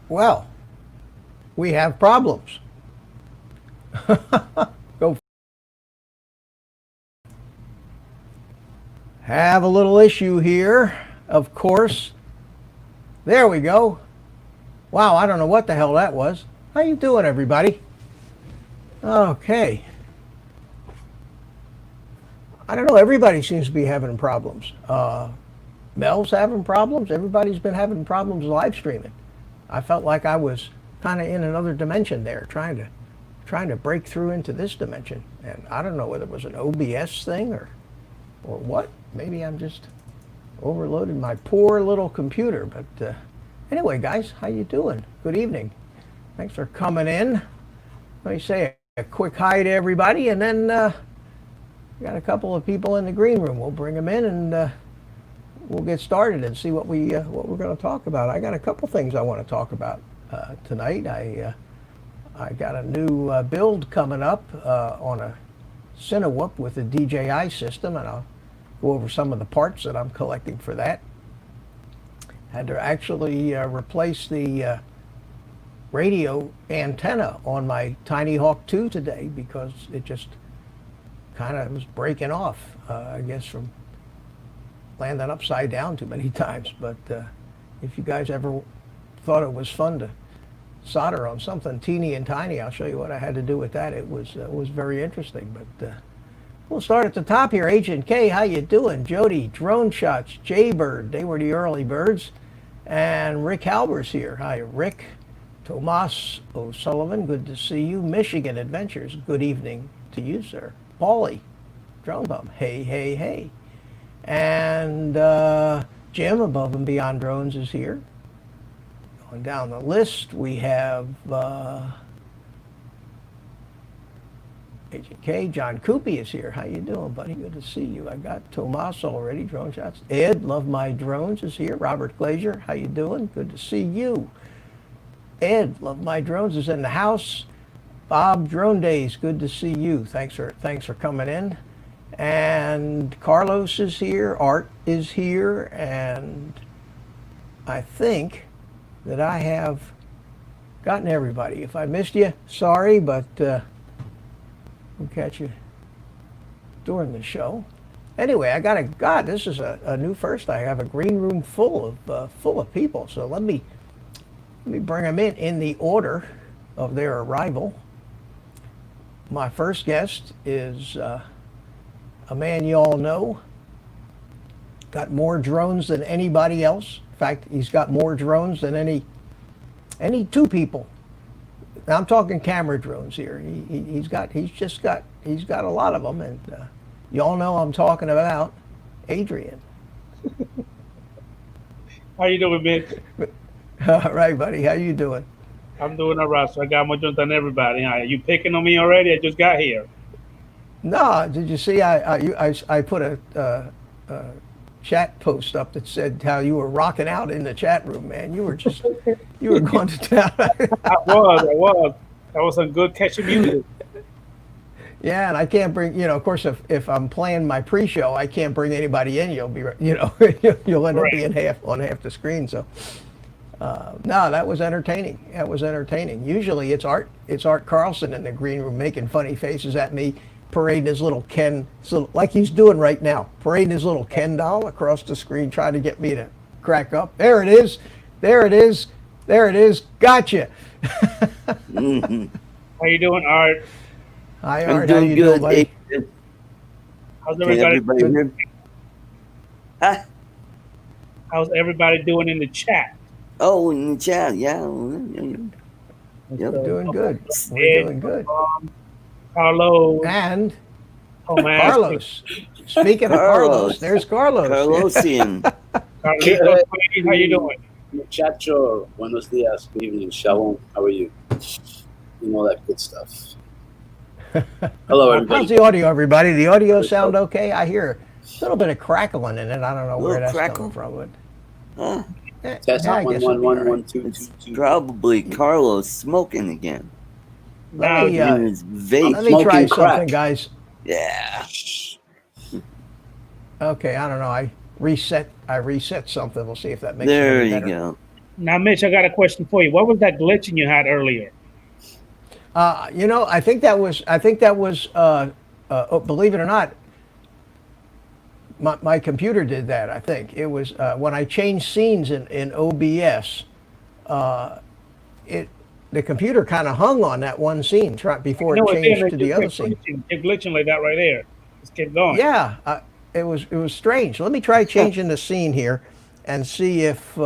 Well, we have problems. Go. Have a little issue here, of course. There we go. Wow, I don't know what the hell that was. How you doing, everybody? Okay. I don't know, everybody seems to be having problems. Mel's having problems. Everybody's been having problems live streaming. I felt like I was kind of in another dimension there, trying to break through into this dimension. And I don't know whether it was an OBS thing or what. Maybe I'm just overloaded my poor little computer. But anyway, guys, how you doing? Good evening. Thanks for coming in. Let me say a quick hi to everybody, and then we got a couple of people in the green room. We'll bring them in, and we'll get started and see what we're going to talk about. I got a couple things I want to talk about tonight. I got a new build coming up on a Cinewoop with a DJI system, and I'll go over some of the parts that I'm collecting for that. Had to actually replace the radio antenna on my Tinyhawk 2 today because it just kind of was breaking off, I guess from landing upside down too many times. But if you guys ever thought it was fun to solder on something teeny and tiny, I'll show you what I had to do with that. It was very interesting. But we'll start at the top here. Agent K, how you doing? Jody, Drone Shots, Jaybird, they were the early birds. And Rick Halber's here. Hi, Rick. Tomas O'Sullivan, good to see you. Michigan Adventures, good evening to you, sir. Paulie, Drone Bum, hey, hey, hey. And Jim, Above and Beyond Drones, is here. Going down the list, we have Agent K. John Coopy is here. How you doing, buddy? Good to see you. I got Tomas already, Drone Shots. Ed, Love My Drones, is here. Robert Glazier, how you doing? Good to see you. Ed, Love My Drones, is in the house. Bob, Drone Days, good to see you. Thanks for coming in. And Carlos is here, Art is here, and I think that I have gotten everybody. If I missed you, sorry, but we'll catch you during the show. Anyway, I got this is a new first. I have a green room full of people, so let me bring them in the order of their arrival. My first guest is a man you all know. Got more drones than anybody else. In fact, he's got more drones than any two people. Now I'm talking camera drones here. He's got a lot of them, and you all know I'm talking about Adrian. How you doing, man? All right, buddy. How you doing? I'm doing all right. So I got more drunk than everybody. You picking on me already? I just got here. No, did you see? I put a chat post up that said how you were rocking out in the chat room, man. You were going to town. I was. That was some good catchy music. Yeah, and I can't bring, of course, if I'm playing my pre-show, I can't bring anybody in. You'll be, you'll end up being on half the screen. So, no, that was entertaining. That was entertaining. Usually, it's Art Carlson in the green room making funny faces at me, parading his little Ken, like he's doing right now, parading his little Ken doll across the screen, trying to get me to crack up. There it is. There it is. There it is. Gotcha. How you doing, Art? Hi, Art. How you doing, buddy? How's everybody doing? Huh? How's everybody doing in the chat? Oh, in the chat, yeah. Yep. We're doing good. We're doing good. Carlos. And man. Carlos. Speaking of Carlos, there's Carlos. Carlosian. Carlitos, how you doing? Muchacho, buenos dias, good evening, shalom, how are you? You know that good stuff. Hello, everybody. How's the audio, everybody? The audio sound okay? I hear a little bit of crackling in it. I don't know where that's coming from. But, Test I guess it'll be all right. 1 2 It's 2 2. probably Carlos smoking again. Let me, In his vape. let me try Smoking crack. something, guys. Yeah. Okay, I don't know. I reset something. We'll see if that makes There it you better. go. Now, Mitch, I got a question for you. What was that glitching you had earlier? I think that was believe it or not, my computer did that. I think it was when I changed scenes in OBS. The computer kind of hung on that one scene before it changed to the other scene. It's glitching like that right there. Just keep going. Yeah, it was strange. Let me try changing the scene here and see if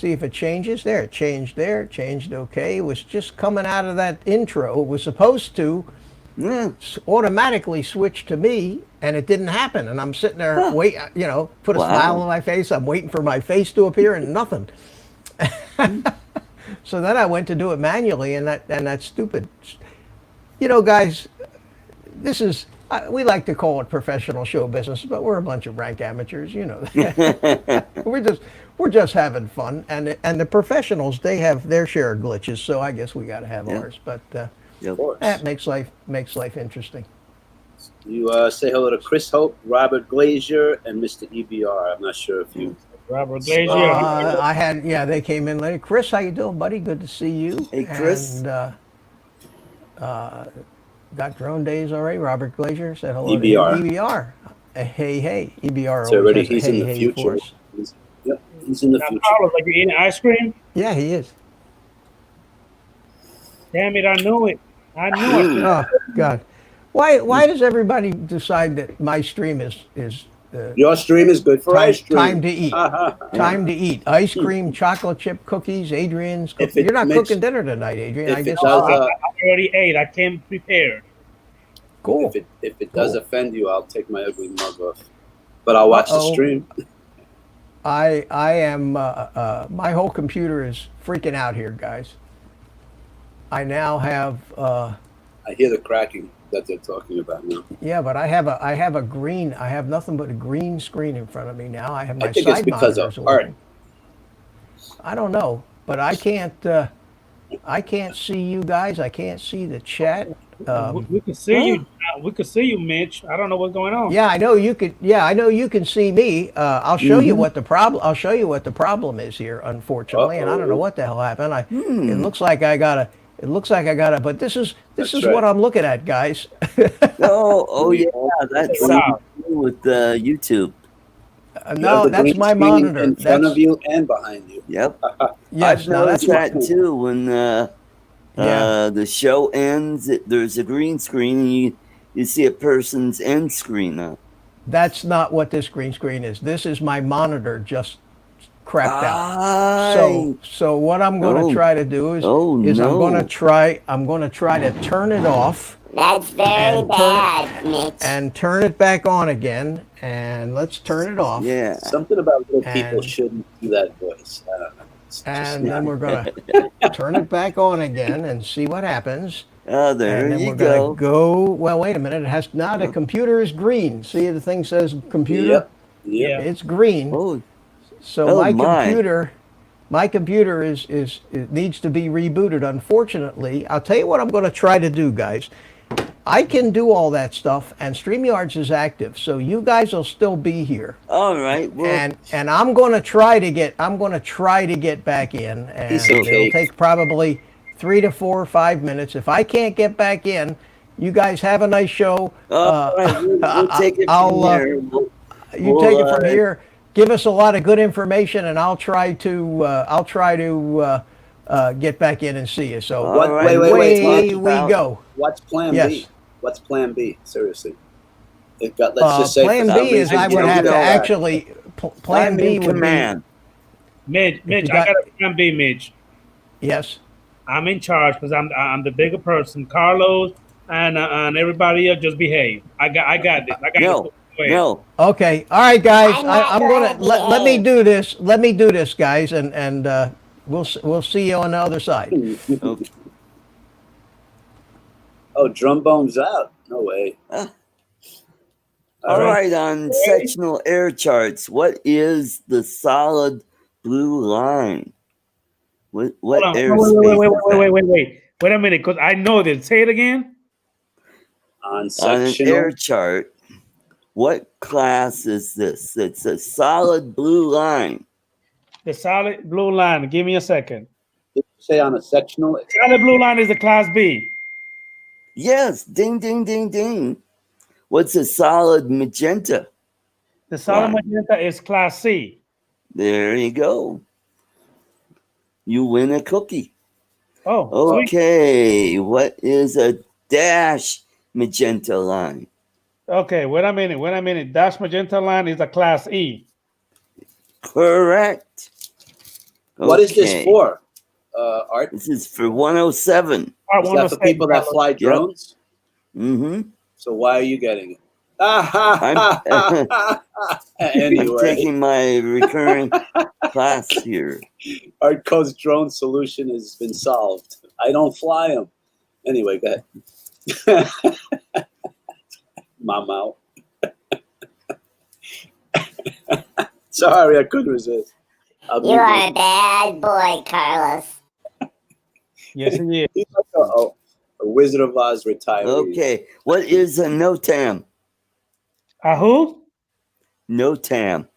it changes. There, it changed there. It changed okay. It was just coming out of that intro. It was supposed to automatically switch to me, and it didn't happen. And I'm sitting there wait, put a smile on my face. I'm waiting for my face to appear, and nothing. So then I went to do it manually, and that's stupid. Guys, this is. We like to call it professional show business, but we're a bunch of rank amateurs, We're just having fun, and the professionals, they have their share of glitches, so I guess we got to have ours. But that makes life interesting. You say hello to Chris Hope, Robert Glazier, and Mr. EBR. I'm not sure if you. Robert Glazier. They came in later. Chris, how you doing, buddy? Good to see you. Hey, Chris. And, got drone days already. Robert Glazier said hello EBR. to EBR. Hey, EBR. So already he's in the future. He's in the future. Carlos, like you eating ice cream? Yeah, he is. Damn it, I knew it. Oh God, why does everybody decide that my stream is Your stream is good for ice cream. time to eat? Time to eat ice cream, chocolate chip cookies, Adrian's cookies. You're not cooking dinner tonight, Adrian. I guess. I already ate. I came prepared. Cool. If it does offend you, I'll take my ugly mug off. But I'll watch the stream. I am. My whole computer is freaking out here, guys. I now have. I hear the cracking that they're talking about now. Yeah, but I have nothing but a green screen in front of me now. I have my I think side it's because monitors of art. working. I don't know, but I can't see you guys. I can't see the chat. We can see you. We can see you, Mitch. I don't know what's going on. Yeah, I know you could. Yeah, I know you can see me. I'll show you what the problem. I'll show you what the problem is here. Unfortunately, and I don't know what the hell happened. It looks like I got a. It looks like I got it, but this is right. what I'm looking at, guys. Oh yeah, that's something to do with YouTube. No, that's my monitor. In front of you and behind you. Yep. Yes, I've noticed that too when The show ends. There's a green screen, and you see a person's end screen up. That's not what this green screen is. This is my monitor just crapped out. So what I'm going to try to do is I'm going to try to turn it off. That's very bad, Mitch. And turn it back on again. And let's turn it off. Yeah. Something about little people shouldn't do that voice. I don't know. And then we're going to turn it back on again and see what happens. Oh, there and then you we're go. going to go. Well, wait a minute. It has now the computer is green. See, the thing says computer. Yep. It's green. Oh, so my computer is it needs to be rebooted. Unfortunately, I'll tell you what I'm going to try to do, guys. I can do all that stuff, and StreamYards is active, so you guys will still be here. all right. Well, And I'm going to try to get back in, and it'll take probably 3 to 4 or 5 minutes. If I can't get back in, you guys have a nice show. all right. We'll take it from here. You take it from here. Give us a lot of good information, and I'll try to get back in and see you. So wait. we go. What's Plan B? What's Plan B? Seriously, let's just say Plan B is I would have to actually. Plan B would command. Mitch, I got a Plan B, Mitch. Yes. I'm in charge because I'm the bigger person. Carlos and everybody else just behave. I got this. No. Okay. All right, guys. I'm gonna let me do this. Let me do this, guys, and we'll see you on the other side. Okay. Oh, drum bones out. No way. All right. On sectional air charts, what is the solid blue line? What Wait. Wait a minute, because I know this. Say it again. On an sectional air chart, what class is this? It's a solid blue line. The solid blue line. Give me a second. Did you say on a sectional? Solid blue line is the Class B. Yes, ding, ding, ding, ding. What's a solid magenta? The solid magenta is Class C. There you go. You win a cookie. Oh, okay. Sweet. What is a dash magenta line? Okay, wait a minute. Dash magenta line is a Class E. Correct. What is this for, Art? This is for 107. Is that for people that fly drones? Yep. Mm-hmm. So why are you getting it? I'm Anyway. taking my recurring class here. Art Code's drone solution has been solved. I don't fly them. Anyway, go ahead. My mouth. Sorry, I couldn't resist. You are a bad boy, Carlos. Yes, he is. He's like a Wizard of Oz retiree. Okay, what is a NOTAM? A who? NOTAM.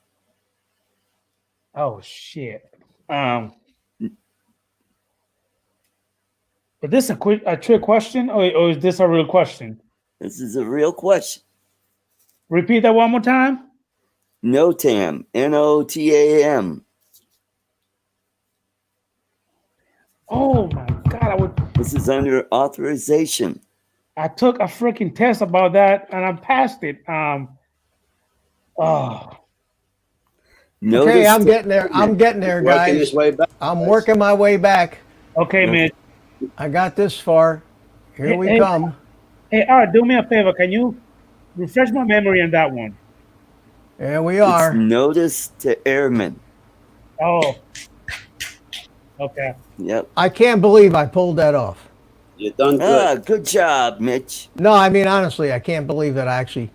Oh shit. But this a trick question, or is this a real question? This is a real question. Repeat that one more time. NOTAM. NOTAM. Oh my God! This is under authorization. I took a freaking test about that and I passed it. Okay, I'm getting there. I'm getting there, guys. Working his way back. I'm working my way back. Okay, Mitch. I got this far. Here we come. Hey, Art, do me a favor. Can you refresh my memory on that one? There we are. It's notice to airmen. Oh. Okay. Yep. I can't believe I pulled that off. You're done good. Good job, Mitch. No, I mean, honestly, I can't believe that I actually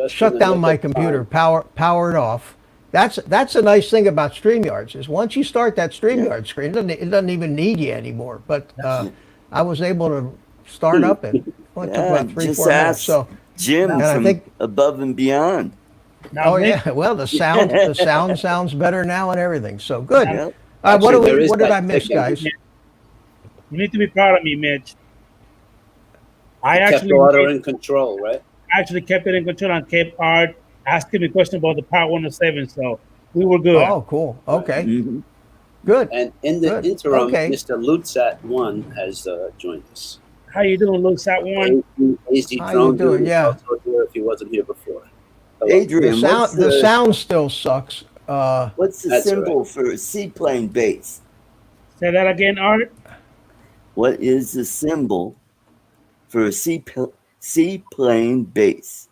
shut down my computer, powered off. That's a nice thing about StreamYards is once you start that StreamYard screen, it doesn't even need you anymore. But I was able to start up and it took about 3-4 minutes. So Jim from Above and Beyond. Now, yeah, well the sound sounds better now and everything. So good. Yep. What did I miss, guys? You need to be proud of me, Mitch. I kept actually order in control, right? I actually kept it in control and kept Art asking me questions about the Part 107, so we were good. Oh, cool. Okay. Mm-hmm. Good. And in the Good. interim, Okay. Mr. Lutzat1 has joined us. How you doing, Luke? That one? AZ How Drone you doing? Dude is Yeah. also here if he wasn't here before. Hello. Adrian, The sound still sucks. what's the That's all symbol for seaplane base? Say that again, Art. What is the symbol for a seaplane base?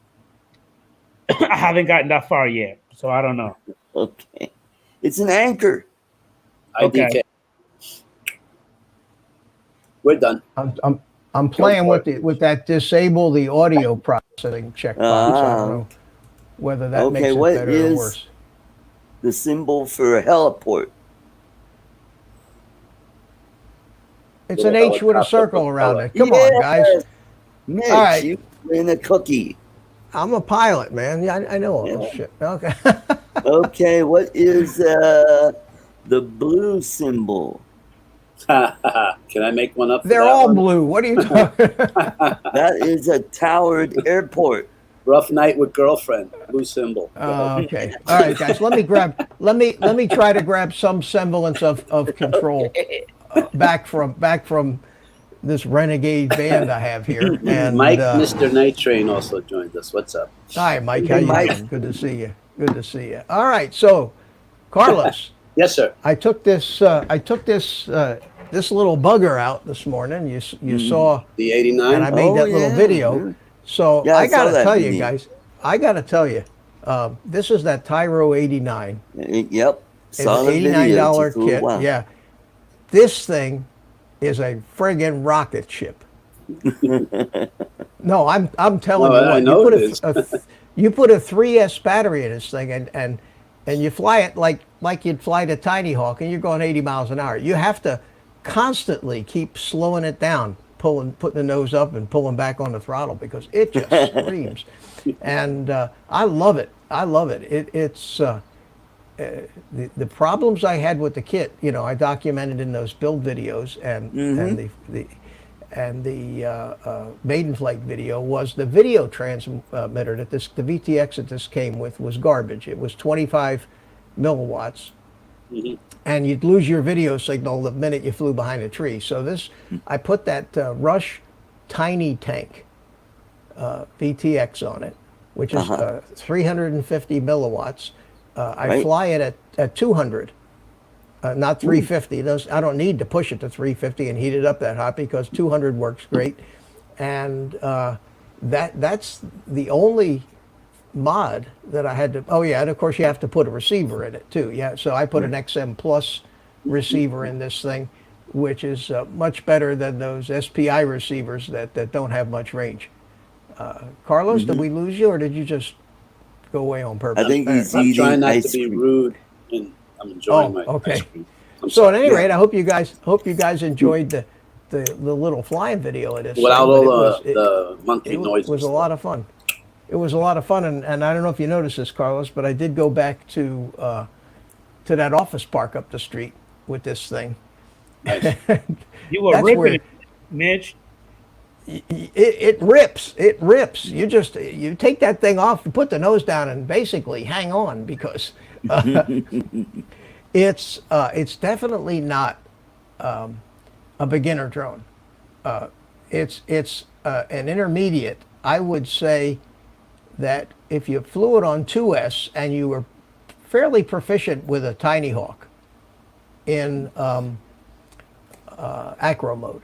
I haven't gotten that far yet, so I don't know. Okay. It's an anchor. Okay. IDK. We're done. I'm playing with that disable the audio processing checkbox. I don't know whether that makes it what better or is worse. the symbol for a heliport? It's an H with a circle around it. Come on, guys. Mitch, All right. you win a cookie. I'm a pilot, man. Yeah, I know all this shit. Okay. Okay, what is the blue symbol? Can I make one up? They're all blue. What are you talking? That is a towered airport. Rough night with girlfriend. Blue symbol. Okay. All right, guys. Let me try to grab some semblance of control back from this renegade band I have here. And Mike, Mr. Night Train also joined us. What's up? Hi, Mike. How Hey, you Mike. doing? Good to see you. Good to see you. All right. So, Carlos, Yes, sir. I took this this little bugger out this morning. You saw, The 89. and I made that little yeah. video. So Yeah, I I saw gotta that tell you video. guys, I gotta tell you, this is that Tyro 89. Yep. It's Saw an the video. $89 Took a little kit. while. Yeah, this thing is a friggin' rocket ship. No, I'm telling Oh, you I what. know You it is. you put a 3S battery in this thing, and you fly it like you'd fly the Tinyhawk, and you're going 80 miles an hour. You have to constantly keep slowing it down, putting the nose up and pulling back on the throttle because it just screams. And I love it. I love it. It's the problems I had with the kit. You know, I documented in those build videos and the maiden flight video was the video transmitter that the VTX that this came with was garbage. It was 25 milliwatts, and you'd lose your video signal the minute you flew behind a tree. So this, I put that Rush Tiny Tank VTX on it, which is 350 milliwatts. I fly it at 200. Not 350. I don't need to push it to 350 and heat it up that hot because 200 works great. And that's the only mod that I had to. Oh yeah, and of course you have to put a receiver in it too. Yeah, so I put an XM Plus receiver in this thing, which is much better than those SPI receivers that don't have much range. Carlos, did we lose you or did you just go away on purpose? I think he's I'm eating trying not ice to be cream. rude, and I'm enjoying my okay. ice cream. I'm So at sorry. any rate, I hope you guys enjoyed the little flying video of this. Without thing, but all the monkey it noises. was a lot of fun. It was a lot of fun, and I don't know if you noticed this, Carlos, but I did go back to that office park up the street with this thing. Nice. You were That's ripping where- it, Mitch. It rips. It rips. You take that thing off and put the nose down and basically hang on because it's definitely not a beginner drone. It's an intermediate. I would say that if you flew it on 2S and you were fairly proficient with a Tinyhawk in acro mode,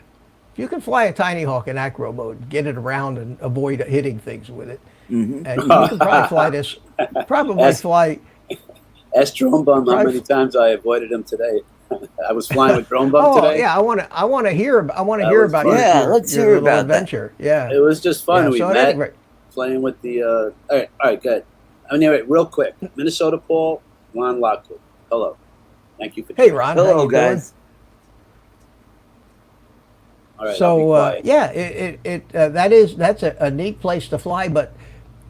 if you can fly a Tinyhawk in acro mode, get it around and avoid hitting things with it, and you can probably fly this. Ask Drone Bum how I've- many times I avoided him today. I was flying with Drone Bum today. Yeah, I want to hear That about was fun. Yeah, your let's your hear little about that. adventure. Yeah, It was just fun. Yeah, We so at met any rate- playing with the. All right, good. Anyway, real quick, Minnesota Paul, Ron Lockwood. Hello, thank you for. Hey Ron, how Hello, you guys. All right, I'll be So quiet. yeah, that's a neat place to fly. But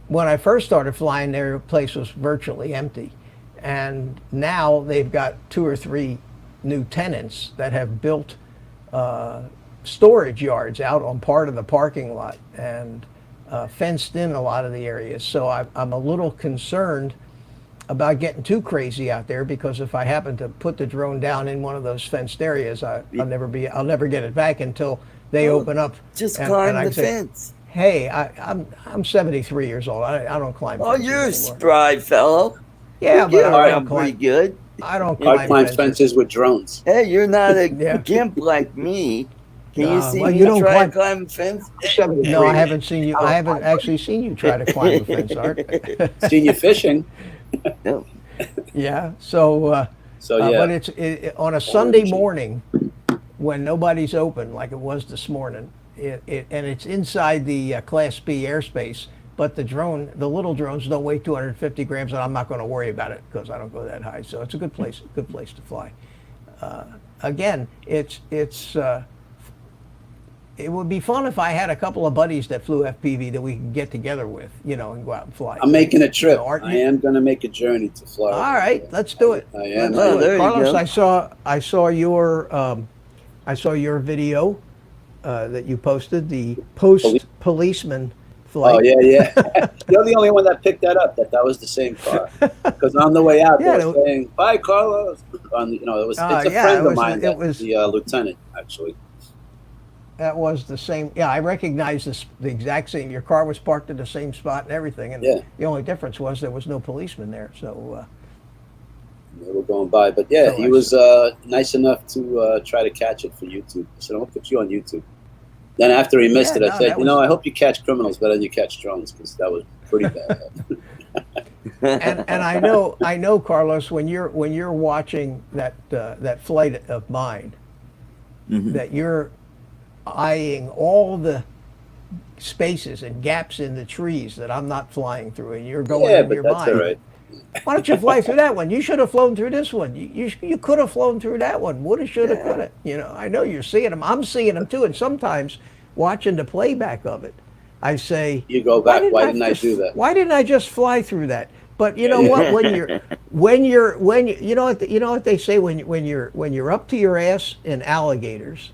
when I first started flying, their place was virtually empty, and now they've got 2 or 3 new tenants that have built storage yards out on part of the parking lot and fenced in a lot of the areas. So I'm a little concerned about getting too crazy out there, because if I happen to put the drone down in one of those fenced areas, I'll never get it back until they open up. Just and climb I the say, fence. Hey, I'm 73 years old. I don't climb Oh, fences you're a anymore. spry fellow. Yeah, You but get I don't around pretty climb. good. I don't I climb climb fences. fences with drones. Hey, you're not a Yeah. gimp like me. Can you see well, me you don't try to climb. climb a fence? No, I haven't seen you. I haven't actually seen you try to climb a fence, Art. Seen you fishing. No. Yeah. So, So yeah. but on a Sunday morning when nobody's open, like it was this morning, and it's inside the Class B airspace. But the little drones don't weigh 250 grams, and I'm not going to worry about it because I don't go that high. So it's a good place to fly. Again, it would be fun if I had a couple of buddies that flew FPV that we could get together with, and go out and fly. I'm making a trip. Art, I am going to make a journey to Florida. All right, let's do it. I am. Let's do it. there you Carlos, go. I saw your video that you posted, the policeman flight. Oh yeah. You're the only one that picked that up. That was the same car. Because on the way out, they were saying, "Bye, Carlos." It's a friend of mine. The lieutenant, actually. That was the same. Yeah, I recognized the exact same. Your car was parked in the same spot and everything, and the only difference was there was no policeman there. So they were going by, but yeah, so he was nice enough to try to catch it for YouTube. I said, "I'm gonna put you on YouTube." Then after he missed it, I said, I hope you catch criminals better than you catch drones, because that was pretty bad. and I know, Carlos, when you're watching that flight of mine, that you're eyeing all the spaces and gaps in the trees that I'm not flying through, and you're going in your mind. All right. Why don't you fly through that one? You should have flown through this one. You could have flown through that one. Woulda, shoulda, coulda. I know you're seeing them. I'm seeing them too. And sometimes watching the playback of it, I say, you go back. Why didn't I do that? Why didn't I just fly through that? But you know what? When you know what they say, when you're up to your ass in alligators,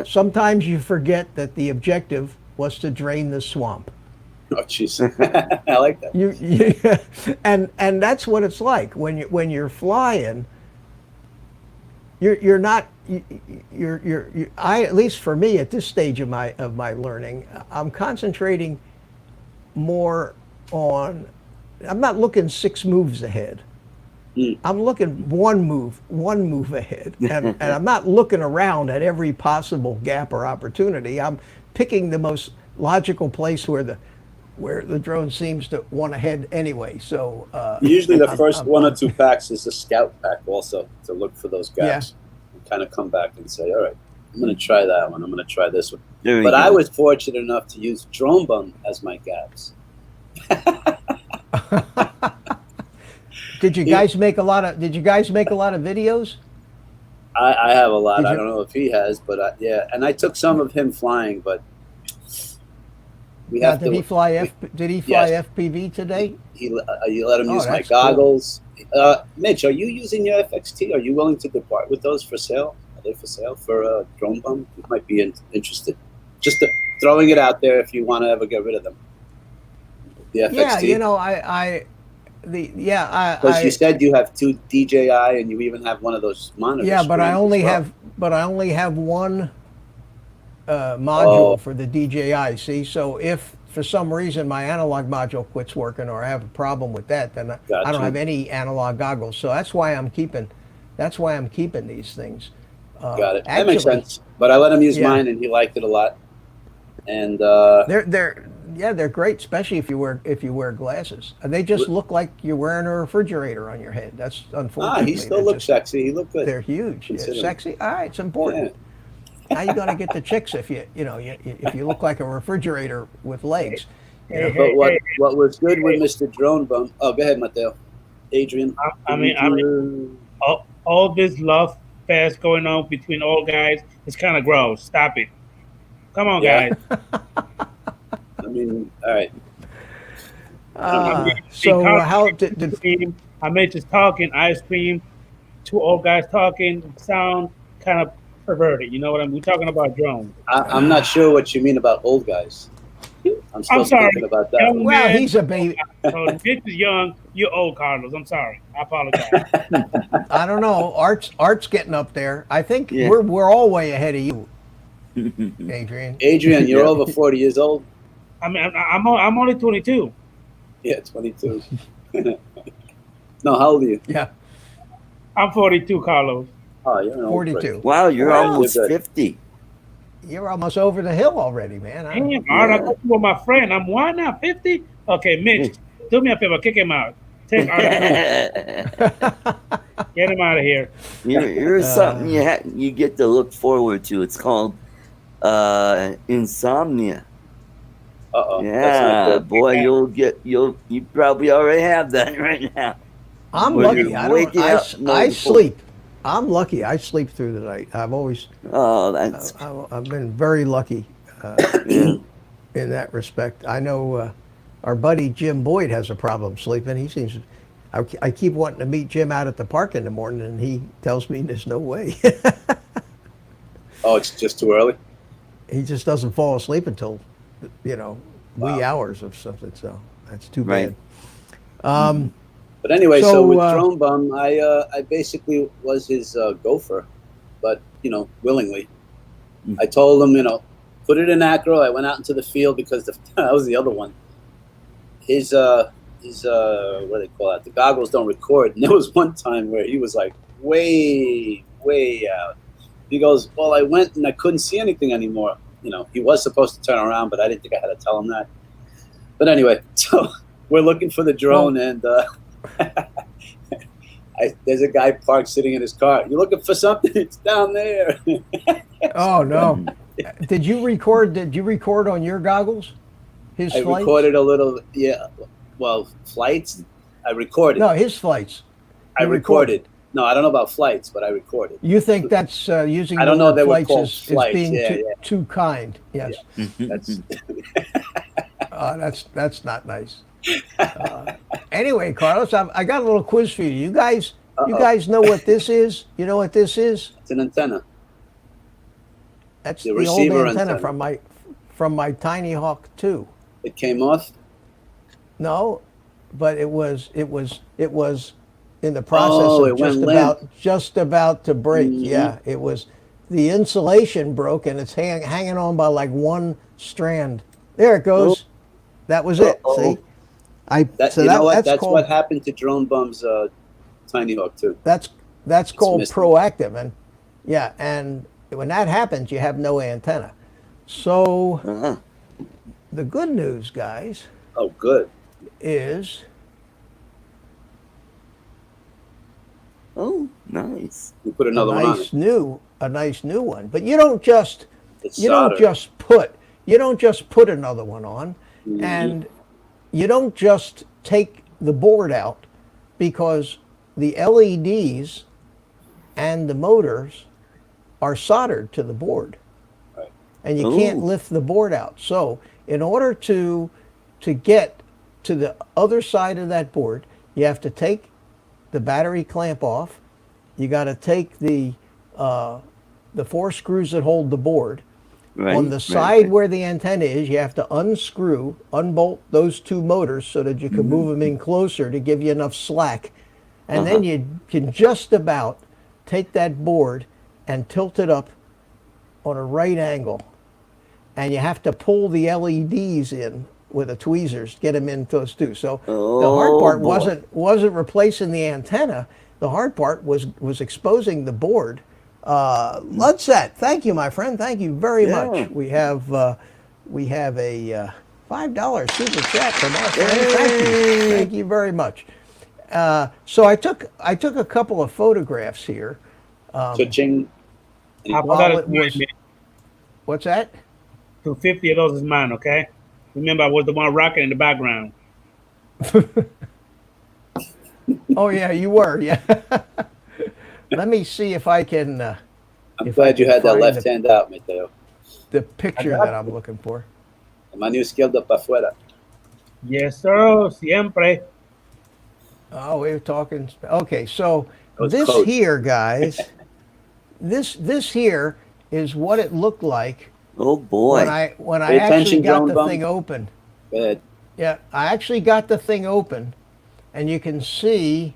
sometimes you forget that the objective was to drain the swamp. Oh, jeez. I like that. And that's what it's like when you're flying. You're not. At least for me at this stage of my learning, I'm concentrating more on. I'm not looking 6 moves ahead. I'm looking one move ahead, and I'm not looking around at every possible gap or opportunity. I'm picking the most logical place where the drone seems to want to head anyway. So usually the first 1 or 2 packs is a scout pack, also to look for those gaps, and kind of come back and say, all right, I'm going to try that one. I'm going to try this one. But I was fortunate enough to use Drone Bum as my gaps. Did you guys make a lot of videos? I have a lot. I don't know if he has, but yeah. And I took some of him flying, but we have did to. He fly Yes. FPV today? He let him use my that's goggles. Cool. Mitch, are you using your FXT? Are you willing to depart with those for sale? Are they for sale for Drone Bum? You might be interested. Just throwing it out there if you want to ever get rid of them. The FXT. Yeah, because you said you have 2 DJI and you even have one of those monitors. Yeah, but I only have one module for the DJI. See, so if for some reason my analog module quits working or I have a problem with that, then I don't have any analog goggles. So that's why I'm keeping these things. Got it. That makes sense. But I let him use mine, and he liked it a lot. And they're great, especially if you wear glasses. They just look like you're wearing a refrigerator on your head. That's unfortunate. He still looks sexy. He looked good. They're huge. Sexy. All right, it's important. Yeah. How you gonna get the chicks if if you look like a refrigerator with legs? But what was good with Mr. Drone Bum? Oh, go ahead, Mateo. Adrian. I mean, all this love fest going on between all guys is kind of gross. Stop it. Come on, guys. I mean, all right. So how did I made just talking, ice cream, 2 old guys talking, sound kind of perverted. You know what I mean? We're talking about drones. I'm not sure what you mean about old guys. I'm still sorry. thinking about that. Young Well, man. he's a baby. So Mitch is young. You're old, Carlos. I'm sorry. I apologize. I don't know. Art's getting up there. I think Yeah. we're all way ahead of you, Adrian. Adrian, you're Yeah. over 40 years old. I mean, I'm only 22. Yeah, 22. No, how old are you? Yeah, I'm 42, Carlos. Oh, you're an old 42. prick. Wow, you're Wow. almost You're good. 50. You're almost over the hill already, man. Damn, Art, I thought you were my friend. I'm what now? 50? Okay, Mitch, do me a favor. Kick him out. Take Art. Get him out of here. Here's something you get to look forward to. It's called insomnia. Uh-oh. That's not Yeah, good. boy, you probably already have that right now. I'm Well, lucky. you're I waking don't. up more I before- sleep. I'm lucky. I sleep through the night. I've always. Oh, that's I've been very lucky yeah. in that respect. I know our buddy Jim Boyd has a problem sleeping. He seems. I keep wanting to meet Jim out at the park in the morning, and he tells me there's no way. Oh, it's just too early? He just doesn't fall asleep until, wee Wow. hours of something. So that's too Right. bad. But anyway, so, So, with Drone Bum, I basically was his gopher, but, willingly. I told him, put it in acro. I went out into the field because that was the other one. His what do they call it? The goggles don't record. And there was one time where he was like way, way out. He goes, well, I went and I couldn't see anything anymore. He was supposed to turn around, but I didn't think I had to tell him that. But anyway, so we're looking for the drone, and there's a guy parked sitting in his car. You looking for something? It's down there. Oh no! Did you record on your goggles? His I flights? recorded a little, yeah. Well, flights, I recorded. No, his flights. I you recorded. No, I don't know about flights, but I recorded. You think that's using I don't the know word they were flights called is flights, being yeah, too, yeah. too kind? Yes, That's that's not nice. Anyway, Carlos, I got a little quiz for you. You guys know what this is? You know what this is? it's an antenna. That's The the old receiver antenna antenna. from my Tinyhawk 2. It came off. No, but it was in the process Oh, of it went limp. just about to break. Mhm. Yeah, it was. The insulation broke and it's hanging on by like one strand. There it goes. That was it. Uh-oh. See, That's called, what happened to Drone Bum's Tinyhawk too. That's called missing. proactive, and and when that happens, you have no antenna. So Uh-huh. the good news, guys, Oh, good. is Oh, nice. We put another one on it. a nice new one. But you don't just It's you don't solder. just put another one on, Mhm. and you don't just take the board out, because the LEDs and the motors are soldered to the board, Right. and you can't Ooh. lift the board out. So in order to get to the other side of that board, you have to take the battery clamp off. You got to take the 4 screws that hold the board. Right. On the right, side right. where the antenna is, you have to unbolt those 2 motors so that you can move them in closer to give you enough slack. And then you can just about take that board and tilt it up on a right angle. And you have to pull the LEDs in with the tweezers, get them in those too. So the hard Oh, part boy. wasn't replacing the antenna. The hard part was exposing the board. Ludset, thank you, my friend. Thank you very Yeah. much. We have a $5 super chat from our friend. Thank you very much. So I took a couple of photographs here. Cha-ching. I While forgot it it's mine, was- man. What's that? 250 of those is mine, okay? Remember, I was the one rocking in the background. Oh yeah, you were. Yeah. Let me see if I can. I'm If glad I you can had that find left hand out, Mateo. the picture that I'm looking for. La mano izquierda para afuera. Yes, sir. Siempre. Oh, we were talking. Okay, so That was this code. here, guys, this here is what it looked like Oh boy. when I Pay actually attention, got drone the bum. thing open. Go ahead. Yeah, I actually got the thing open, and you can see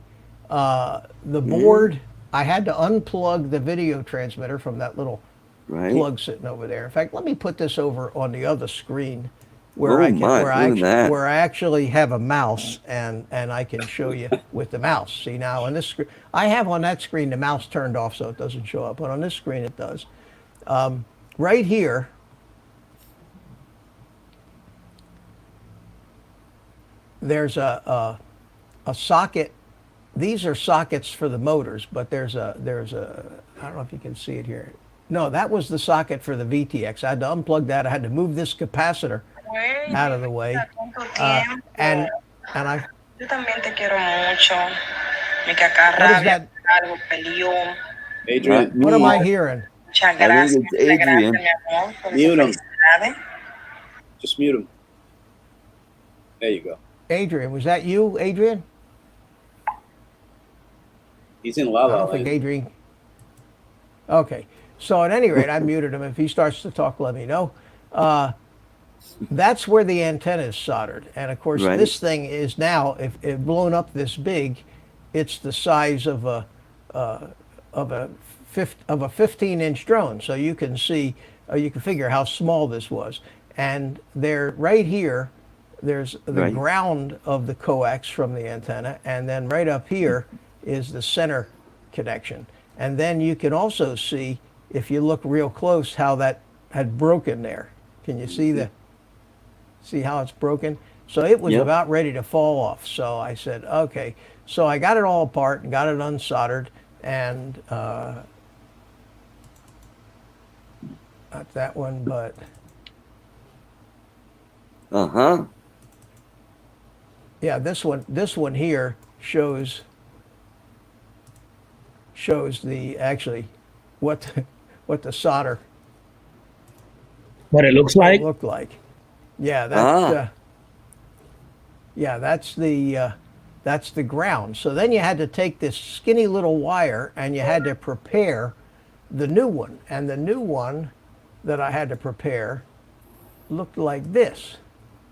the board. I had to unplug the video transmitter from that little Right. plug sitting over there. In fact, let me put this over on the other screen where Oh I can my, look at that. where I actually have a mouse and I can show you with the mouse. See now on this screen, I have on that screen the mouse turned off so it doesn't show up, but on this screen it does. Right here, there's a socket. These are sockets for the motors, but there's a I don't know if you can see it here. No, that was the socket for the VTX. I had to unplug that. I had to move this capacitor out of the way. And I Yo también te quiero mucho. Me que acá What is rabia, that? algo peleó. Adrian, what am I hearing? Muchas I think gracias. it's Adrian. Gracias, mi amor, por Mute tus him. felicidades. just mute him. There you go. Adrian, was that you, Adrian? He's in La I La don't think Land. Adrian. Okay. So at any rate, I muted him. If he starts to talk, let me know. That's where the antenna is soldered. And of course, Right. this thing is now, if it blown up this big, it's the size of a 15-inch drone. So you can see, you can figure how small this was. And there, right here, there's the Right. ground of the coax from the antenna, and then right up here is the center connection. And then you can also see, if you look real close, how that had broken there. Can you see how it's broken? So it was Yep. about ready to fall off. So I said, okay. So I got it all apart and got it unsoldered, and not that one, but Uh-huh. yeah, this one here shows the actually what the solder What it looks like. looked like. Yeah, that's the ground. So then you had to take this skinny little wire and you had to prepare the new one. And the new one that I had to prepare looked like this.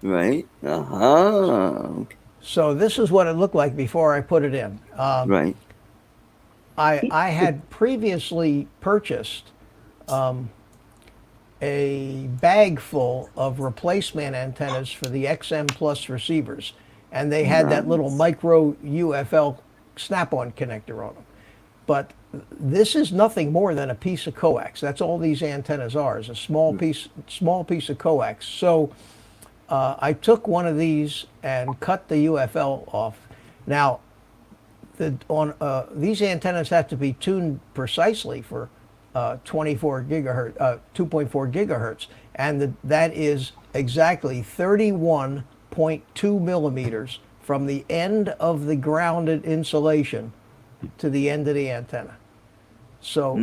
Right. Uh-huh. So this is what it looked like before I put it in. Right. I had previously purchased a bag full of replacement antennas for the XM Plus receivers, and they had that little micro UFL snap-on connector on them. But this is nothing more than a piece of coax. That's all these antennas are, is a small piece of coax. So I took one of these and cut the UFL off. Now, these antennas have to be tuned precisely for 24 gigahertz, 2.4 gigahertz, and that is exactly 31.2 millimeters from the end of the grounded insulation to the end of the antenna. So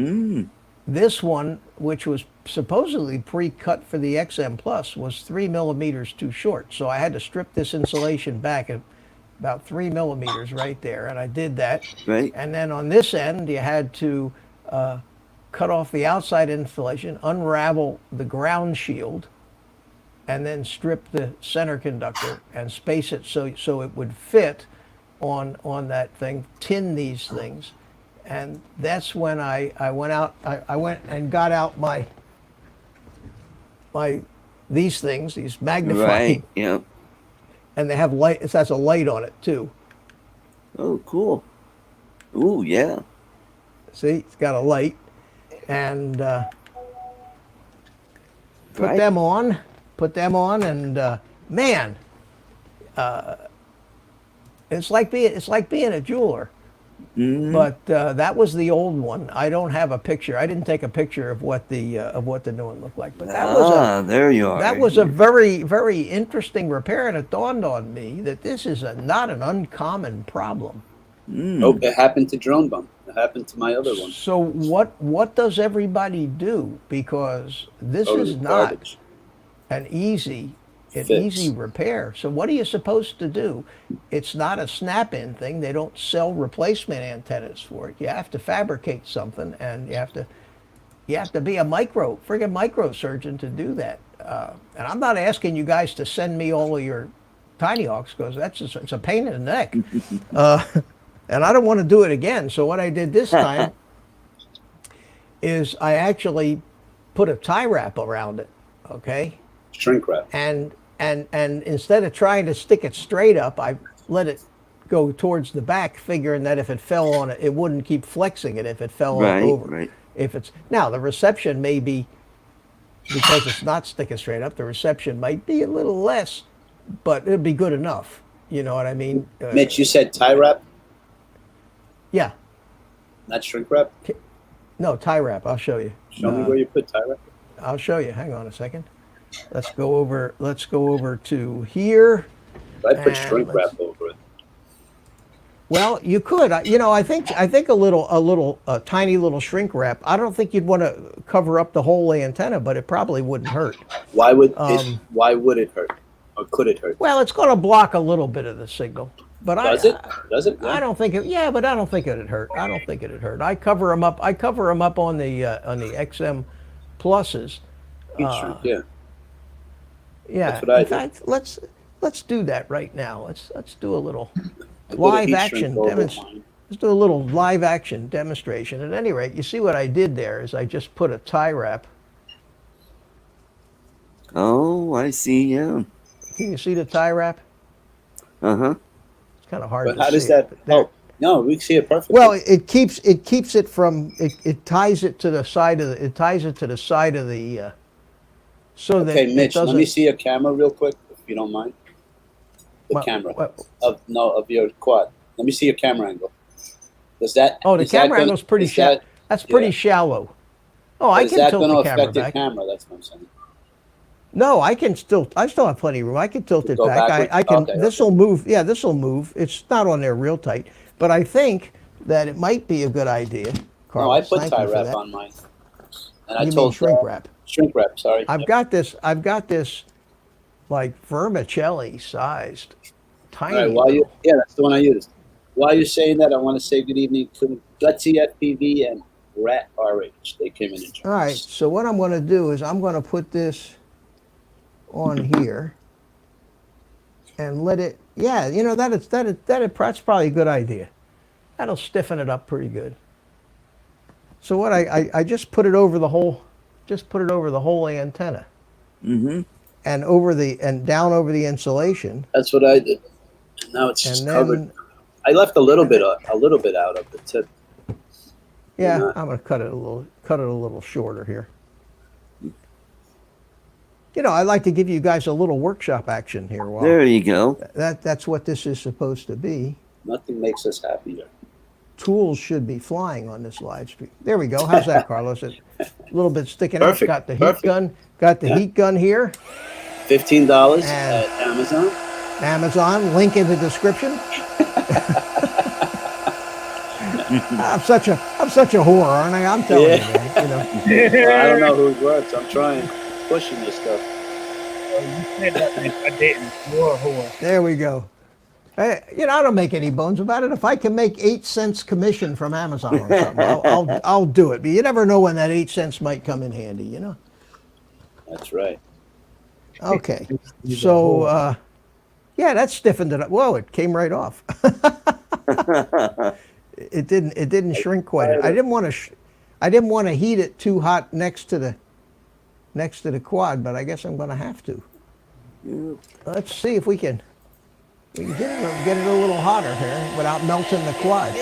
this one, which was supposedly pre-cut for the XM Plus, was 3 millimeters too short. So I had to strip this insulation back at about 3 millimeters right there, and I did that. Right. And then on this end, you had to cut off the outside insulation, unravel the ground shield, and then strip the center conductor and space it so it would fit on that thing, tin these things. And that's when I went out, I went and got out these things, these magnifying, Right. Yep. and they have light, it has a light on it too. Oh, cool. Ooh, yeah. See, it's got a light. And put Right. them on, and man, it's like being a jeweler. Mhm. But that was the old one. I don't have a picture. I didn't take a picture of what the new one looked like. But There you are. that was a very, very interesting repair, and it dawned on me that this is not an uncommon problem. Oh, it happened to Drone Bum. It happened to my other one. So what does everybody do? Because this Oh, is the not garbage. an easy Fix. repair. So what are you supposed to do? It's not a snap-in thing. They don't sell replacement antennas for it. You have to fabricate something, and you have to be a friggin' microsurgeon to do that. And I'm not asking you guys to send me all of your Tinyhawks because it's a pain in the neck. And I don't want to do it again. So what I did this time is I actually put a tie wrap around it, okay? Shrink wrap. And instead of trying to stick it straight up, I let it go towards the back, figuring that if it fell on it, it wouldn't keep flexing it if it fell on over. Right. If it's now the reception may be, because it's not sticking straight up, the reception might be a little less, but it'd be good enough. You know what I mean? Mitch, you said tie wrap, Yeah. not shrink wrap. No, tie wrap. I'll show you. Show me where you put tie wrap. I'll show you. Hang on a second. Let's go over to here. I put And shrink wrap over it. Well, you could. I think a tiny little shrink wrap. I don't think you'd want to cover up the whole antenna, but it probably wouldn't hurt. Why would it hurt? Or could it hurt? Well, it's going to block a little bit of the signal. But Does it? Does it? I don't think it. Yeah, but I don't think it'd hurt. I don't think it'd hurt. I cover them up on the XM pluses. Heat shrink, yeah. Yeah. That's what I In do. fact, let's do that right now. Let's do a little I put a live heat action shrink over demonstration. mine. Let's do a little live action demonstration. At any rate, you see what I did there is I just put a tie wrap. Oh, I see. Yeah. Can you see the tie wrap? It's kind of hard But to how does see. that? There. Oh, no, we see it perfectly. Well, it keeps it from it ties it to the side of the so that okay, it Mitch, let doesn't. me see your camera real quick, if you don't mind. The camera of your quad. Let me see your camera angle. Does that? Oh, the is that camera gonna- angle's pretty is shallow. that- That's pretty yeah. shallow. Oh, I Is can that tilt going to the camera affect your back. camera? That's what I'm saying. No, I still have plenty of room. I can tilt it Go back. backwards? I can. Okay, This will move. Yeah, this will move. It's not on there real tight, but I think that it might be a good idea. No, Carlos, I put thank tie you for wrap that. on mine. And I You mean told shrink wrap? Shrink wrap. Sorry. I've got this like vermicelli sized All tiny. right, that's the one I used. While you're saying that, I want to say good evening to Gutsy FPV and Rat RH. They came in and joined All right, us. so what I'm going to do is I'm going to put this on here and let it. Yeah, that's probably a good idea. That'll stiffen it up pretty good. So what I just put it over the whole, antenna. Mm-hmm. And down over the insulation. That's what I did. Now it's just And covered. then, I left a little bit out of the tip. yeah, not- I'm going to cut it a little shorter here. I like to give you guys a little workshop action here. There you go. That's what this is supposed to be. Nothing makes us happier. Tools should be flying on this live stream. There we go. How's that, Carlos? A little bit sticking Perfect, out. Got the heat perfect. gun. Got the heat gun here. $15 And- at Amazon. Amazon. Link in the description. I'm such a whore, aren't I? I'm telling you, man. Well, I don't know who it works. I'm trying, pushing this stuff. You said that, and I didn't. You're a whore. There we go. Hey, I don't make any bones about it. If I can make 8 cents commission from Amazon or something, I'll do it. But you never know when that 8 cents might come in handy, That's right. Okay. So, yeah, that stiffened it up. Whoa, it came right off. It didn't shrink quite. I didn't want to heat it too hot next to the quad, but I guess I'm going to have to. Let's see if we can get it a little hotter here without melting the quad.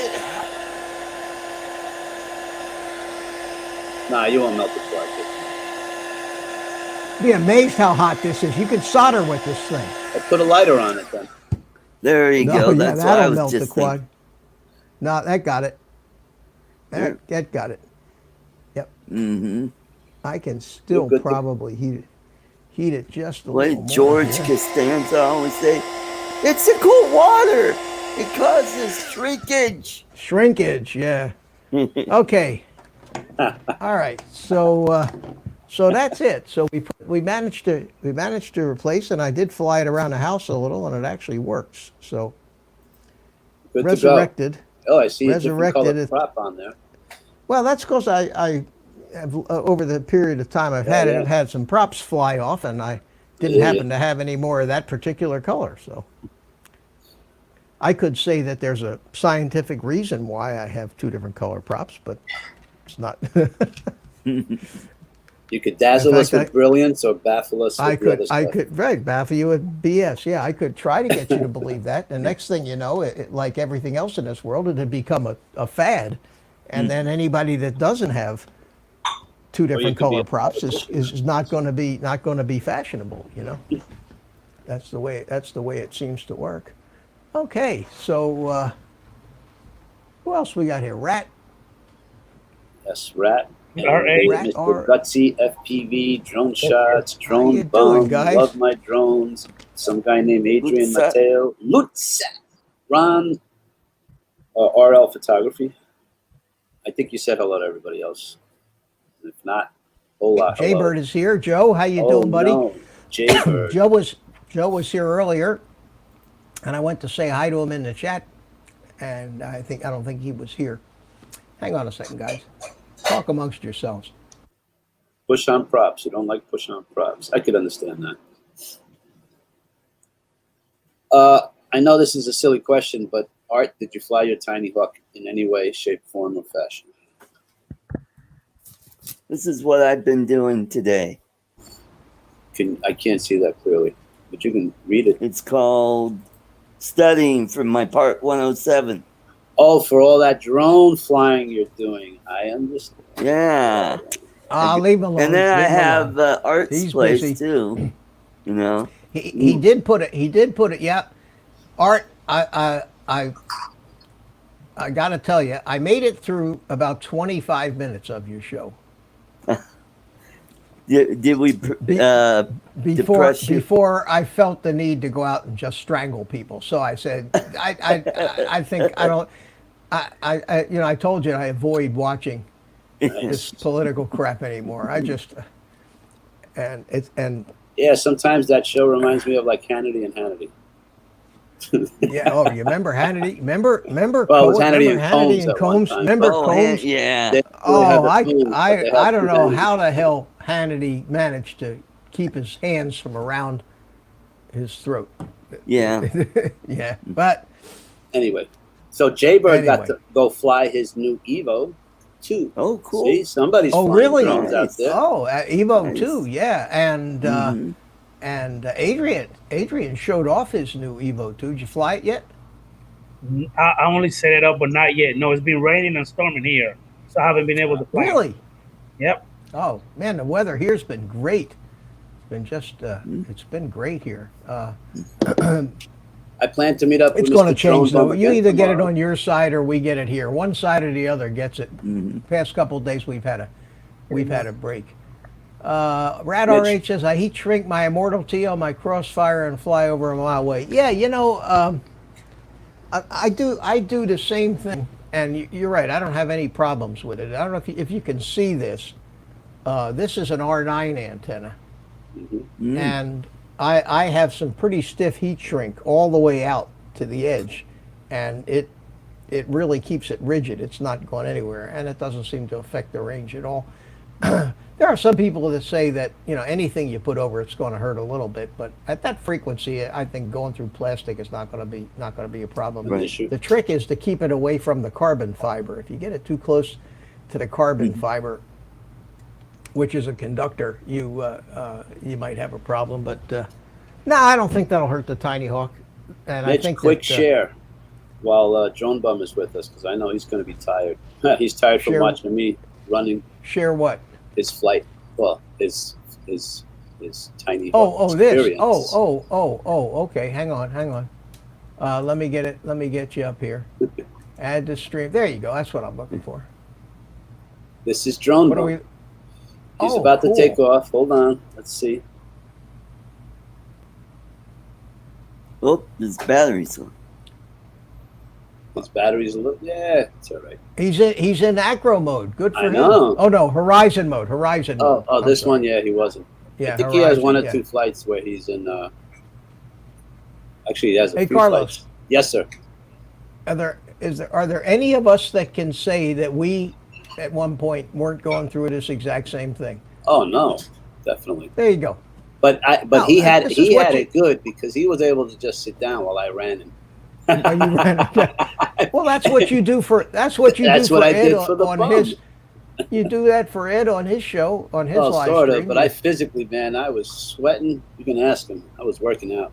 Nah, you won't melt the quad. Be amazed how hot this is. You can solder with this thing. I put a lighter on it then. There you go. Yeah, That's what I that'll was melt the just quad. thinking. No, that got it. That got it. Yep. Mm-hmm. I can still good to- probably heat it just a What little did more. George here. Costanza always say? It's the cool water. It causes shrinkage. Shrinkage, yeah. Okay. All right. So that's it. So we managed to replace, and I did fly it around the house a little, and it actually works. So Good resurrected. to go. Oh, I see a different Resurrected color it. prop on there. Well, that's because I over the period of time I've had it, I've had some props fly off, and I didn't happen to have any more of that particular color. So I could say that there's a scientific reason why I have two different color props, but it's not. You could dazzle us with brilliance or baffle us with the other stuff. I could, right, baffle you with BS. Yeah, I could try to get you to believe that. The next thing you know, like everything else in this world, it had become a fad. And then anybody that doesn't have two different color props is not going to be fashionable, you know. That's the way it seems to work. Okay, so who else we got here? Rat. Yes, Rat. R.A. Mr. Gutsy, FPV, drone shots, drone bum, love my drones. Some guy named Adrian Mateo, Lutz, Ron, RL Photography. I think you said hello to everybody else. If not, hola. Jaybird is here. Joe, how you doing, buddy? No. Jaybird. Joe was here earlier, and I went to say hi to him in the chat, and I don't think he was here. Hang on a second, guys. Talk amongst yourselves. Push on props. You don't like push on props. I could understand that. I know this is a silly question, but Art, did you fly your Tinyhawk in any way, shape, form, or fashion? This is what I've been doing today. I can't see that clearly, but you can read it. It's called Studying from my Part 107. Oh, for all that drone flying you're doing. I understand. Yeah. Leave him alone. And then I have Art's place busy too. You know. He did put it. Yeah. Art, I got to tell you, I made it through about 25 minutes of your show. Did we before I felt the need to go out and just strangle people? So I said, I think I don't. I told you I avoid watching this political crap anymore. I just yeah. Sometimes that show reminds me of like Hannity and Hannity. Yeah. Oh, you remember Hannity? Remember? Well, it was Hannity and Combs. Remember Combs? Yeah. Oh, I don't know how the hell Hannity managed to keep his hands from around his throat. Yeah. Yeah. But anyway, so Jaybird got to go fly his new Evo 2. Oh, cool. See, somebody's flying really? drones out there. Oh, Evo 2, yeah. And Adrian showed off his new Evo 2. Did you fly it yet? I only set it up, but not yet. No, it's been raining and storming here, so I haven't been able to fly. Really? Yep. Oh man, the weather here's been great. It's been just it's been great here. I plan to meet up. It's going to change though. You either get it on your side or we get it here. One side or the other gets it. Past couple of days we've had a break. Rad RH says I heat shrink my Immortal T on my Crossfire and fly over a mile away. Yeah, you know, I do the same thing, and you're right. I don't have any problems with it. I don't know if you can see this. This is an R9 antenna, and I have some pretty stiff heat shrink all the way out to the edge, and it really keeps it rigid. It's not going anywhere, and it doesn't seem to affect the range at all. There are some people that say that, you know, anything you put over it's going to hurt a little bit, but at that frequency, I think going through plastic is not going to be a problem. Right. The trick is to keep it away from the carbon fiber. If you get it too close to the carbon fiber, which is a conductor, you might have a problem. But no, I don't think that'll hurt the Tinyhawk. And Mitch, I think quick share while Drone Bum is with us, because I know he's going to be tired. He's tired from watching me running. Share what? His flight. Well, his Tinyhawk. This. Experience. Okay. Hang on. Let me get you up here. Add to stream. There you go. That's what I'm looking for. This is Drone Bum. He's about to take off. Hold on. Let's see. Oh, his battery's on. His battery's a little. Yeah, it's all right. He's in acro mode. Good for him. Know. Oh no, horizon mode. Oh, this one. Yeah, he wasn't. Yeah, I think he has one or two flights where he's in. Actually, he has a few Carlos. Flights. Yes, sir. Are there any of us that can say that we at one point weren't going through this exact same thing. Oh no, definitely. There you go. But No, he had this is what you- it good because he was able to just sit down while I ran him. While you ran it. Well, that's what you do for. That's what you That's do what for I Ed did for the on bum. his. You do that for Ed on his show, on his Well, live sort stream. of, but I physically, man, I was sweating. You can ask him. I was working out.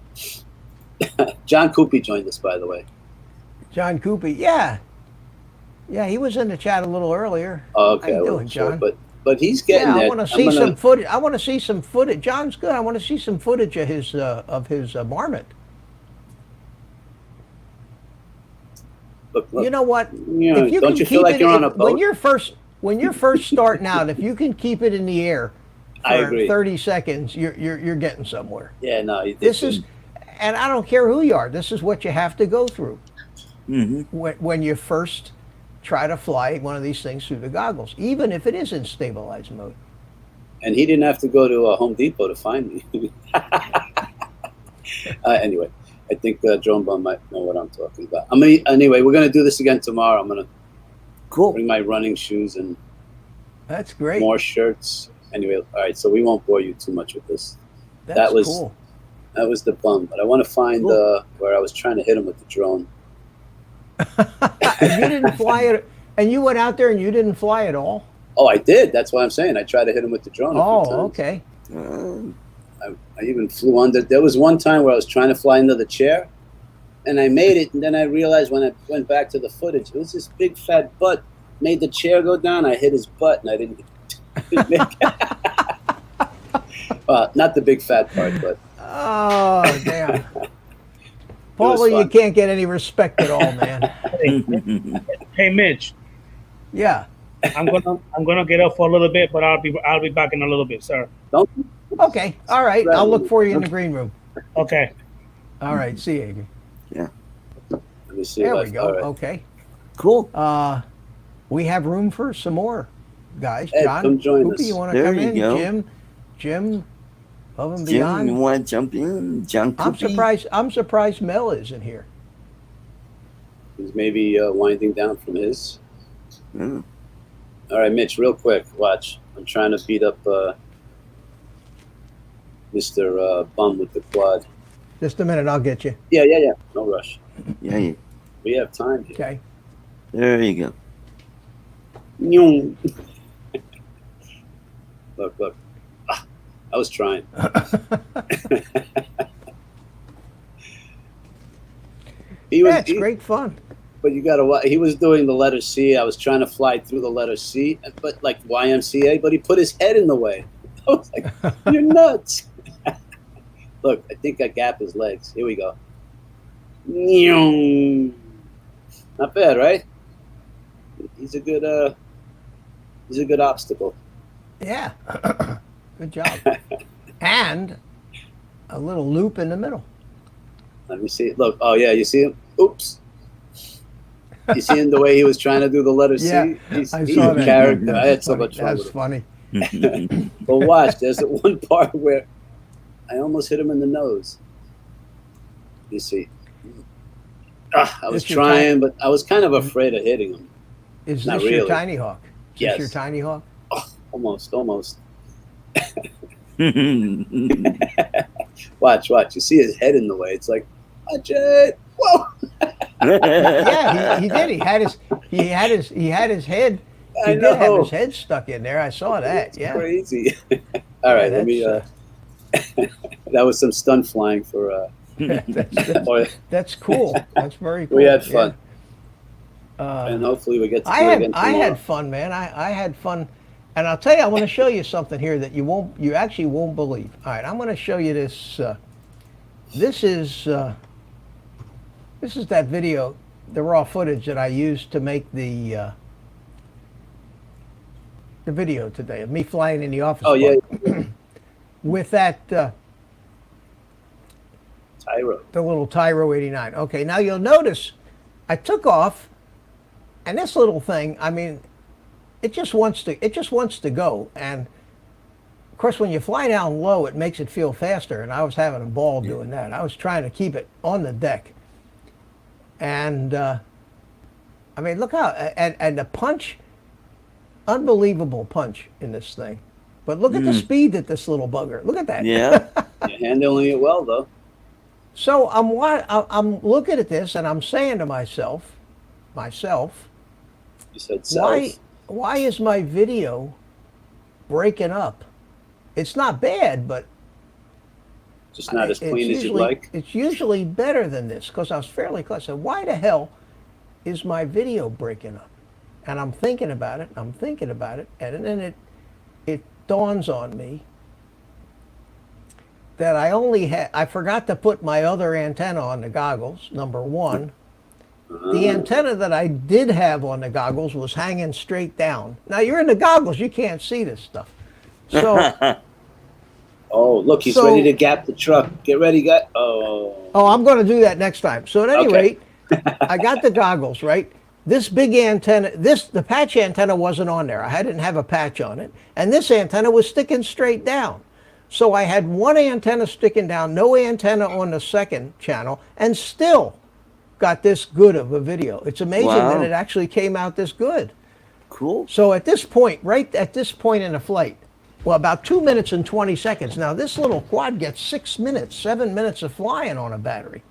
John Coopy joined us, by the way. John Coopy, yeah, he was in the chat a little earlier. Oh, okay, How you I doing, wasn't sure, John? but he's getting Yeah, there. I want to see some footage. I want to see some footage. John's good. I want to see some footage of his marmot. Look, You know what? you know, If you don't can you feel keep like it you're on a when boat? you're first starting out, if you can keep it in the air I for agree. 30 seconds, you're getting somewhere. Yeah, no, you did. This is, and I don't care who you are. This is what you have to go through when you first try to fly one of these things through the goggles, even if it is in stabilized mode. And he didn't have to go to Home Depot to find me. Anyway, I think Drone Bum might know what I'm talking about. Anyway, we're going to do this again tomorrow. I'm going to bring my running shoes and That's great. more shirts. Anyway, all right, so we won't bore you too much with this. That's that was cool. That was the bum, but I want to find where I was trying to hit him with the drone. And you didn't fly it, and you went out there and you didn't fly at all? Oh, I did. That's what I'm saying. I tried to hit him with the drone a few times. Okay. I even flew under. There was one time where I was trying to fly under the chair, and I made it, and then I realized when I went back to the footage, it was this big fat butt made the chair go down. I hit his butt, and I didn't make it. Not the big fat part, but Oh, damn. Paulie, you can't get any respect at all, man. Hey, Mitch, Yeah. I'm gonna get up for a little bit, but I'll be back in a little bit, sir. don't. Okay. All right. I'll look for you in the green room. Okay. All right. See you, Adrian. Yeah. Let me see. There if we I- go. all right. Okay. Cool. We have room for some more guys. Ed, John, come join Hoopy, us. you want to There come you in? go. Jim, above and Jim, you beyond. want to jump in? John I'm Coopy? surprised Mel isn't here. He's maybe winding down from his. Yeah. All right, Mitch, real quick. Watch. I'm trying to beat up Mr. Bum with the quad. Just a minute, I'll get you. Yeah. No rush. Yeah. We have time here. Okay. There you go. Nyong. Look. I was trying. That's great fun. But you gotta. He was doing the letter C. I was trying to fly through the letter C, but like YMCA. But he put his head in the way. I was like, "You're nuts!" Look, I think I gap his legs. Here we go. Nyong. Not bad, right? He's a good obstacle. Yeah. Good job. And a little loop in the middle. Let me see. Look. Oh yeah, you see him? Oops. You see him the way he was trying to do the letter Yeah, C? He's I a saw that. character. I had That's so funny. much fun with That's him. funny. But watch, there's that one part where I almost hit him in the nose. You see. I was This your trying, but I was kind of afraid of hitting him. Is Not this your really. tiny hawk? Is Yes. this your tiny hawk? Almost. Watch. You see his head in the way. It's like, watch it. Whoa. Yeah, he did. He had his head. I He did have know. his head stuck in there. I saw that. It's Yeah. crazy. All right, let me. That was some stunt flying for. That's cool. That's very cool. We had fun, Yeah. and hopefully we get to do I it had again tomorrow. I had fun, man. I had fun, and I'll tell you, I want to show you something here that you actually won't believe. All right, I'm going to show you this. This is that video, the raw footage that I used to make the video today of me flying in the office. Oh yeah, park with that Tyro. the little Tyro 89. Okay, now you'll notice I took off, and this little thing, I mean, it just wants to go. And of course, when you fly down low, it makes it feel faster. And I was having a ball doing that. I was trying to keep it on the deck. And I mean, look how and the punch unbelievable punch in this thing. But look at the speed that this little bugger. Look at that. Yeah. You're handling it well, though. So I'm looking at this and I'm saying to myself, You said self. why is my video breaking up? It's not bad, but Just not as it's clean as you'd usually- like. It's usually better than this because I was fairly close. So why the hell is my video breaking up? And I'm thinking about it, and then it dawns on me that I forgot to put my other antenna on the goggles, number one. The antenna that I did have on the goggles was hanging straight down. Now you're in the goggles, you can't see this stuff. So Oh, look, he's So- ready to gap the truck. Get ready, guy. Oh. I'm going to do that next time. So at any Okay. rate, I got the goggles, right? This big antenna, the patch antenna wasn't on there. I didn't have a patch on it. And this antenna was sticking straight down. So I had one antenna sticking down, no antenna on the second channel, and still got this good of a video. It's amazing Wow. that it actually came out this good. Cool. So at this point, right at this point in the flight, well, about 2 minutes and 20 seconds. Now this little quad gets 6 minutes, 7 minutes of flying on a battery.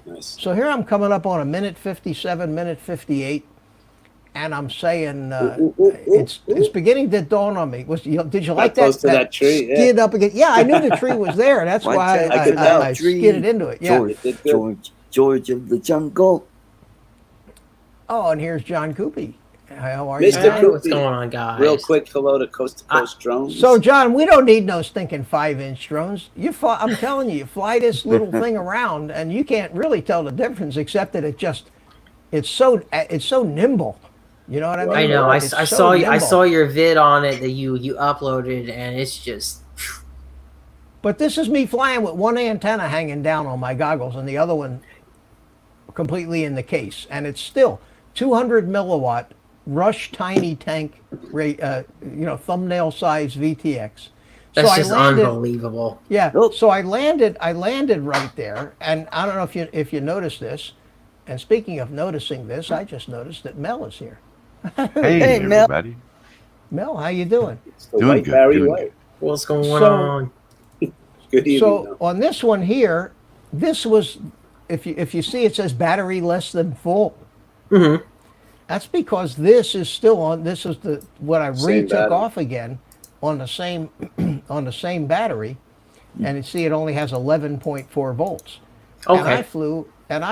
Nice. So here I'm coming up on a minute 57, minute 58, and I'm saying it's beginning to dawn on me. Did you like that? close to that tree, yeah. Skid up again. Yeah, I knew the tree was there. That's Watch why out, I could tell. I Tree. skidded into it. Yeah. George, Did good. George of the jungle. Oh, and here's John Coopy. How are you? Mr. John? Coop. What's going on, guys? Real quick hello to Coast Drones. So, John, we don't need no stinking 5-inch drones. I'm telling you, you fly this little thing around, and you can't really tell the difference, except that it's so nimble. You know what I mean? I know. I It's so saw you. I nimble. saw your vid on it that you uploaded, and it's just. But this is me flying with one antenna hanging down on my goggles and the other one completely in the case, and it's still 200 milliwatt Rush tiny tank, thumbnail size VTX. That's So just unbelievable. Yeah. Oh. So I landed right there, and I don't know if you noticed this. And speaking of noticing this, I just noticed that Mel is here. Hey, Hey, Mel. everybody. Mel, how you doing? It's the Doing white good, Barry doing White. What's going So- on? Good evening. So on this one here, this was, if you see, it says battery less than full. Mm-hmm. That's because this is still on. This is what I Same retook battery. off again on the same on the same battery, and you see it only has 11.4 volts. And I Okay.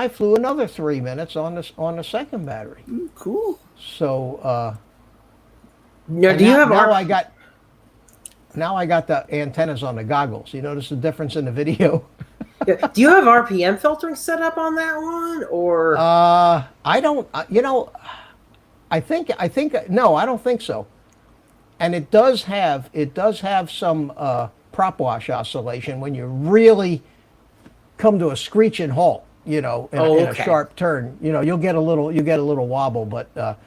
flew another 3 minutes on the second battery. Cool. So Now, and do you now, have now our? I got the antennas on the goggles. You notice the difference in the video? Do you have RPM filtering set up on that one, or? I don't. I think no, I don't think so. And it does have some prop wash oscillation when you really come to a screeching halt. In a okay. sharp turn. You'll get a little wobble, but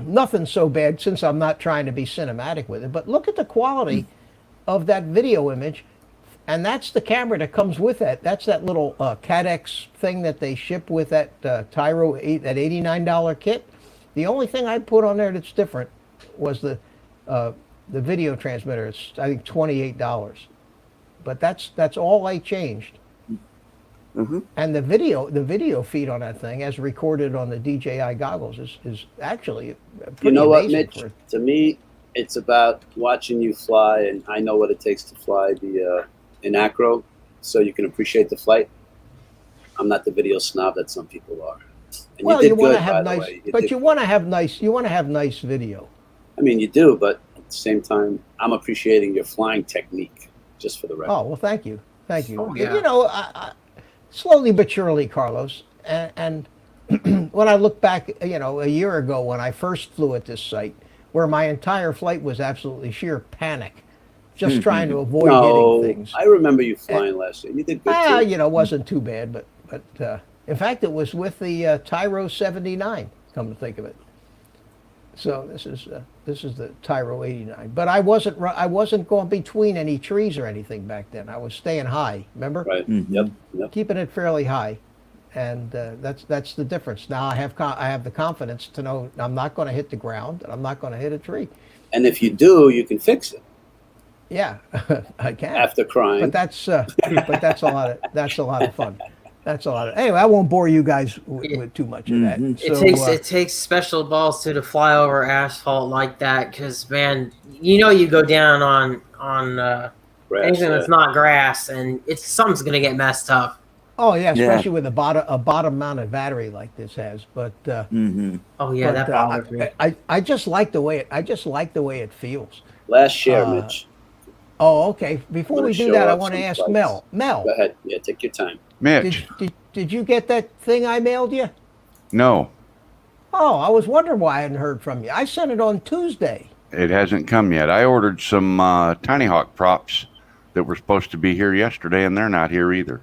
nothing so bad since I'm not trying to be cinematic with it. But look at the quality of that video image. And that's the camera that comes with that. That's that little CADX thing that they ship with that Tyro, that $89 kit. The only thing I put on there that's different was the video transmitter. It's, I think, $28. But that's all I changed. Mm-hmm. And the video feed on that thing, as recorded on the DJI goggles, is actually pretty You know what, amazing Mitch? for- To me, it's about watching you fly, and I know what it takes to fly the in acro, so you can appreciate the flight. I'm not the video snob that some people are. And Well, you you did want good, to have by the nice, way. but you want to have nice video. I mean, you do, but at the same time, I'm appreciating your flying technique, just for the record. Oh well, thank you. Oh, yeah. I, slowly but surely, Carlos. And when I look back, a year ago when I first flew at this site, where my entire flight was absolutely sheer panic, just trying to avoid No, hitting things. I remember you flying last year. You did good too. It wasn't too bad, but in fact, it was with the Tyro 79. Come to think of it. So this is the Tyro 89. But I wasn't going between any trees or anything back then. I was staying high. Remember? Right. Mhm. Yep. Keeping it fairly high. and that's the difference. Now I have the confidence to know I'm not going to hit the ground and I'm not going to hit a tree. And if you do, you can fix it Yeah, I can. after crying. But that's a lot of fun. That's a lot of. Anyway, I won't bore you guys with too much of that. It takes special balls to fly over asphalt like that, because man, you go down on Grass, anything that's not grass, and something's gonna get messed up. Oh yeah, especially with a bottom mounted battery like this has. But Oh yeah, that bothers me. I just like the way it feels. Last share, Mitch. Oh, okay. Before we do show that, I off want to some ask flights. Mel. Go ahead. Yeah, take your time. Mitch, Did you get that thing I mailed you? no, Oh, I was wondering why I hadn't heard from you. I sent it on Tuesday. it hasn't come yet. I ordered some Tinyhawk props that were supposed to be here yesterday, and they're not here either.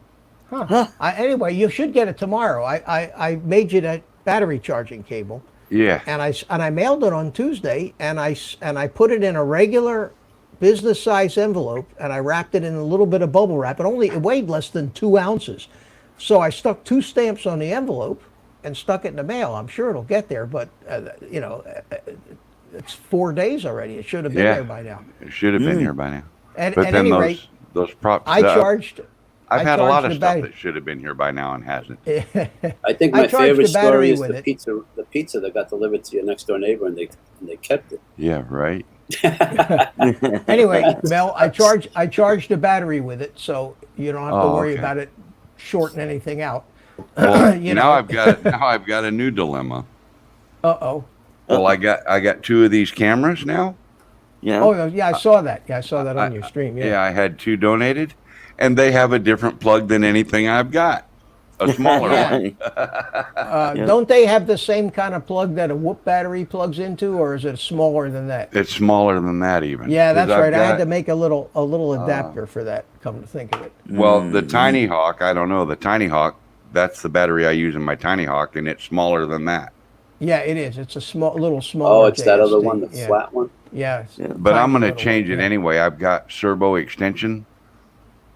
Huh. Anyway, you should get it tomorrow. I made you that battery charging cable, Yeah, and I mailed it on Tuesday, and I put it in a regular business size envelope, and I wrapped it in a little bit of bubble wrap. It weighed less than 2 ounces, so I stuck 2 stamps on the envelope and stuck it in the mail. I'm sure it'll get there, but it's 4 days already. It should have been there by now. it should have been here by now. And But at then any rate, those props. I charged. I've had a lot of the stuff battery. that should have been here by now and hasn't. I think I my charged favorite the battery story is with the it. pizza that got delivered to your next door neighbor, and they kept it. Yeah, right. Anyway, Mel, I charged the battery with it, so you don't have to worry okay. about it shorting anything out. Well, You now know. I've got a new dilemma. Uh-oh. Well, I got 2 of these cameras now. Yeah. Oh, yeah, I saw that. Yeah, I saw that on your stream. Yeah, I had 2 donated, and they have a different plug than anything I've got. A smaller one. Don't they have the same kind of plug that a Whoop battery plugs into, or is it smaller than that? It's smaller than that even. Yeah, that's 'Cause I've right. I had got- to make a little adapter for that. Come to think of it. Well, the Tinyhawk, I don't know. The Tinyhawk, that's the battery I use in my Tinyhawk, and it's smaller than that. Yeah, it is. It's a little smaller. Oh, it's that other JST. one, the Yeah. flat one. Yeah. But I'm going to little change one, it yeah. anyway. I've got servo extension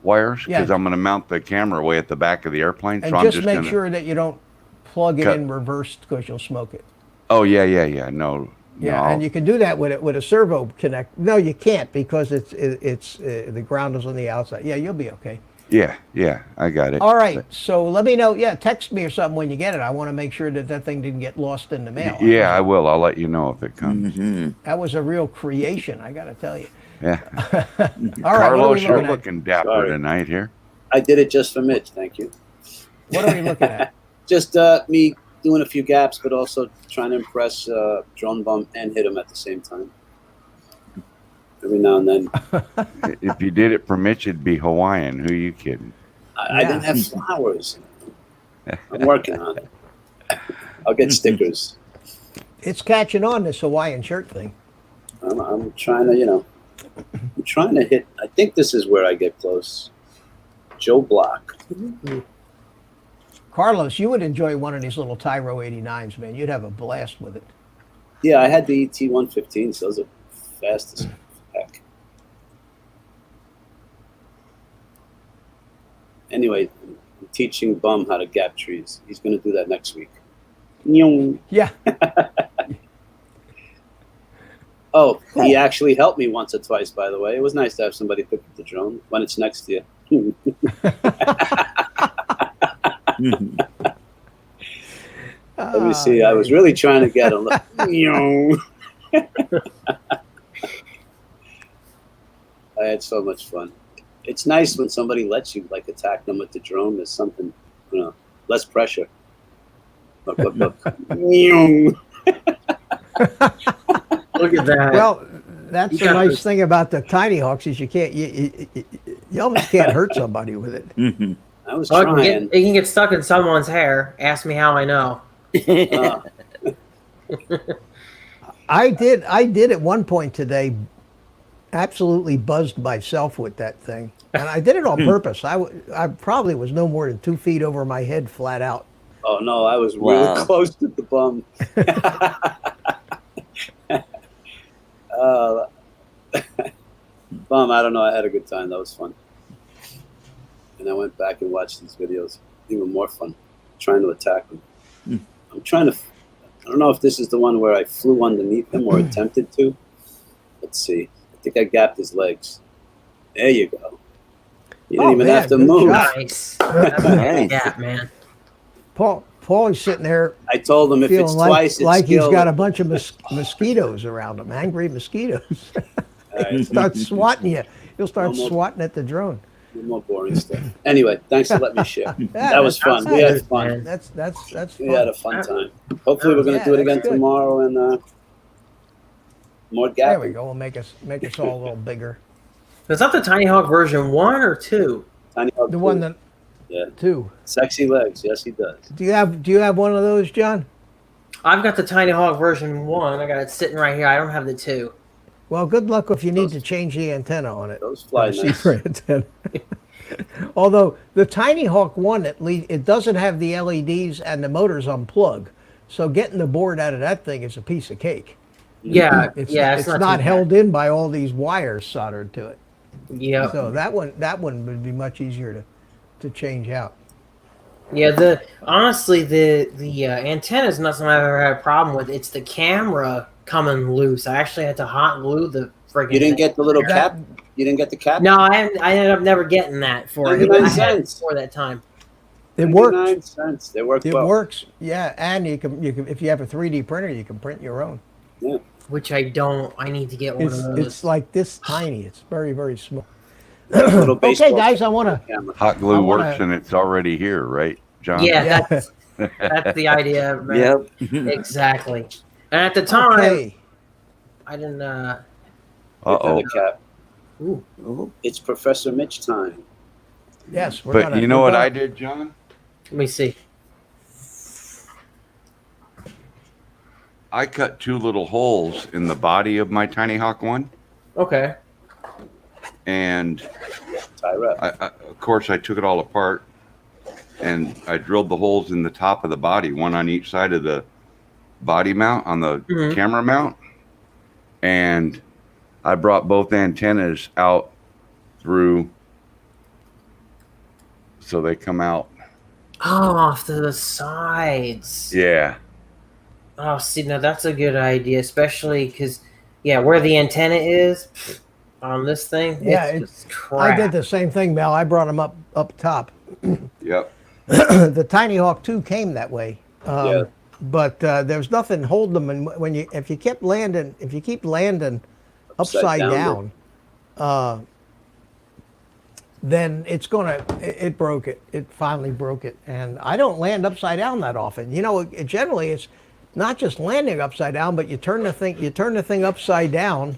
wires because Yeah. I'm going to mount the camera way at the back of the airplane. And so I'm just just make gonna, sure that you don't plug it Cut. in reverse because you'll smoke it. Oh yeah. No. Yeah, no. and you can do that with a servo connect. No, you can't because it's the ground is on the outside. Yeah, you'll be okay. Yeah. I got it. All right, so let me know. Yeah, text me or something when you get it. I want to make sure that thing didn't get lost in the mail. Yeah, I will. I'll let you know if it comes. That was a real creation, I got to tell you. Yeah. All right, what are we Carlos, you're looking at? looking dapper Sorry. tonight here. I did it just for Mitch. Thank you. What are we looking at? Just me doing a few gaps, but also trying to impress Drone Bum and hit him at the same time. Every now and then. If you did it for Mitch, it'd be Hawaiian. Who are you kidding? I didn't have flowers. I'm working on it. I'll get stickers. It's catching on, this Hawaiian shirt thing. I'm trying to, I'm trying to hit. I think this is where I get close. Joe Block. Carlos, you would enjoy one of these little Tyro 89s, man. You'd have a blast with it. Yeah, I had the ET 115, so those are fast as heck. Anyway, I'm teaching Bum how to gap trees. He's going to do that next week. Yeah. Oh, he actually helped me once or twice, by the way. It was nice to have somebody pick up the drone when it's next to you. Let me see. I was really trying to get him. I had so much fun. It's nice when somebody lets you attack them with the drone. There's something, less pressure. Look. Look at that. Well, that's You the got nice this. thing about the Tiny Hawks is you can't, you almost can't hurt somebody with it. I was Well, trying. it can get stuck in someone's hair. Ask me how I know. I did at one point today absolutely buzzed myself with that thing. And I did it on purpose. I probably was no more than 2 feet over my head flat out. Oh no, I was Wow. really close to the bum. Bum, I don't know. I had a good time. That was fun. And I went back and watched these videos. Even more fun. trying to attack them. I'm trying to. I don't know if this is the one where I flew underneath him or attempted to. Let's see. I think I gapped his legs. There you go. You didn't even have to good move. shot. Nice. That's a Nice. good gap, man. Paul's sitting there I told him if it's feeling twice, it's like he's skill. got a bunch of mosquitoes around him, angry mosquitoes. All right, Start swatting you. He'll start No more. swatting at the drone. no more boring stuff. Anyway, thanks for letting me share. Yeah, That was fun. We had fun. Man. That's We fun. had a fun time. Hopefully, we're going to Yeah, do it that's again good. tomorrow and more There we gapping. go. We'll make us all a little bigger. Is that the Tinyhawk version 1 or 2? Tiny Hawk The one 2. that Yeah. two. Sexy legs. Yes, he does. Do you have one of those, John? I've got the Tinyhawk version 1. I got it sitting right here. I don't have the 2. Well, good luck if you need to change the antenna on it. Those fly The nice. secret antenna. Although the Tinyhawk one, at least it doesn't have the LEDs and the motor's unplugged, so getting the board out of that thing is a piece of cake. Yeah, It's it's not, not too held in by all these wires soldered to it. bad. Yeah, So that one would be much easier to change out. yeah. Honestly, the antenna is not something I've ever had a problem with. It's the camera coming loose. I actually had to hot glue the friggin' You didn't thing. get the little That- cap? You didn't get the cap? No, I ended up never getting that for it. 99 I had it cents. before that time. It works. 99 cents. They work It well. works. Yeah, and you can if you have a 3D printer, you can print your own. Yeah. Which I don't. I need to get one It's of those. it's like this tiny. It's very, very small. Little Okay, baseball guys, I want to. camera. Hot glue I wanna- works and it's already here, right, John? Yeah, Yeah. that's the idea, man. Yep. Exactly. And at the time, Okay. I didn't. Get Uh-oh. the cap. Ooh, Oh, It's Professor Mitch time. Yes, we're But gonna. you know we're what gonna- I did, John? let me see. I cut two little holes in the body of my Tinyhawk 1, Okay. and Tie up. of course I took it all apart, and I drilled the holes in the top of the body, one on each side of the body mount, on the Mhm. camera mount, and I brought both antennas out through, so they come out. Oh, off to the sides. Yeah. Oh, see, now that's a good idea, especially because, yeah, where the antenna is on this thing, Yeah, it's just I crap. did the same thing, Mel. I brought them up top. Yep. The Tinyhawk 2 came that way. Yeah. But there's nothing holding them, and if you keep landing upside down, then it broke it. It finally broke it, and I don't land upside down that often. You know, generally it's not just landing upside down, but you turn the thing upside down.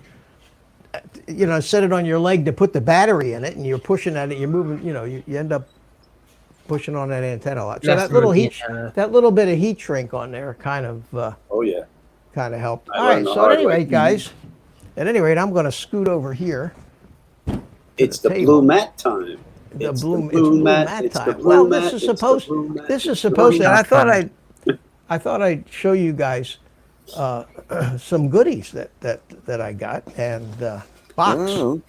You know, set it on your leg to put the battery in it, and you're pushing at it. You're moving. You know, you end up pushing on that antenna a lot. So That's that little the heat, antenna. that little bit of heat shrink on there kind of Oh, yeah. helped. I All right. learned the So hard at any way. rate, guys, at any rate, I'm going to scoot over here. It's the table. blue mat time. The It's blue, the blue mat. mat It's the time. blue Well, mat. this is It's the supposed. blue mat. This is It's the supposed to. blue And mat. I thought I'd show you guys some goodies that I got and box. oh,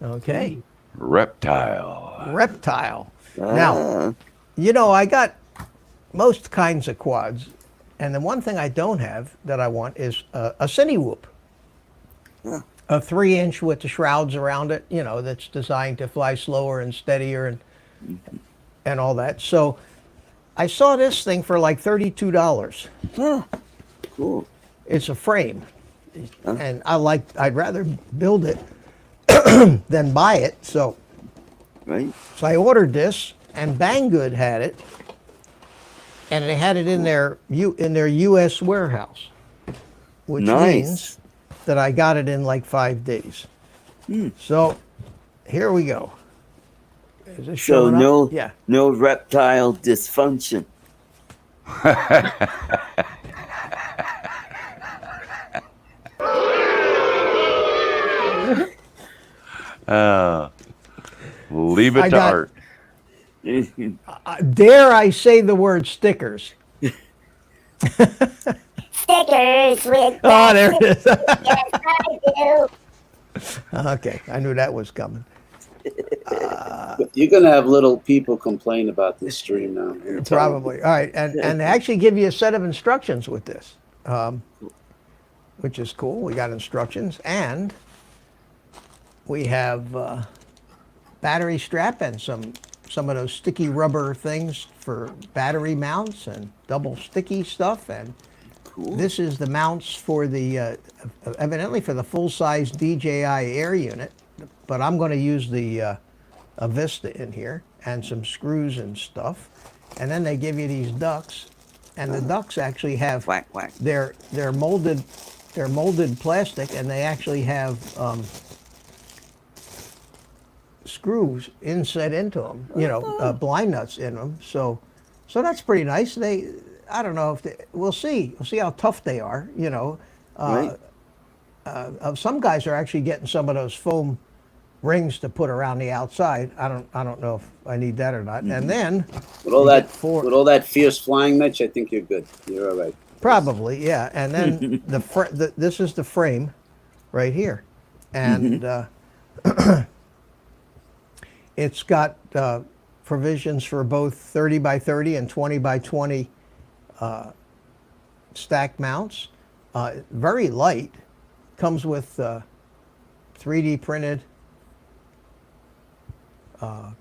Okay, Reptile. reptile. ah, Now, you know, I got most kinds of quads, and the one thing I don't have that I want is a cine whoop. Yeah. A 3-inch with the shrouds around it, you know, that's designed to fly slower and steadier and all that. So I saw this thing for like $32. ah, cool. It's a frame. And I'd rather build it than buy it. So Right? I ordered this, and Banggood had it, and they had it in their U.S. warehouse, which Nice. means that I got it in like 5 days. So here we go. Is it So showing up? no, Yeah. no reptile dysfunction. Leave it I to got- art. Dare I say the word stickers? Stickers with Oh, there it is. yes, I do. Okay, I knew that was coming. You're gonna have little people complain about this stream now. I'm telling Probably. All right, and they actually give you a set of instructions with this, which is cool. We got instructions, and we have battery strap and some of those sticky rubber things for battery mounts and double sticky stuff. And this is the mounts for the evidently for the full-size DJI Air unit, but I'm going to use the a Vista in here and some screws and stuff. And then they give you these ducts, and the ducts actually have Whack, whack. they're molded plastic, and they actually have screws inset into them, blind nuts in them. So that's pretty nice. I don't know if we'll see how tough they are. Right. Some guys are actually getting some of those foam rings to put around the outside. I don't know if I need that or not. And then with all that fierce flying, Mitch, I think you're good. You're all right. Probably, yeah. And then this is the frame right here, and it's got provisions for both 30 by 30 and 20 by 20 stack mounts. Very light. Comes with 3D printed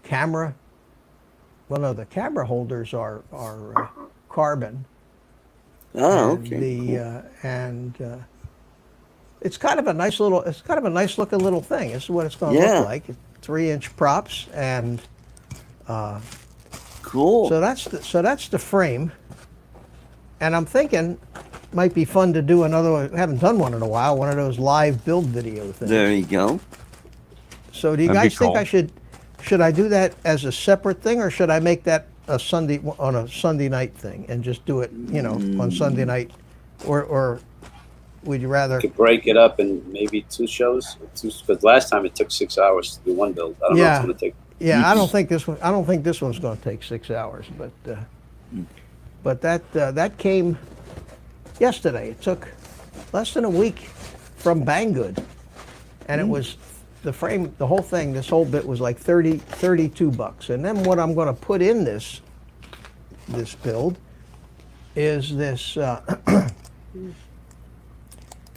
camera. Well, no, the camera holders are carbon. Oh, And okay. it's kind of a nice looking little thing. This is what it's going to look like. 3-inch props, and Cool. so that's the frame. And I'm thinking might be fun to do another one. I haven't done one in a while. One of those live build video things. There you go. So do you That'd be guys think cool. I should I do that as a separate thing, or should I make that a Sunday night thing and just do it, on Sunday night, or would you rather? You could break it up in maybe 2 shows. Because last time it took 6 hours to do one build. I don't know if it's going to take. Yeah, I don't think this one's going to take 6 hours, but that came yesterday. It took less than a week from Banggood, and it was the frame, the whole thing, this whole bit was like $32. And then what I'm going to put in this build is this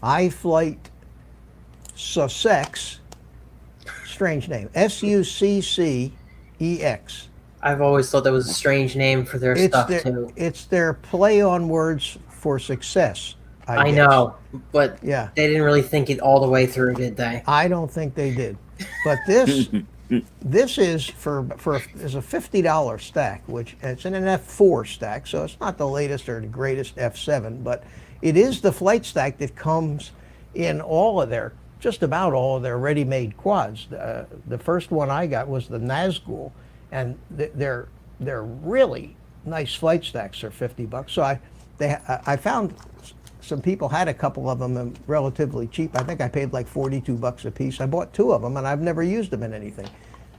iFlight Sussex, strange name, SUCCEX. I've always thought that was a strange name for their stuff too. It's their play on words for success. I guess. know, but Yeah. they didn't really think it all the way through, did they? I don't think they did. But this is is a $50 stack, which it's in an F4 stack, so it's not the latest or the greatest F7, but it is the flight stack that comes in just about all of their ready-made quads. The first one I got was the Nazgul, and they're really nice flight stacks for $50. So I found some people had a couple of them and relatively cheap. I think I paid like $42 a piece. I bought 2 of them, and I've never used them in anything.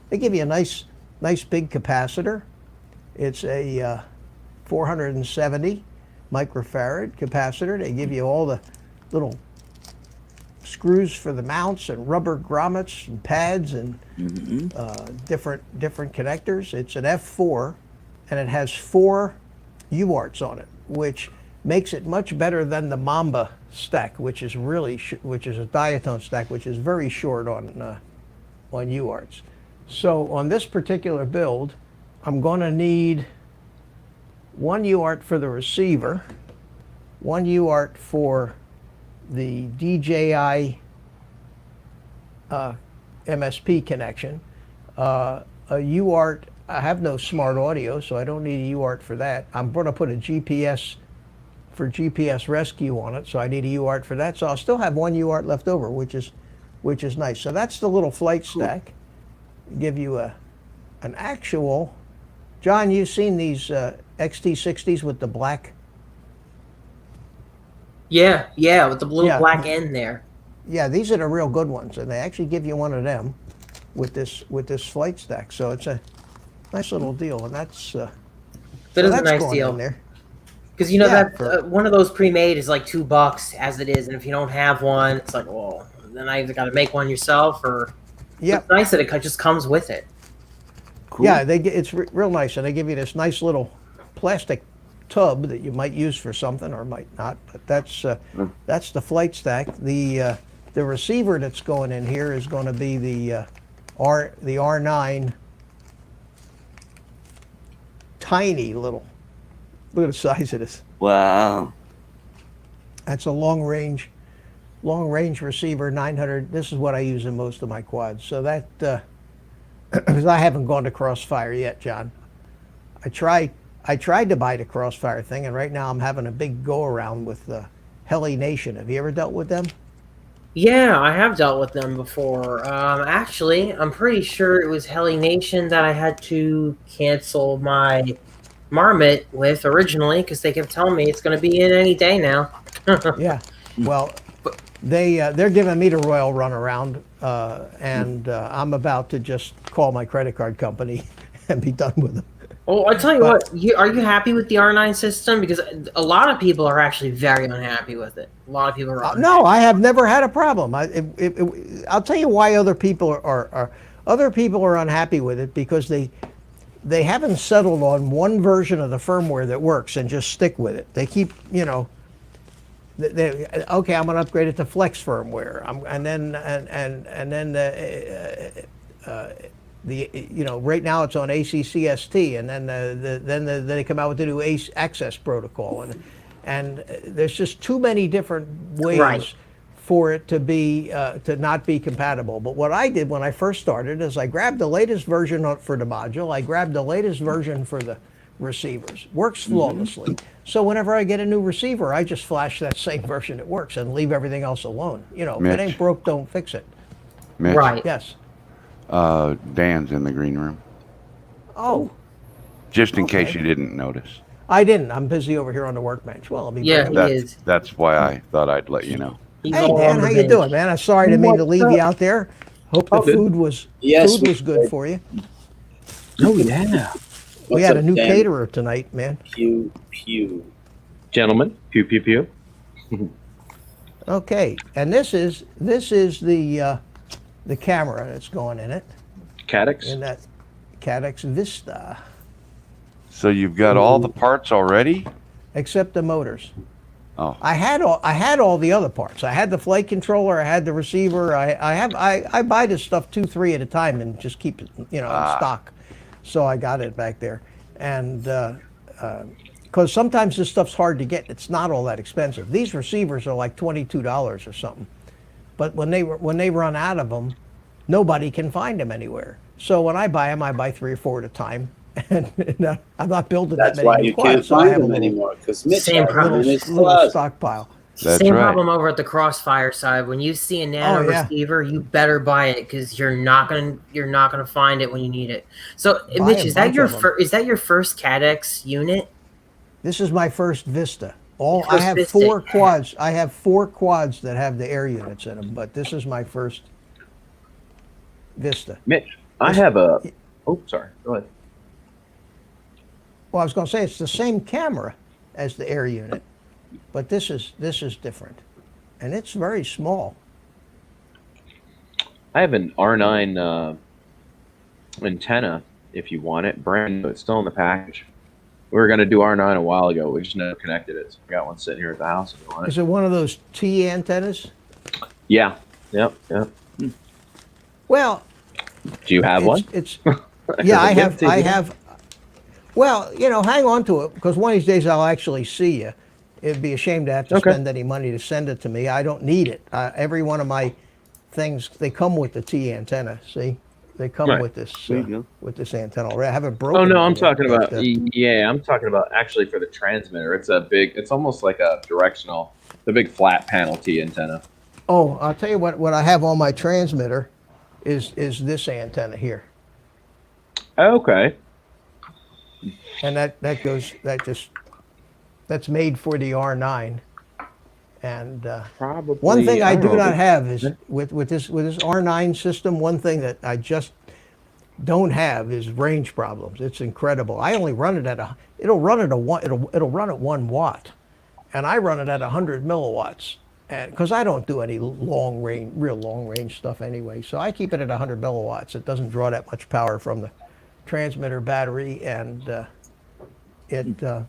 They give you a nice big capacitor. It's a 470 microfarad capacitor. They give you all the little screws for the mounts and rubber grommets and pads and different connectors. It's an F4, and it has 4 UARTs on it, which makes it much better than the Mamba stack, which is which is a diatone stack, which is very short on UARTs. So on this particular build, I'm going to need 1 UART for the receiver, 1 UART for the DJI MSP connection, a UART. I have no smart audio, so I don't need a UART for that. I'm going to put a GPS rescue on it, so I need a UART for that. So I'll still have 1 UART left over, which is nice. So that's the little flight stack. Give you an actual. John, you've seen these XT60s with the black. Yeah, with the blue black end there. Yeah, these are the real good ones, and they actually give you one of them with this flight stack. So it's a nice little deal, and that's That is a nice going deal. in there. Because one of those pre-made is like $2 as it is, and if you don't have one, it's like, well, then I either got to make one yourself or. Yep. It's nice that it just comes with it. cool. Yeah, it's real nice, and they give you this nice little plastic tub that you might use for something or might not. But that's the flight stack. The receiver that's going in here is going to be the R9 tiny little. Look at the size of this. Wow. That's a long range receiver, 900. This is what I use in most of my quads. So that because I haven't gone to Crossfire yet, John. I tried to buy the Crossfire thing, and right now I'm having a big go around with the Heli Nation. Have you ever dealt with them? Yeah, I have dealt with them before. Actually, I'm pretty sure it was Heli Nation that I had to cancel my Marmot with originally because they kept telling me it's going to be in any day now. Yeah. Well, they're giving me the royal runaround, and I'm about to just call my credit card company and be done with them. Well, I tell you what, are you happy with the R9 system? Because a lot of people are actually very unhappy with it. A lot of people are. No, I have never had a problem. I'll tell you why other people are unhappy with it, because they haven't settled on one version of the firmware that works and just stick with it. They keep, okay, I'm going to upgrade it to Flex firmware, and then right now it's on ACCST, and then they come out with the new ACE access protocol, and there's just too many different ways for it to be to not be compatible. But what I did when I first started is I grabbed the latest version for the module, I grabbed the latest version for the receivers. Works flawlessly. So whenever I get a new receiver, I just flash that same version that works and leave everything else alone. If it ain't broke, don't fix it. Mitch, Right. Yes. Dan's in the green room. Oh, Just in Okay. case you didn't notice. I didn't. I'm busy over here on the workbench. Well, let me Yeah, bring he him. is. That's why I thought I'd let you know. He's Hey all Dan, on how the you bench. doing, man? I'm sorry to mean to leave you out there. Hope the good. food was Yes, food was good for you. Oh yeah, We What's had up, a new Dan? caterer tonight, man. Pew pew. gentlemen, pew pew pew. Okay, and this is the camera that's going in it, Caddix. in that Caddx Vista, So you've got all the parts already? except the motors. Oh, I had all the other parts. I had the flight controller. I had the receiver. I buy this stuff 2-3 at a time and just keep it in stock. So I got it back there, and because sometimes this stuff's hard to get. It's not all that expensive. These receivers are like $22 or something, but when they run out of them, nobody can find them anywhere. So when I buy them, I buy 3 or 4 at a time, and I'm not building That's that why many you quads, can't so I find have a them little- anymore because Mitch Same has them in problem. his little closet. stockpile. that's Same right. problem over at the Crossfire side. When you see a nano Oh, yeah. receiver, you better buy it because you're not gonna find it when you need it. So, Buy Mitch, a is that bunch your of 'em. is that your first Cadex unit? This is my first Vista. I First have Vista. 4 quads. I have 4 quads that have the air units in them, but this is my first Vista. Mitch, I have a. Oh, sorry. Go ahead. Well, I was going to say it's the same camera as the air unit, but this is different, and it's very small. I have an R9 antenna. If you want it, brand new. It's still in the package. We were gonna do R9 a while ago. We just never connected it. So I got one sitting here at the house if you want it. Is it one of those T antennas? Yeah. Yep. Yep. Well, Do you have one? It's yeah, I have. Gift to I you. have. Well, hang on to it because one of these days I'll actually see you. It'd be a shame to have to Okay. spend any money to send it to me. I don't need it. Every one of my things, they come with the T antenna. See, they come Right. with this There you go. with this antenna already. I haven't broken. Oh no, it I'm yet, talking but, about. Yeah, I'm talking about actually for the transmitter. It's a big. It's almost like a directional. The big flat panel T antenna. Oh, I'll tell you what I have on my transmitter is this antenna here, Okay. and that's made for the R9. And Probably. one thing I don't do know, not but- have is with this R9 system. One thing that I just don't have is range problems. It's incredible. I only run it at it'll run at 1 watt, and I run it at 100 milliwatts. And because I don't do any real long range stuff anyway, so I keep it at 100 milliwatts. It doesn't draw that much power from transmitter battery, and it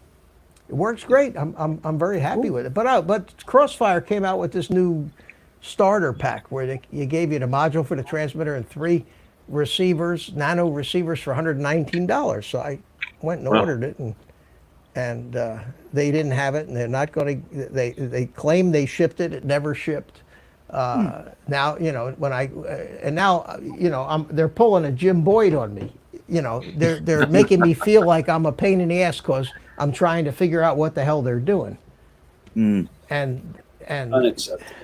works great. I'm very happy with it. But Crossfire came out with this new starter pack where you gave you the module for the transmitter and 3 receivers, nano receivers for $119. So I went and ordered it, and they didn't have it, and they're not going to. They claim they shipped it. It never shipped. Now they're pulling a Jim Boyd on me. They're making me feel like I'm a pain in the ass because I'm trying to figure out what the hell they're doing. And Unacceptable.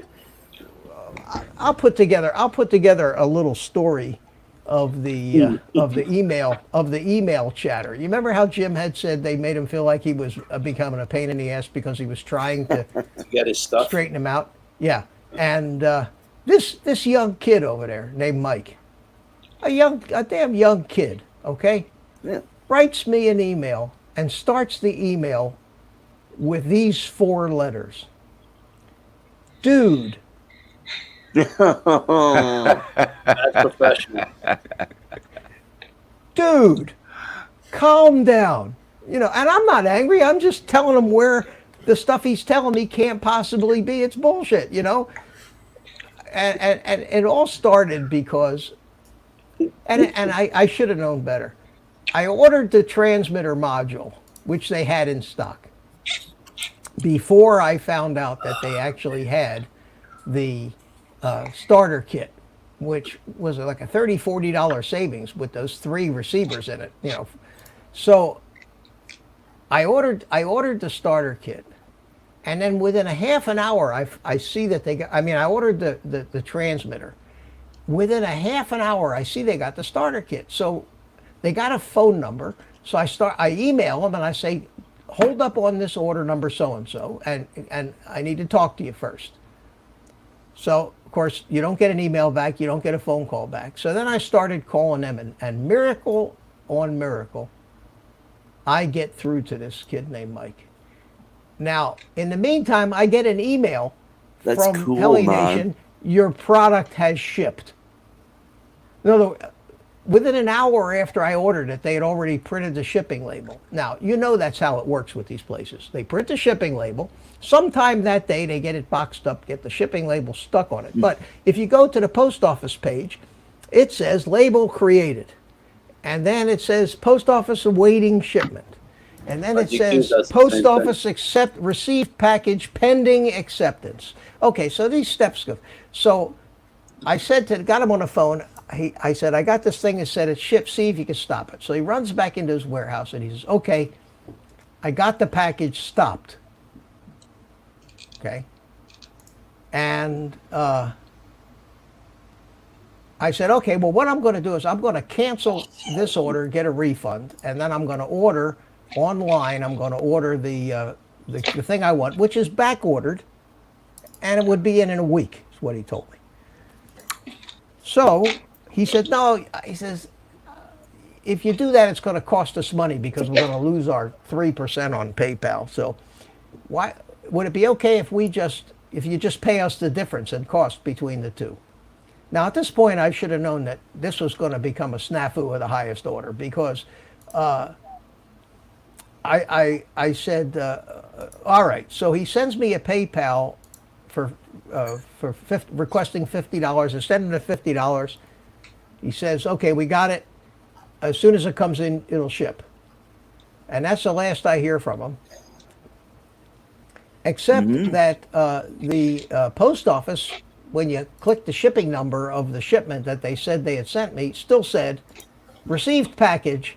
I'll put together a little story of the email chatter. You remember how Jim had said they made him feel like he was becoming a pain in the ass because he was trying to Get his stuff. straighten him out? Yeah. And this young kid over there named Mike, a damn young kid, okay, writes me an email and starts the email with these 4 letters. Dude. That's professional. Dude, calm down. And I'm not angry. I'm just telling him where the stuff he's telling me can't possibly be. It's bullshit, And it all started because, and I should have known better. I ordered the transmitter module, which they had in stock, before I found out that they actually had the starter kit, which was like a $30, $40 savings with those 3 receivers in it. So I ordered the starter kit, and then within a half an hour, I see that they got. I ordered the transmitter. Within a half an hour, I see they got the starter kit. So they got a phone number. So I email them and I say, hold up on this order number so and so, and I need to talk to you first. So of course you don't get an email back, you don't get a phone call back. So then I started calling them, and miracle on miracle, I get through to this kid named Mike. Now, in the meantime, I get an email from cool, Heli man. Nation. Your product has shipped. No, within an hour after I ordered it, they had already printed the shipping label. Now, that's how it works with these places. They print the shipping label. Sometime that day, they get it boxed up, get the shipping label stuck on it. But if you go to the post office page, it says label created. And then it says post office awaiting shipment. And then it says post office received package pending acceptance. Okay, so these steps go. So I got him on the phone. I said, I got this thing that said it's shipped. See if you can stop it. So he runs back into his warehouse and he says, okay, I got the package stopped. Okay. And I said, okay, well, what I'm going to do is I'm going to cancel this order, get a refund, and then I'm going to order online. I'm going to order the thing I want, which is back ordered, and it would be in a week, is what he told me. So he said, no, he says, if you do that, it's going to cost us money because we're going to lose our 3% on PayPal. So why would it be okay if you just pay us the difference in cost between the two? Now, at this point, I should have known that this was going to become a snafu of the highest order because I said, all right. So he sends me a PayPal for requesting $50. Instead of the $50, he says, okay, we got it. As soon as it comes in, it'll ship. And that's the last I hear from him. Except that the post office, when you click the shipping number of the shipment that they said they had sent me, still said, received package,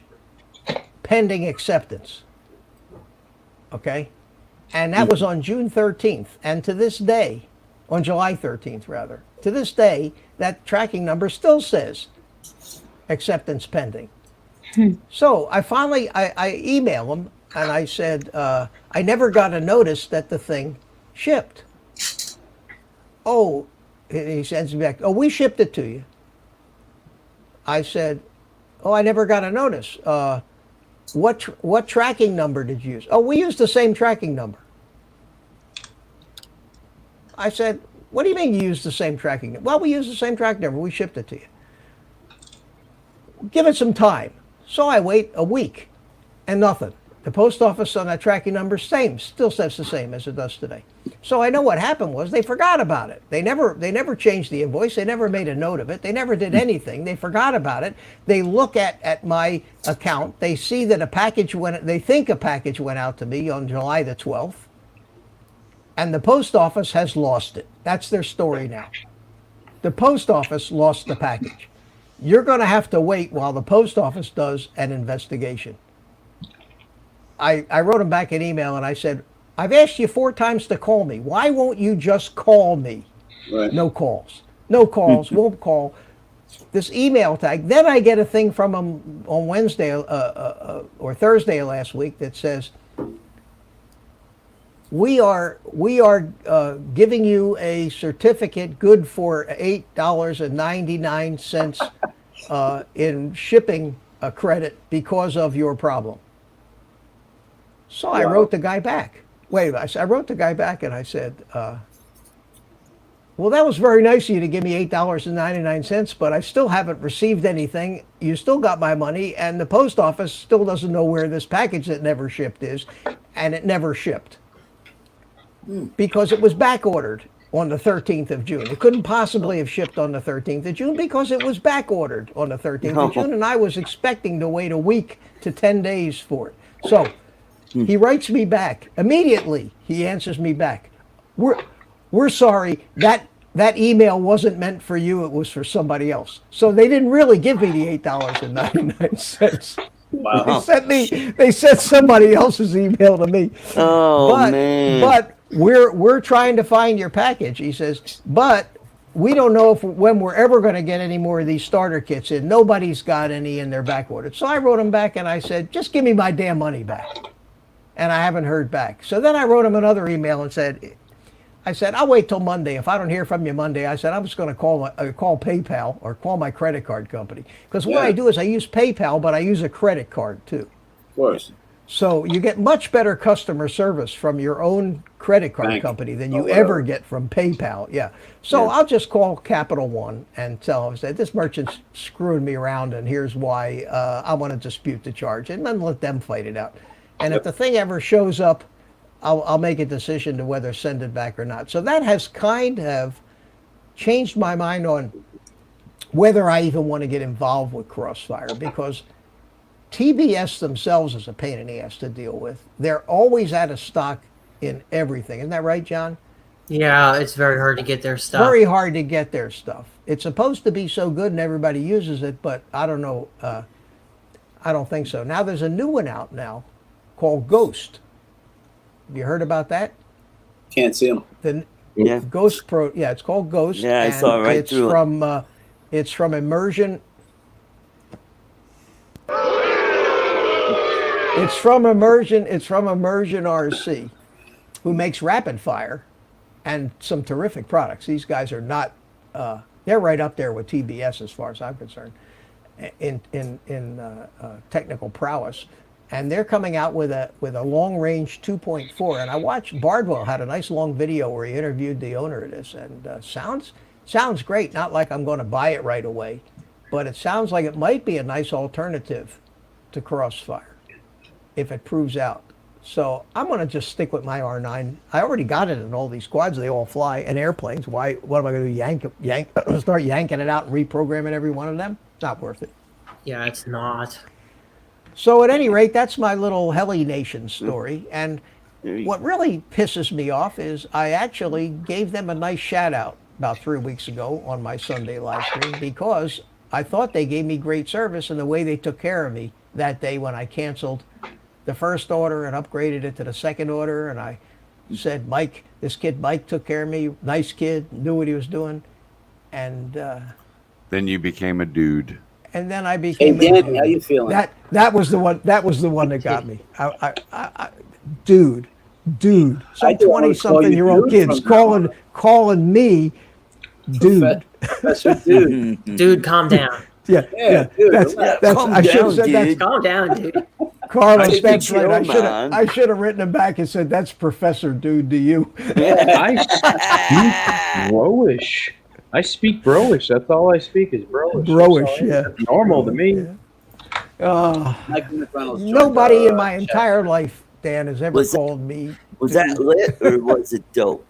pending acceptance. Okay? And that was on June 13th. And to this day, on July 13th rather, to this day, that tracking number still says acceptance pending. So I finally, I email him and I said, I never got a notice that the thing shipped. Oh, he sends me back, oh, we shipped it to you. I said, oh, I never got a notice. What tracking number did you use? Oh, we used the same tracking number. I said, what do you mean you used the same tracking number? Well, we used the same tracking number. We shipped it to you. Give it some time. So I wait a week and nothing. The post office on that tracking number, same, still says the same as it does today. So I know what happened was they forgot about it. They never changed the invoice. They never made a note of it. They never did anything. They forgot about it. They look at my account. They see that they think a package went out to me on July the 12th. And the post office has lost it. That's their story now. The post office lost the package. You're going to have to wait while the post office does an investigation. I wrote him back an email and I said, I've asked you 4 times to call me. Why won't you just call me? Right. No calls. No calls. Won't call. This email tag. Then I get a thing from him on Wednesday or Thursday of last week that says, we are giving you a certificate good for $8.99 in shipping credit because of your problem. So I wrote the guy back. I wrote the guy back and I said, well, that was very nice of you to give me $8.99, but I still haven't received anything. You still got my money, and the post office still doesn't know where this package that never shipped is, and it never shipped because it was back ordered on the 13th of June. It couldn't possibly have shipped on the 13th of June because it was back ordered on the 13th of June, and I was expecting to wait a week to 10 days for it. So he writes me back immediately. He answers me back. We're sorry. That email wasn't meant for you. It was for somebody else. So they didn't really give me the $8.99. Wow. They sent somebody else's email to me. Oh, man. But we're trying to find your package. He says, but we don't know when we're ever going to get any more of these starter kits in. Nobody's got any in their back ordered. So I wrote him back and I said, just give me my damn money back. And I haven't heard back. So then I wrote him another email and said, I'll wait till Monday. If I don't hear from you Monday, I said, I'm just going to call PayPal or call my credit card company. Because what I do is I use PayPal, but I use a credit card too. Of course. So you get much better customer service from your own credit card company than you ever get from PayPal. Yeah. So I'll just call Capital One and tell them, this merchant's screwing me around and here's why I want to dispute the charge, and then let them fight it out. And if the thing ever shows up, I'll make a decision to whether to send it back or not. So that has kind of changed my mind on whether I even want to get involved with Crossfire, because TBS themselves is a pain in the ass to deal with. They're always out of stock in everything. Isn't that right, John? Yeah, it's very hard to get their stuff. Very hard to get their stuff. It's supposed to be so good and everybody uses it, but I don't know. I don't think so. Now there's a new one out now called Ghost. Have you heard about that? Can't see them. Ghost Pro. Yeah, it's called Ghost. Yeah, I saw it right it's through from, it's from Immersion. It's from Immersion RC, who makes Rapid Fire and some terrific products. These guys are not, they're right up there with TBS as far as I'm concerned in technical prowess. And they're coming out with a long range 2.4. And I watched Bardwell had a nice long video where he interviewed the owner of this, and sounds great. Not like I'm going to buy it right away, but it sounds like it might be a nice alternative to Crossfire if it proves out. So I'm going to just stick with my R9. I already got it in all these quads. They all fly, and airplanes. What am I going to do? Start yanking it out and reprogramming every one of them? Not worth it. Yeah, it's not. So at any rate, that's my little Heli Nation story. And what really pisses me off is I actually gave them a nice shout out about 3 weeks ago on my Sunday live stream, because I thought they gave me great service in the way they took care of me that day when I canceled the first order and upgraded it to the second order. And I said, Mike, this kid Mike took care of me. Nice kid, knew what he was doing. And then you became a dude. And then I became. Hey, Danny, how you feeling? That was the one. That was the one that got me. Dude. Some 20-something-year-old kids calling me, dude. Professor Dude. Dude, calm down. Yeah. Dude, That's I should have said that. Calm down, dude. Carlos, that's right. I should have written him back and said, "That's Professor Dude to you." I speak Broish. I speak Broish. That's all I speak is Broish. Broish, yeah. That's normal to me. Michael McReynolds. joined, Nobody in my chat. entire life, Dan, has ever Was that- called me. Was that lit or was it dope?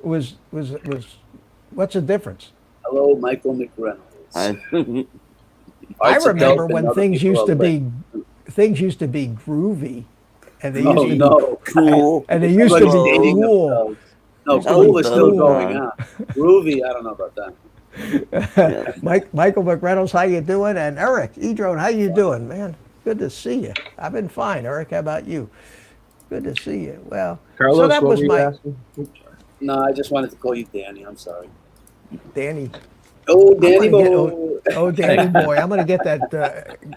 Was what's the difference? Hello, Michael McReynolds. I Arts are remember dope and when other things people used to are lit. be groovy, and they Oh, used to no. be Cool. and they used to Everybody's be dating cool. themselves. No, Used to cool be is still cool, going man. on. Groovy, I don't know about that. Michael McReynolds, how you doing? And Eric Edron, how you doing, man? Good to see you. I've been fine, Eric. How about you? Good to see you. Well, Carlos, so that what was were you my asking? No, I just wanted to call you Danny. I'm sorry. Danny. Oh, Danny I'm gonna boy. Oh, Danny boy, I'm gonna get that. I'm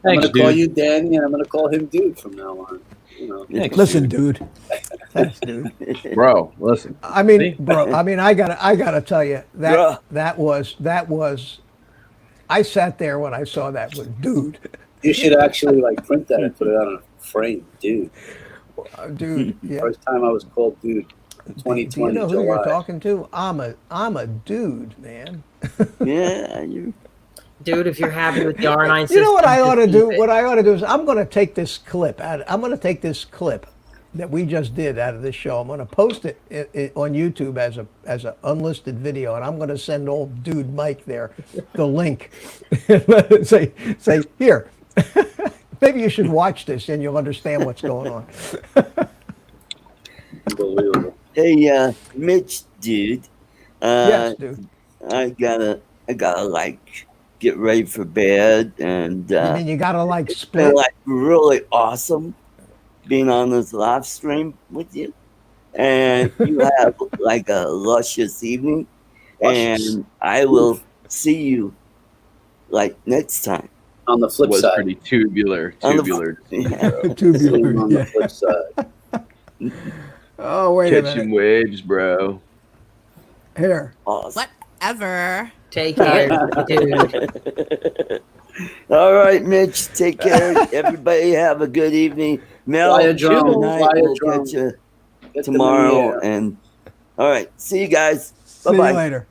Thanks, going to call dude. you Danny, and I'm going to call him dude from now on. You know. Thanks, Listen, dude. Thanks, dude. Bro, listen. I mean, See? bro. I mean, I gotta tell you Bruh. that was. I sat there when I saw that with dude. You should actually like print that and put it on a frame, dude. Dude. Yeah. First time I was called dude. Do 2020 you know who July. you're talking to? I'm a dude, man. Yeah, you. Dude, if you're happy with the R9 system, You know what I ought to just do? keep it. What I ought to do is I'm going to take this clip. I'm going to take this clip that we just did out of this show. I'm going to post it on YouTube as a unlisted video, and I'm going to send old dude Mike there the link. say here. Maybe you should watch this, and you'll understand what's going on. Unbelievable. Hey, Mitch, dude. Yes, dude. I gotta like get ready for bed, and You mean you got to like it's split? been like really awesome being on this live stream with you, and you have like a luscious evening, Luscious. and I will see you like next time. On the flip Was side. pretty tubular. On the- Tubular. Tubular, On the yeah. flip side. Oh, wait a Catching minute. waves, bro. Here. Awesome. Whatever. Take care, dude. All right, Mitch. Take care. Everybody have a good evening. Mel, Fly a drone, good night. fly a We'll drone. catch you Get them in the tomorrow. air. And all right, see you guys. See you Bye-bye. later.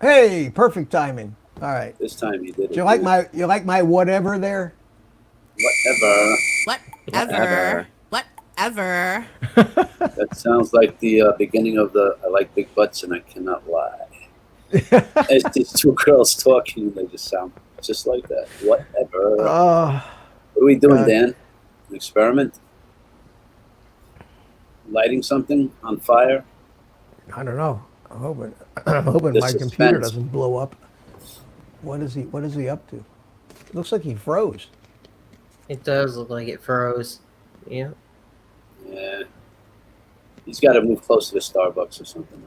Hey, perfect timing. All right. This time you did it. Do you like my whatever there? Whatever. Whatever. Whatever. That sounds like the beginning of the I like big butts and I cannot lie. As these two girls talking, they just sound just like that. Whatever. What are we doing, God. Dan? An experiment? Lighting something on fire? I don't know. I'm hoping The my computer suspense. doesn't blow up. What is he up to? Looks like he froze. It does look like it froze. Yeah. Yeah. He's got to move closer to Starbucks or something.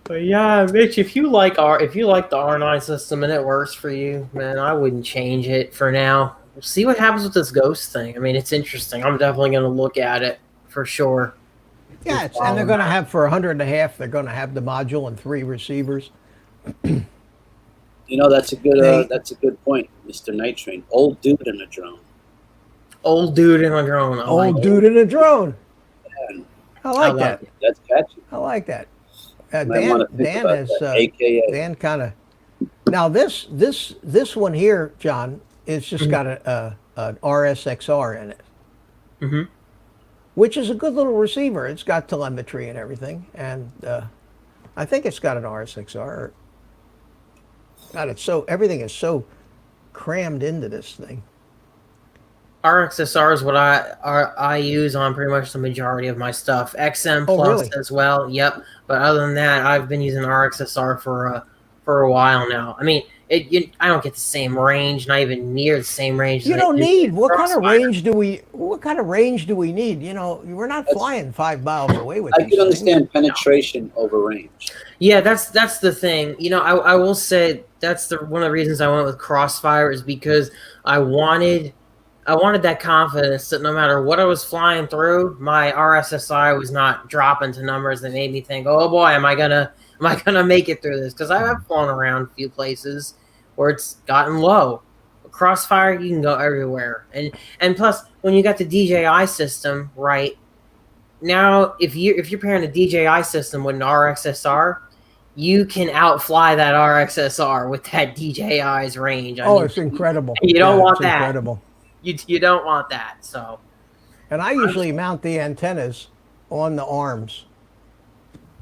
But yeah, Mitch, if you like the R9 system and it works for you, man, I wouldn't change it for now. We'll see what happens with this ghost thing. I mean, it's interesting. I'm definitely going to look at it for sure. Yeah, and they're going to have for $100.50. They're going to have the module and 3 receivers. You know, that's a good They- that's a good point, Mr. Night Train. Old dude in a drone. Old dude in a drone. I like Old it. dude in a drone. Yeah, I like like that. it. that's catchy. I like that. Might want to think Dan about is that. AKA. Dan kind of. Now this one here, John, it's just got an RSXR in it, Mhm. which is a good little receiver. It's got telemetry and everything, and I think it's got an RSXR. God, everything is so crammed into this thing. RXSR is what I use on pretty much the majority of my stuff. XM Oh, Plus really? as well. Yep. But other than that, I've been using RXSR for a while now. I mean, I don't get the same range, not even near the same range. You as I don't do need with what kind of Crossfire. range do we? What kind of range do we need? You know, we're not flying 5 miles away with I these can things. understand penetration over range. Yeah, that's the thing. You know, I will say that's one of the reasons I went with Crossfire is because I wanted that confidence that no matter what I was flying through, my RSSI was not dropping to numbers that made me think, "Oh boy, am I gonna make it through this?" Because I've flown around a few places where it's gotten low. With Crossfire, you can go everywhere, and plus when you got the DJI system, right? Now, if you're pairing a DJI system with an RXSR, you can outfly that RXSR with that DJI's range. I mean, it's incredible. You don't want it's that. Incredible. You don't want that. So, And I usually mount the antennas on the arms.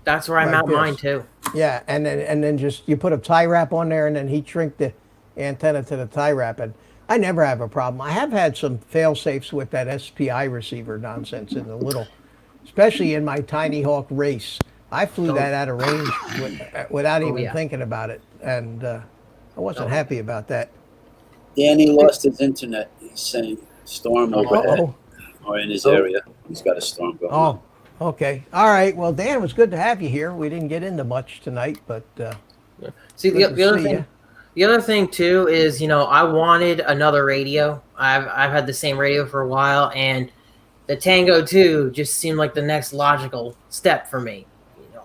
that's where I Like mount this. mine too. Yeah, and then just you put a tie wrap on there, and then heat shrink the antenna to the tie wrap, and I never have a problem. I have had some fail safes with that SPI receiver nonsense in the little, especially in my Tinyhawk race. I flew that out of range without even thinking about it, and I wasn't happy about that. Danny lost his internet. He's saying storm overhead Uh-oh. or in his area. He's got a storm going on. Oh, okay. All right. Well, Dan, it was good to have you here. We didn't get into much tonight, but See, good to the other see thing. ya. The other thing too is, I wanted another radio. I've had the same radio for a while, and the Tango 2 just seemed like the next logical step for me.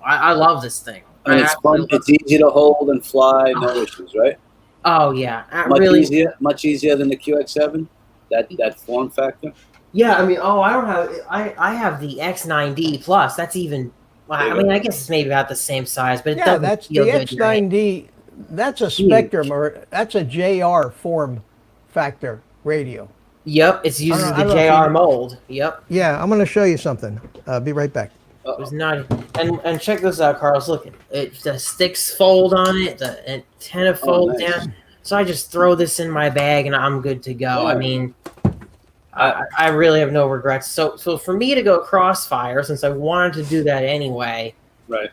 I love this thing. And it's fun. It's easy to hold and fly. No issues, right? Oh yeah, Much easier than the QX7. That form factor. Yeah, I mean, I don't have. I have the X9D Plus. That's even. I mean, I guess it's maybe about the same size, but it doesn't that's feel the good, right? X9D. That's a Spectrum, or that's a JR form factor radio. Yep, it's uses I don't the know if JR you- mold. Yep. Yeah, I'm going to show you something. Be right back. It was not, and check this out, Carlos. Look, the sticks fold on it, the antenna folds nice. down. So I just throw this in my bag and I'm good to go. I mean, I really have no regrets. So for me to go Crossfire, since I wanted to do that anyway, Right.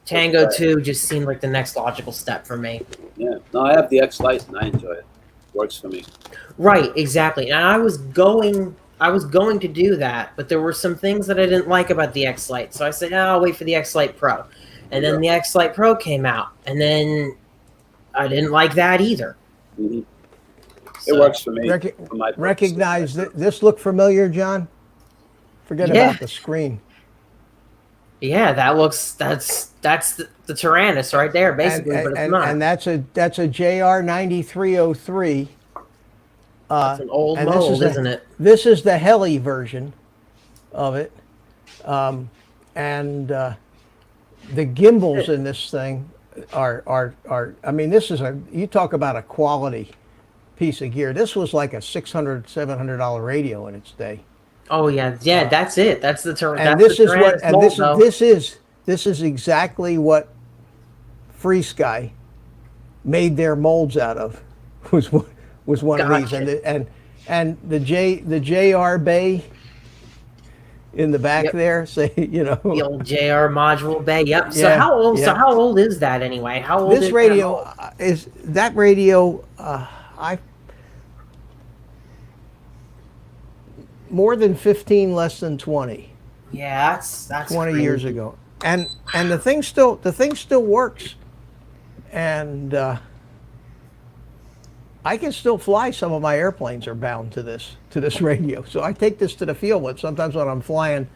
Tango 2 just seemed like the next logical step for me. Yeah. No, I have the X Lite and I enjoy it. Works for me. Right, exactly. And I was going to do that, but there were some things that I didn't like about the X Lite. So I said, I'll wait for the X Lite Pro. And then the X Lite Pro came out, and then I didn't like that either. Mm-hmm. It works for me. For my Recognize this look familiar, John? Forget about the screen. Yeah, that's the Tyrannus right there, basically, but it's not. And that's a JR 9303. That's an old mold, isn't it? This is the heli version of it, and the gimbals in this thing are. I mean, this is you talk about a quality piece of gear. This was like a $600, $700 radio in its day. Oh yeah, that's it. That's the Tyrannus. And this is what, and this is exactly what Free Sky made their molds out of. Was one of these, and the JR Bay in the back there, say the old JR module bay. Yep. So Yeah, how old? yeah. So how old is that anyway? How old this is radio is that radio? More than 15, less than 20. Yeah, that's 20 crazy. years ago, and the thing still works, and I can still fly. Some of my airplanes are bound to this radio, so I take this to the field with. Sometimes when I'm flying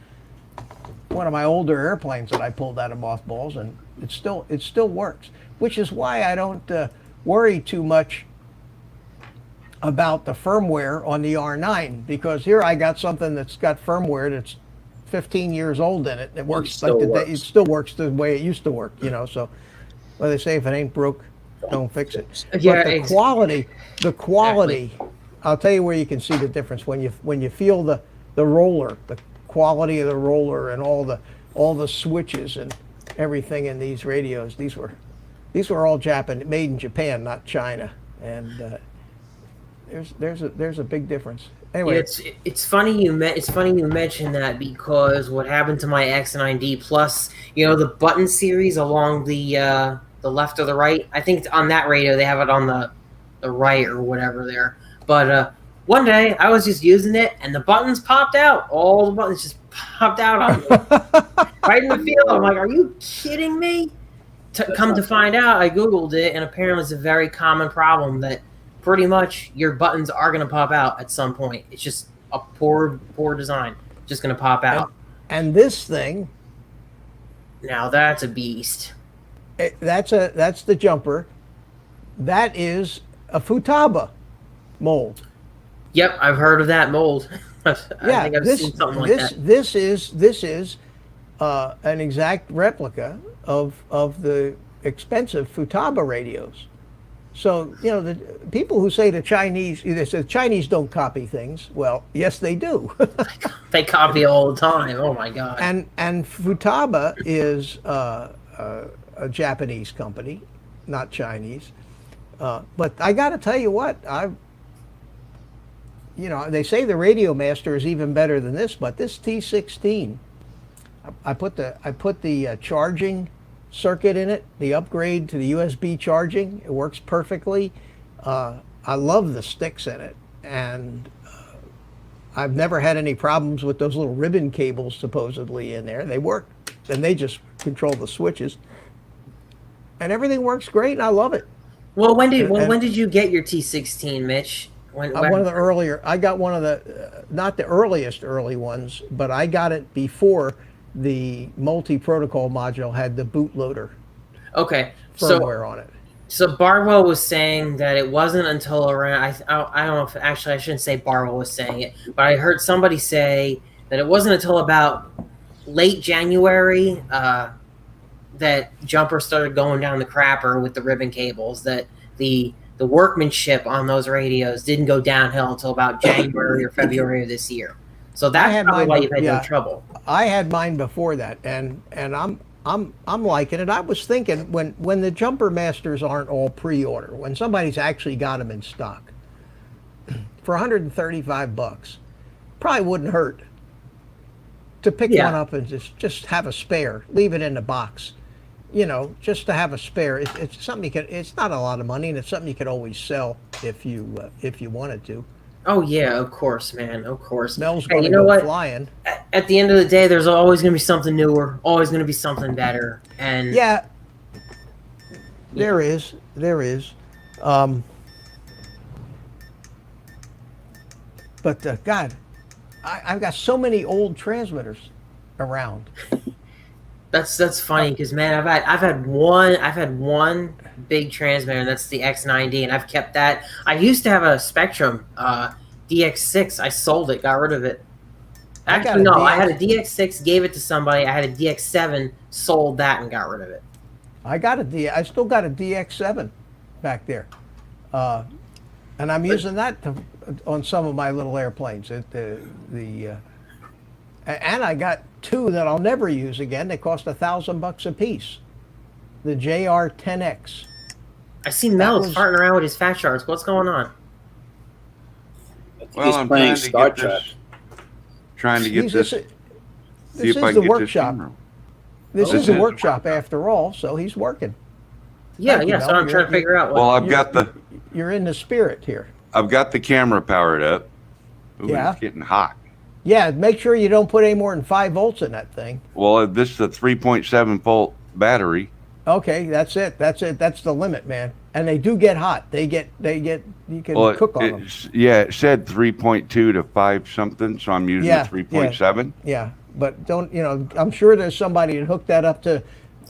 one of my older airplanes that I pulled out of mothballs, and it still works, which is why I don't worry too much about the firmware on the R9, because here I got something that's got firmware that's 15 years old in it. It works it still works the way it used to work, So, well, they say if it ain't broke, don't fix it. Yeah, but the quality. I'll tell you where you can see the difference when you feel the roller, the quality of the roller, and all the switches and everything in these radios. These were all made in Japan, not China, and there's a big difference. Anyway, it's funny you mention that, because what happened to my X9D Plus, the button series along the left or the right. I think on that radio they have it on the right or whatever there. But one day I was just using it and the buttons popped out. All the buttons just popped out on me. Right in the field. I'm like, are you kidding me? Come to find out, I Googled it, and apparently it's a very common problem that pretty much your buttons are going to pop out at some point. It's just a poor design. Just going to pop out. And this thing, now that's a beast. That's the jumper. That is a Futaba mold. Yep, I've heard of that mold. I think I've seen something like that. This is an exact replica of the expensive Futaba radios. So, you know, the people who say they say the Chinese don't copy things. Well, yes, they do. They copy all the time. Oh my god. And Futaba is a Japanese company, not Chinese. But I got to tell you what, they say the Radio Master is even better than this, but this T16, I put the charging circuit in it, the upgrade to the USB charging. It works perfectly. I love the sticks in it, and I've never had any problems with those little ribbon cables supposedly in there. They work, and they just control the switches, and everything works great, and I love it. Well, when did you get your T16, Mitch? One of the earlier. I got one of the, not the earliest early ones, but I got it before the multi-protocol module had the bootloader. Okay, firmware on it. So Barwell was saying that it wasn't until around, I don't know if, actually I shouldn't say Barwell was saying it, but I heard somebody say that it wasn't until about late January that Jumper started going down the crapper with the ribbon cables, that the workmanship on those radios didn't go downhill until about January or February of this year. So that's probably why you've had no trouble. I had mine before that, and I'm liking it. I was thinking when the Jumper Masters aren't all pre-order, when somebody's actually got them in stock for $135, probably wouldn't hurt to pick one up and just have a spare, leave it in the box, just to have a spare. It's something you can. It's not a lot of money, and it's something you could always sell if you wanted to. Oh yeah, of course, man, of course. Mel's going to go flying. At the end of the day, there's always going to be something newer, always going to be something better, and there is. But God, I've got so many old transmitters around. That's funny because, man, I've had one big transmitter, and that's the X9D, and I've kept that. I used to have a Spectrum DX6. I sold it, got rid of it. Actually, no, I had a DX6, gave it to somebody. I had a DX7, sold that, and got rid of it. I still got a DX7 back there, and I'm using that on some of my little airplanes. And I got two that I'll never use again. They cost $1,000 a piece. The JR10X. I see Mel farting around with his fat sharks. What's going on? He's playing Star Trek. Trying to get this. This is the workshop. This is the workshop after all, so he's working. Yeah, so I'm trying to figure out. Well, I've got the. You're in the spirit here. I've got the camera powered up. Ooh, it's getting hot. Yeah, make sure you don't put any more than 5 volts in that thing. Well, this is a 3.7 volt battery. Okay, that's it. That's the limit, man. And they do get hot. You can cook on them. Yeah, it said 3.2 to 5 something, so I'm using 3.7. Yeah, but don't, I'm sure there's somebody that hooked that up to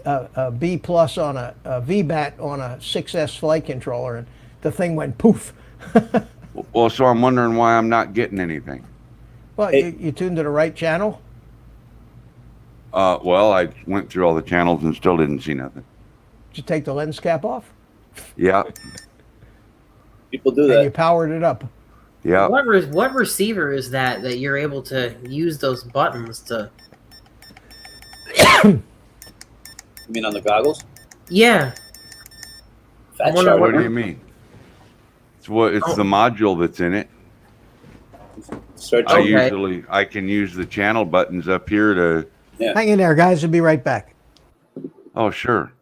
a B plus on a VBAT on a 6S flight controller, and the thing went poof. Well, so I'm wondering why I'm not getting anything. Well, you tuned to the right channel? Well, I went through all the channels and still didn't see nothing. Did you take the lens cap off? Yeah. People do that. And you powered it up. Yeah. What receiver is that you're able to use those buttons to? You mean on the goggles? Yeah. What do you mean? It's the module that's in it. I can use the channel buttons up here to. Yeah. Hang in there, guys. We'll be right back. Oh, sure.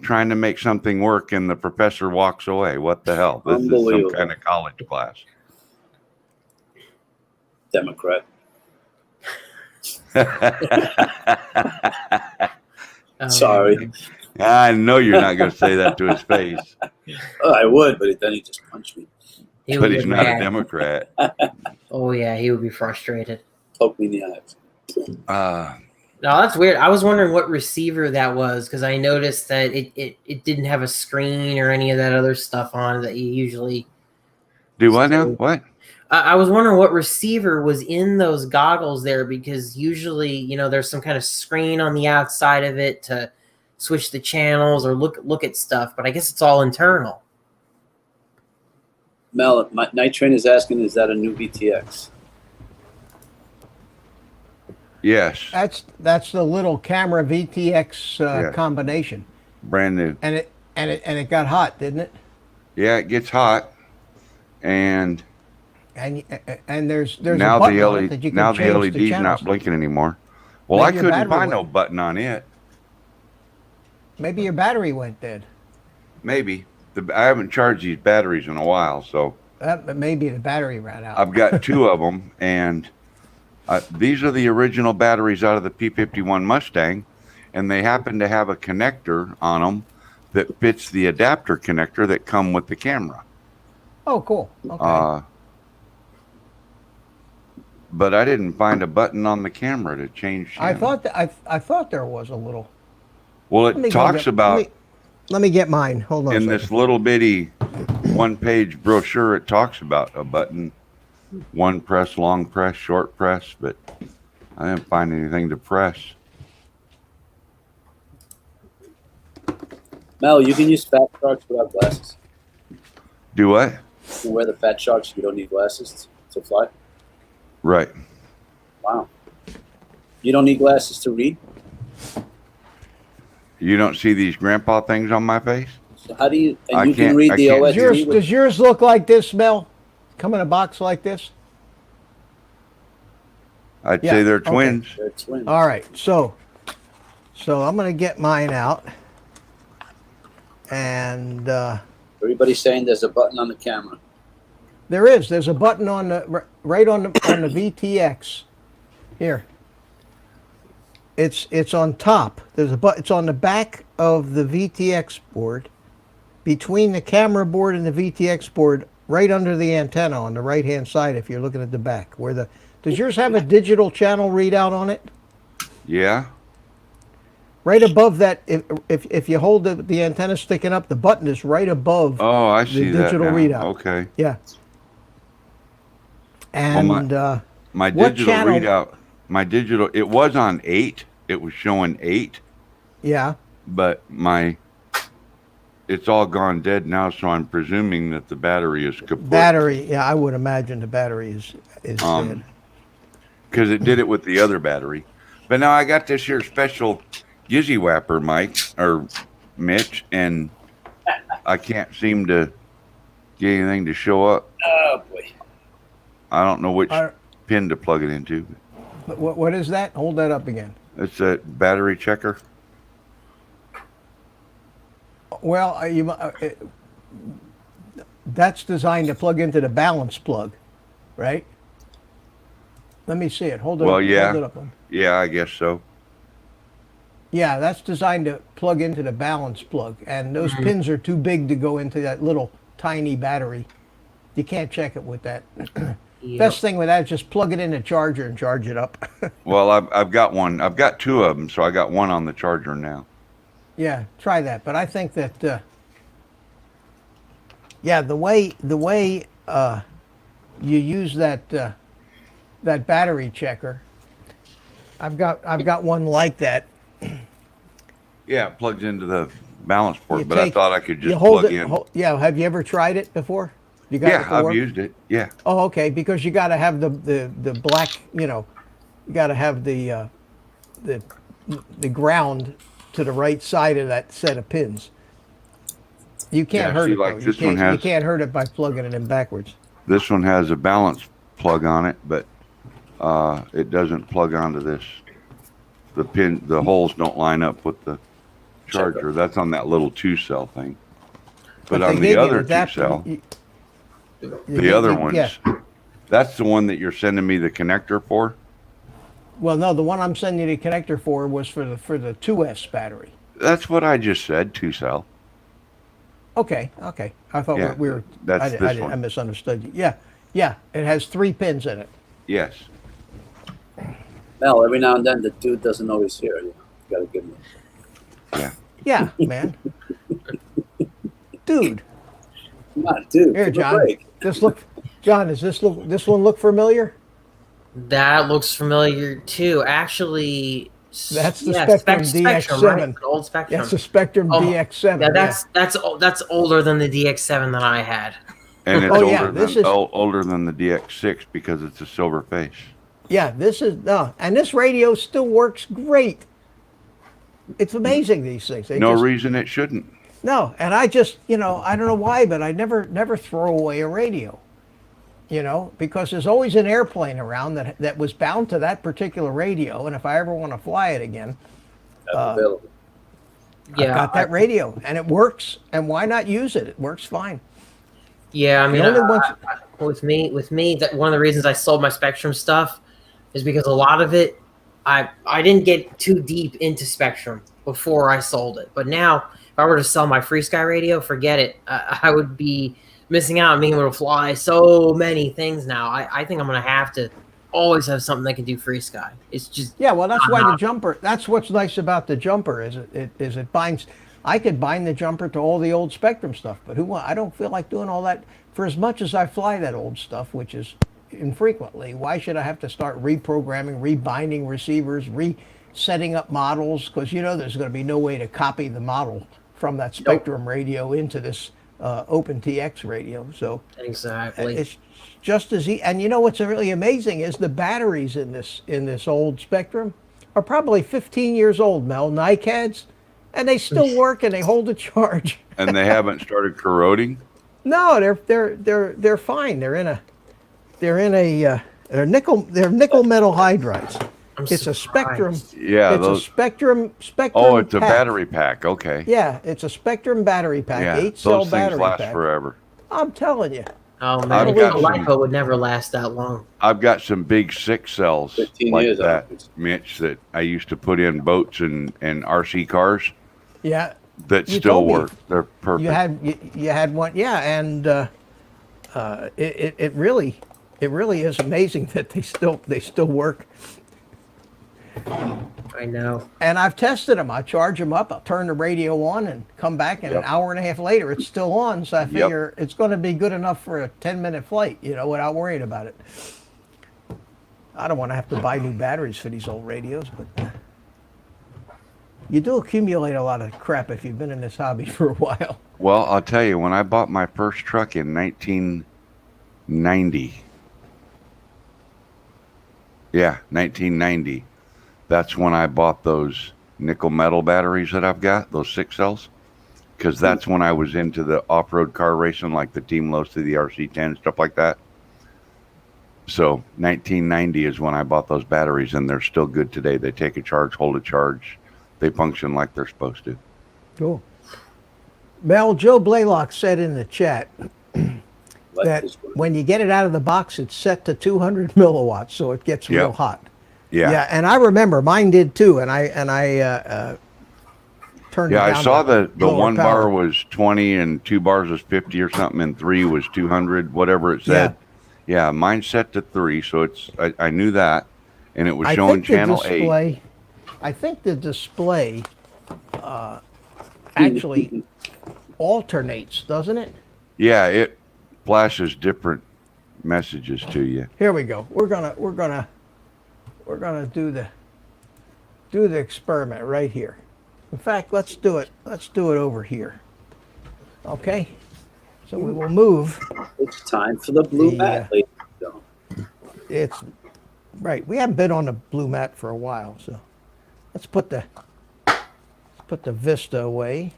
Trying to make something work and the professor walks away. What the hell? This is some kind of college class. Democrat. Sorry. I know you're not going to say that to his face. Oh, I would, but then he just punched me. But he's not a Democrat. Oh, yeah, he would be frustrated. Poke me in the eyes. No, that's weird. I was wondering what receiver that was because I noticed that it didn't have a screen or any of that other stuff on that you usually do. What now? What? I was wondering what receiver was in those goggles there because usually, there's some kind of screen on the outside of it to switch the channels or look at stuff, but I guess it's all internal. Mel, Night Train is asking, is that a new VTX? Yes. That's the little camera VTX Yeah. combination, Brand new. and it got hot, didn't it? Yeah, it gets hot, and And there's now a button on it that you can now the change LED's the channels. not blinking anymore. Well, Maybe I your couldn't battery find no went. button on it. Maybe your battery went dead. Maybe I haven't charged these batteries in a while, so Maybe the battery ran out. I've got two of them, and these are the original batteries out of the P-51 Mustang, and they happen to have a connector on them that fits the adapter connector that come with the camera. Oh, cool. Okay. But I didn't find a button on the camera to change channel. I thought there was a little. Well, Let me it go talks get- about Let me get mine. Hold on. a in second. this little bitty one-page brochure. It talks about a button, one press, long press, short press, but I didn't find anything to press. Mel, you can use Fat Sharks without glasses. Do what? You can wear the Fat Sharks. You don't need glasses to fly. Right. Wow. You don't need glasses to read. You don't see these grandpa things on my face? So how do you? And I you can can't- read I the can't OSD. see Does yours look like this, Mel? Come in a box like this? I'd Yeah, say they're okay. twins. They're twins. All right. So I'm gonna get mine out, and Everybody's saying there's a button on the camera. there's a button on the right on the VTX. Here. It's on top. There's a It's on the back of the VTX board, between the camera board and the VTX board, right under the antenna on the right hand side. If you're looking at the back, does yours have a digital channel readout on it? Yeah. Right above that, if you hold the antenna sticking up, the button is right above. Oh, I see the that digital now. readout. Okay. Yeah. And My what digital channel- readout, it was on 8. It was showing 8, yeah, but it's all gone dead now, so I'm presuming that the battery is kaput. battery. Yeah, I would imagine the battery is dead. Because it did it with the other battery. But now I got this here special Gizzy Whapper mic, or Mitch, and I can't seem to get anything to show up. Oh boy. I don't know which Are- pin to plug it into. But what is that? Hold that up again. It's a battery checker. Well, that's designed to plug into the balance plug, right? Let me see it. Hold it Well, up. yeah. Hold it up. Yeah, I guess so. Yeah, that's designed to plug into the balance plug, and those pins are too big to go into that little tiny battery. You can't check it with that. Yep. Best thing with that is just plug it in a charger and charge it up. Well, I've got one. I've got two of them, so I got one on the charger now. Yeah, try that. But I think that, yeah, the way you use that that battery checker, I've got one like that. Yeah, it plugs into the balance port, You but I take- thought I could You just hold plug it. in. Yeah, have you ever tried it before? You got it Yeah, to I've work? used it. Yeah. Oh, okay. Because you got to have the black. You got to have the ground to the right side of that set of pins. You can't Yeah, hurt see, it. like Though. this You one can't, has- you can't hurt it by plugging it in backwards. This one has a balance plug on it, but it doesn't plug onto this. The holes don't line up with the charger. That's on that little 2-cell thing. But they on gave the you an other adapter. 2-cell, They the gave other you- ones, Yeah. that's the one that you're sending me the connector for. Well, no, the one I'm sending you the connector for was for the 2S battery. That's what I just said, 2-cell. Okay. I thought Yeah, we were. that's this I one. misunderstood you. Yeah. It has 3 pins in it. Yes. Mel, every now and then the dude doesn't always hear. You gotta give him. Yeah, man. Dude, Come on, dude. here, give him a John. break. John, this one look familiar? That looks familiar too. Actually, That's the Yeah, Spectrum Spectrum, DX7. right? The old Spectrum. That's the Spectrum Oh, DX7. Yeah, that's older than the DX7 that I had. And it's Oh, yeah, older than the DX6 because it's a silver face. Yeah, this is no, and this radio still works great. It's amazing, these things. They No just, reason it shouldn't. No, and I just, I don't know why, but I never throw away a radio. Because there's always an airplane around that was bound to that particular radio, and if I ever want to fly it again, Available. I've got that radio, and it works. And why not use it? It works fine. Yeah, I mean, The only ones- with me, that one of the reasons I sold my Spectrum stuff is because a lot of it, I didn't get too deep into Spectrum before I sold it. But now, if I were to sell my Free Sky radio, forget it. I would be missing out on being able to fly so many things now. I think I'm going to have to always have something that can do Free Sky. It's just Yeah, well, that's why the jumper. That's what's nice about the jumper is it binds. I could bind the jumper to all the old Spectrum stuff, but I don't feel like doing all that. For as much as I fly that old stuff, which is infrequently, why should I have to start reprogramming, rebinding receivers, resetting up models? Because there's going to be no way to copy the model from that Spectrum radio into this OpenTX radio. So exactly. it's just as easy. And what's really amazing is the batteries in this old Spectrum are probably 15 years old, Mel, NiCads, and they still work and they hold a charge. And they haven't started corroding? No, they're fine. They're nickel metal hydrides. It's a Spectrum. Yeah, it's a Spectrum. Oh, it's a pack. battery pack. Okay. Yeah, it's a Spectrum battery pack. Yeah, 8-cell those battery things last pack. forever. I'm telling you. Oh man, I've the got LiPo would never last that long. I've got some big 6 cells 15 like years that, old. Mitch, that I used to put in boats and RC cars Yeah. that You still told me work. They're perfect. You had one. Yeah, and it really is amazing that they still work. I know. And I've tested them. I charge them up. I'll turn the radio on and come back, and an hour and a half later, it's still on. So I figure it's going to be good enough for a 10-minute flight, without worrying about it. I don't want to have to buy new batteries for these old radios, but you do accumulate a lot of crap if you've been in this hobby for a while. Well, I'll tell you, when I bought my first truck in 1990, 1990, that's when I bought those nickel metal batteries that I've got, those 6 cells, because that's when I was into the off-road car racing, like the Team Losi, the RC10, stuff like that. So 1990 is when I bought those batteries, and they're still good today. They take a charge, hold a charge. They function like they're supposed to. Cool. Mel, Joe Blaylock said in the chat that when you get it out of the box, it's set to 200 milliwatts, so it gets real hot. Yeah, and I remember mine did too, and I turned it down. I saw to the lower one power. bar was 20 and 2 bars was 50 or something, and 3 was 200, whatever it said. Yeah, mine's set to 3, so I knew that, and it was showing channel 8. I think the display actually alternates, doesn't it? Yeah, it flashes different messages to you. Here we go. We're gonna do the experiment right here. In fact, let's do it. Let's do it over here. Okay. So we will move. It's time for the blue mat, ladies and gentlemen. It's right. We haven't been on the blue mat for a while, so let's put the Vista away.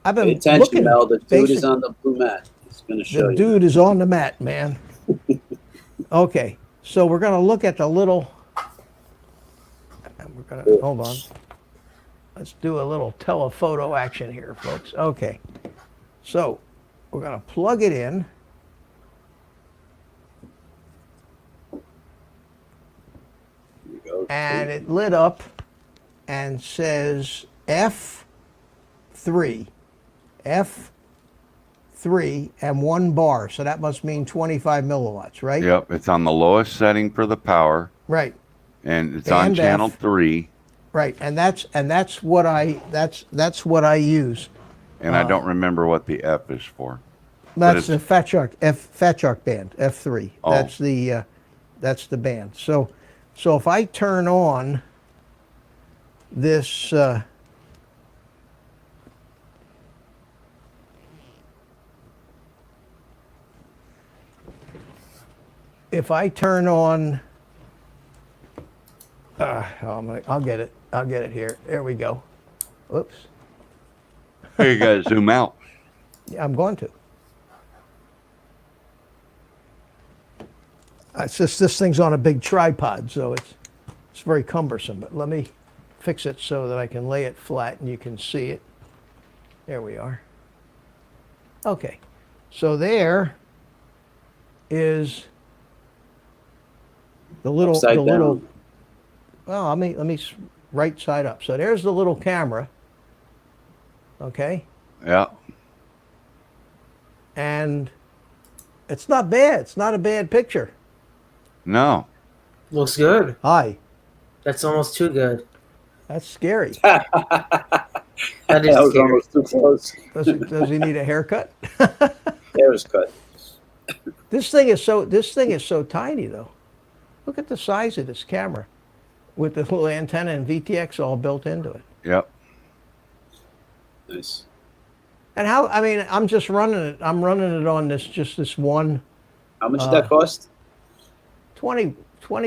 I've been Pay attention, looking. Mel. The dude is on the blue mat. He's going to show The you. dude is on the mat, man. Okay, so we're going to look at the little. We're going to hold on. Let's do a little telephoto action here, folks. Okay, so we're going to plug it in. Here you go. And it lit up and says F3 and 1 bar. So that must mean 25 milliwatts, right? Yep, it's on the lowest setting for the power, Right, and it's on Band channel F. 3. right. And that's what I use. And I don't remember what the F is for. That's the Fat Shark band, F3. Oh. That's the band. So So if I turn on this, if I turn on, I'll get it. I'll get it here. There we go. Whoops. Here, you gotta zoom out. Yeah, I'm going to. It's just this thing's on a big tripod, so it's very cumbersome. But let me fix it so that I can lay it flat and you can see it. There we are. Okay, so there is the little Upside the little. down. Well, let me right side up. So there's the little camera. Okay, Yeah. and it's not bad. It's not a bad picture. No. Looks good. Hi, That's almost too good. that's scary. That That is was scary. almost too close. Does he need a haircut? Hair is cut. This thing is so tiny though. Look at the size of this camera, with the little antenna and VTX all built into it. Yep. Nice. And how? I mean, I'm just running it. I'm running it on this one. How much did that cost? 20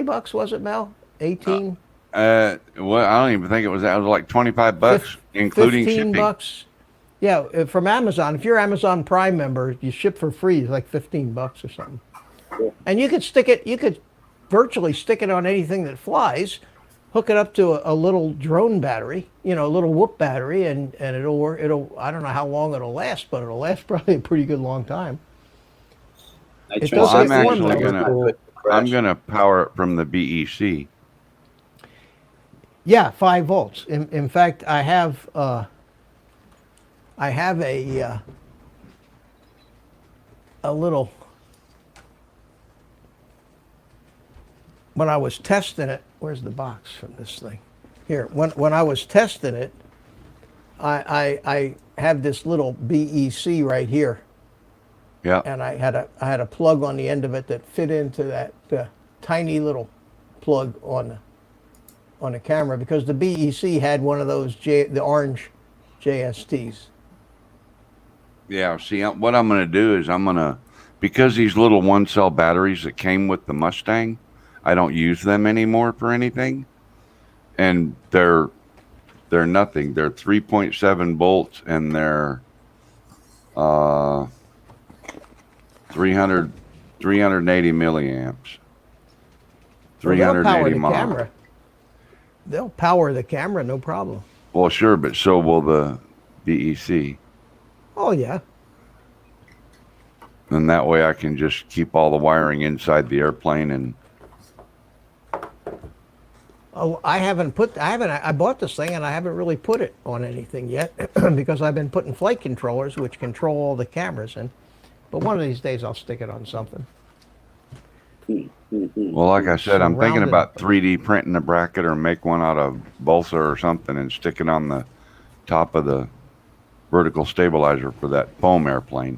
bucks was it, Mel? 18. Well, I don't even think it was that. It was like 25 bucks, including 15 shipping. bucks. Yeah, from Amazon. If you're Amazon Prime member, you ship for free. It's like 15 bucks or something. Cool. And you could stick it. You could virtually stick it on anything that flies. Hook it up to a little drone battery, a little whoop battery, and it'll work. I don't know how long it'll last, but it'll last probably a pretty good long time. It Well, does I'm say form, actually though. I'm gonna power it from the BEC. Yeah, 5 volts. In fact, I have a little. When I was testing it, where's the box from this thing? Here, when I was testing it, I have this little BEC right here, Yeah. and I had a plug on the end of it that fit into that tiny little plug on the camera, because the BEC had one of those the orange JSTs. Yeah. See, what I'm gonna do is because these little 1-cell batteries that came with the Mustang, I don't use them anymore for anything, and they're nothing. They're 3.7 volts, and they're 380 milliamps. Well, they'll power 380 the mile. camera. They'll power the camera, no problem. Well, sure, but so will the BEC. Oh yeah. And that way I can just keep all the wiring inside the airplane. And Oh, I bought this thing and I haven't really put it on anything yet because I've been putting flight controllers which control all the cameras in. But one of these days I'll stick it on something. well, like I said, I'm thinking Surrounded. about 3D printing a bracket or make one out of balsa or something and stick it on the top of the vertical stabilizer for that foam airplane.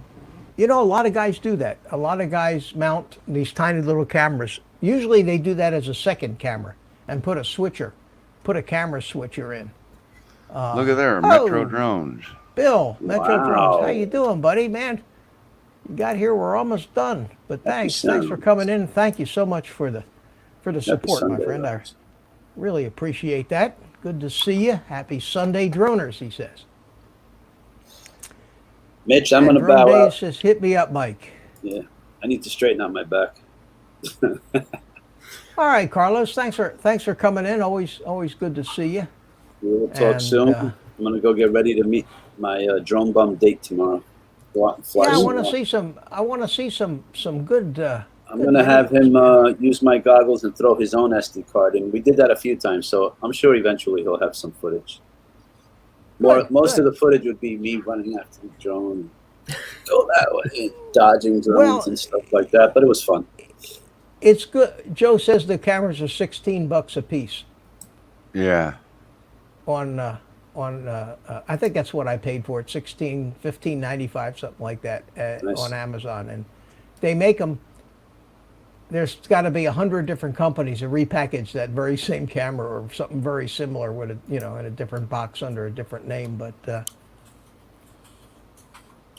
A lot of guys do that. A lot of guys mount these tiny little cameras. Usually they do that as a second camera and put a camera switcher in. Look at there, Metro drones. Bill, Metro Wow. Drones, how you doing, buddy? Man, you got here. We're almost done. But thanks for Sunday. coming in. Thank you so much for the support, my Sunday, friend. I guys. really appreciate that. Good to see you. Happy Sunday, droners, he says. Mitch, I'm And going to Drone bow Dave out. says, hit me up, Mike. Yeah, I need to straighten out my back. All right, Carlos. Thanks for coming in. Always good to see you. We'll talk And, soon. I'm going to go get ready to meet my drone bum date tomorrow. Go out and fly. Yeah, I some want to more. see some good. I'm going to have him use my goggles and throw his own SD card, and we did that a few times, so I'm sure eventually he'll have some footage. Most of the footage would be me running after the drone, go that way, dodging drones Well, and stuff like that, but it was fun. It's good. Joe says the cameras are $16 a piece Yeah. on I think that's what I paid for it, $15.95, something like that, Nice. on Amazon, and they make them. there's got to be 100 different companies that repackage that very same camera or something very similar with a, in a different box under a different name. But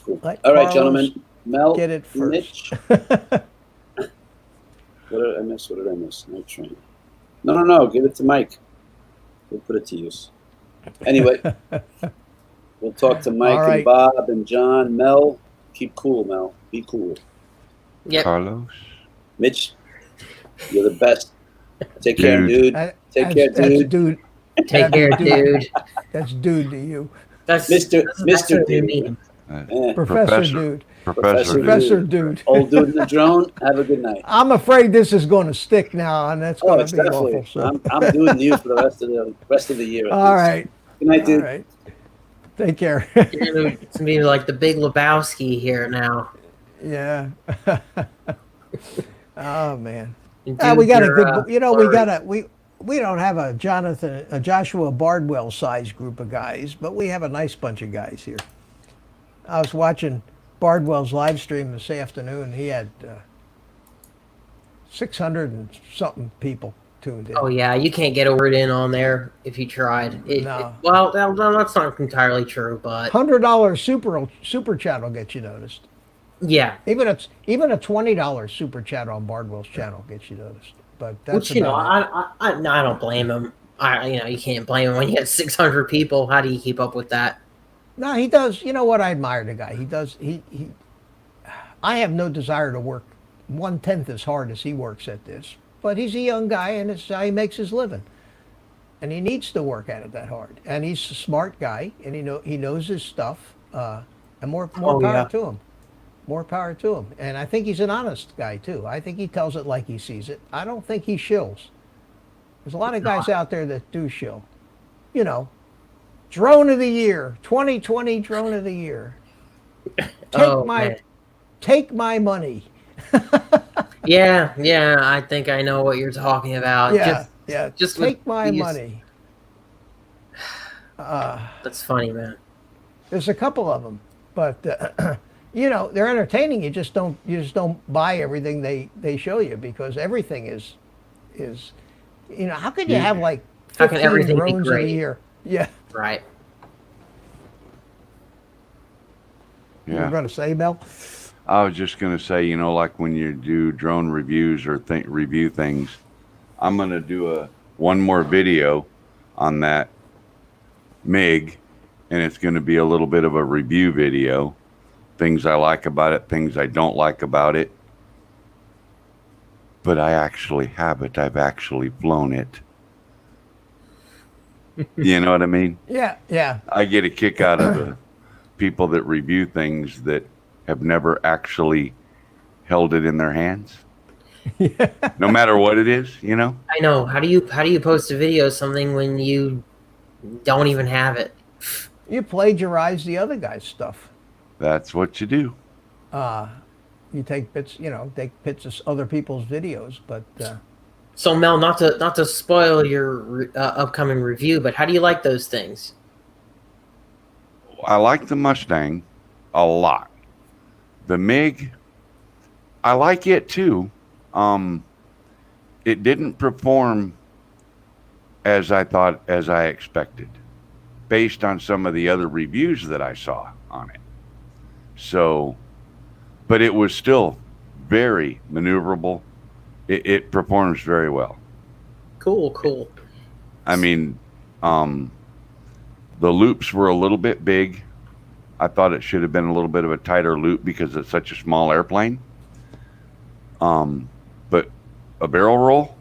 Cool. let All right, Carlos gentlemen. Mel, get it first. Mitch. What did I miss? What did I miss? No train. No. Give it to Mike. We'll put it to use. Anyway, we'll talk to Mike All right. and Bob and John. Mel, keep cool, Mel. Be cool. Yep. Carlos. Mitch, you're the best. Take care, Dude. dude. Take care, That's dude. dude. Take care, dude. That's dude to you. That's Mr. that's what you Dude. mean. Eh, Professor Dude. Professor. Professor Dude. Old dude in the drone. Have a good night. I'm afraid this is going to stick now, and that's Oh, going it's to be definitely. awful. So. I'm doing you for the rest of the year. at All least. right. Good night, All dude. right. Take care. It's gonna be like the Big Lebowski here now. Yeah. Oh man. And We dude, got a you're, good. sorry. We don't have a Joshua Bardwell size group of guys, but we have a nice bunch of guys here. I was watching Bardwell's live stream this afternoon. He had 600 and something people tuned in. Oh yeah, you can't get a word in on there if you tried. No. Well, that's not entirely true, but $100 super chat will get you noticed. yeah. Even a $20 super chat on Bardwell's channel gets you noticed. But that's Which no, about it. I don't blame him. You can't blame him when you get 600 people. How do you keep up with that? No, he does. You know what? I admire the guy. He does. I have no desire to work 1/10 as hard as he works at this. But he's a young guy, and it's how he makes his living. And he needs to work at it that hard. And he's a smart guy, and he knows his stuff. And more power to him. More power to him. And I think he's an honest guy too. I think he tells it like he sees it. I don't think he shills. There's a lot of guys out there that do shill. Drone of the year, 2020 drone of the year. Take my money. Yeah, I think I know what you're talking about. Just take my money. That's funny, man. There's a couple of them, but they're entertaining. You just don't buy everything they show you, because everything is how could you have like 15 everything be drones in a great? year? Yeah. Right. You were going to say, Mel? I was just going to say, like when you do drone reviews or review things, I'm going to do one more video on that MiG, and it's going to be a little bit of a review video. Things I like about it, things I don't like about it. But I actually have it. I've actually flown it. You know what I mean? Yeah. I get a kick out of the people that review things that have never actually held it in their hands. No matter what it is, I know. How do you post a video of something when you don't even have it? You plagiarize the other guy's stuff. That's what you do. You take bits, take bits of other people's videos, but. So Mel, not to spoil your upcoming review, but how do you like those things? I like the Mustang a lot. The MiG, I like it too. It didn't perform as I expected, based on some of the other reviews that I saw on it. So, but it was still very maneuverable. It performs very well. Cool. I mean, the loops were a little bit big. I thought it should have been a little bit of a tighter loop because it's such a small airplane. But a barrel roll,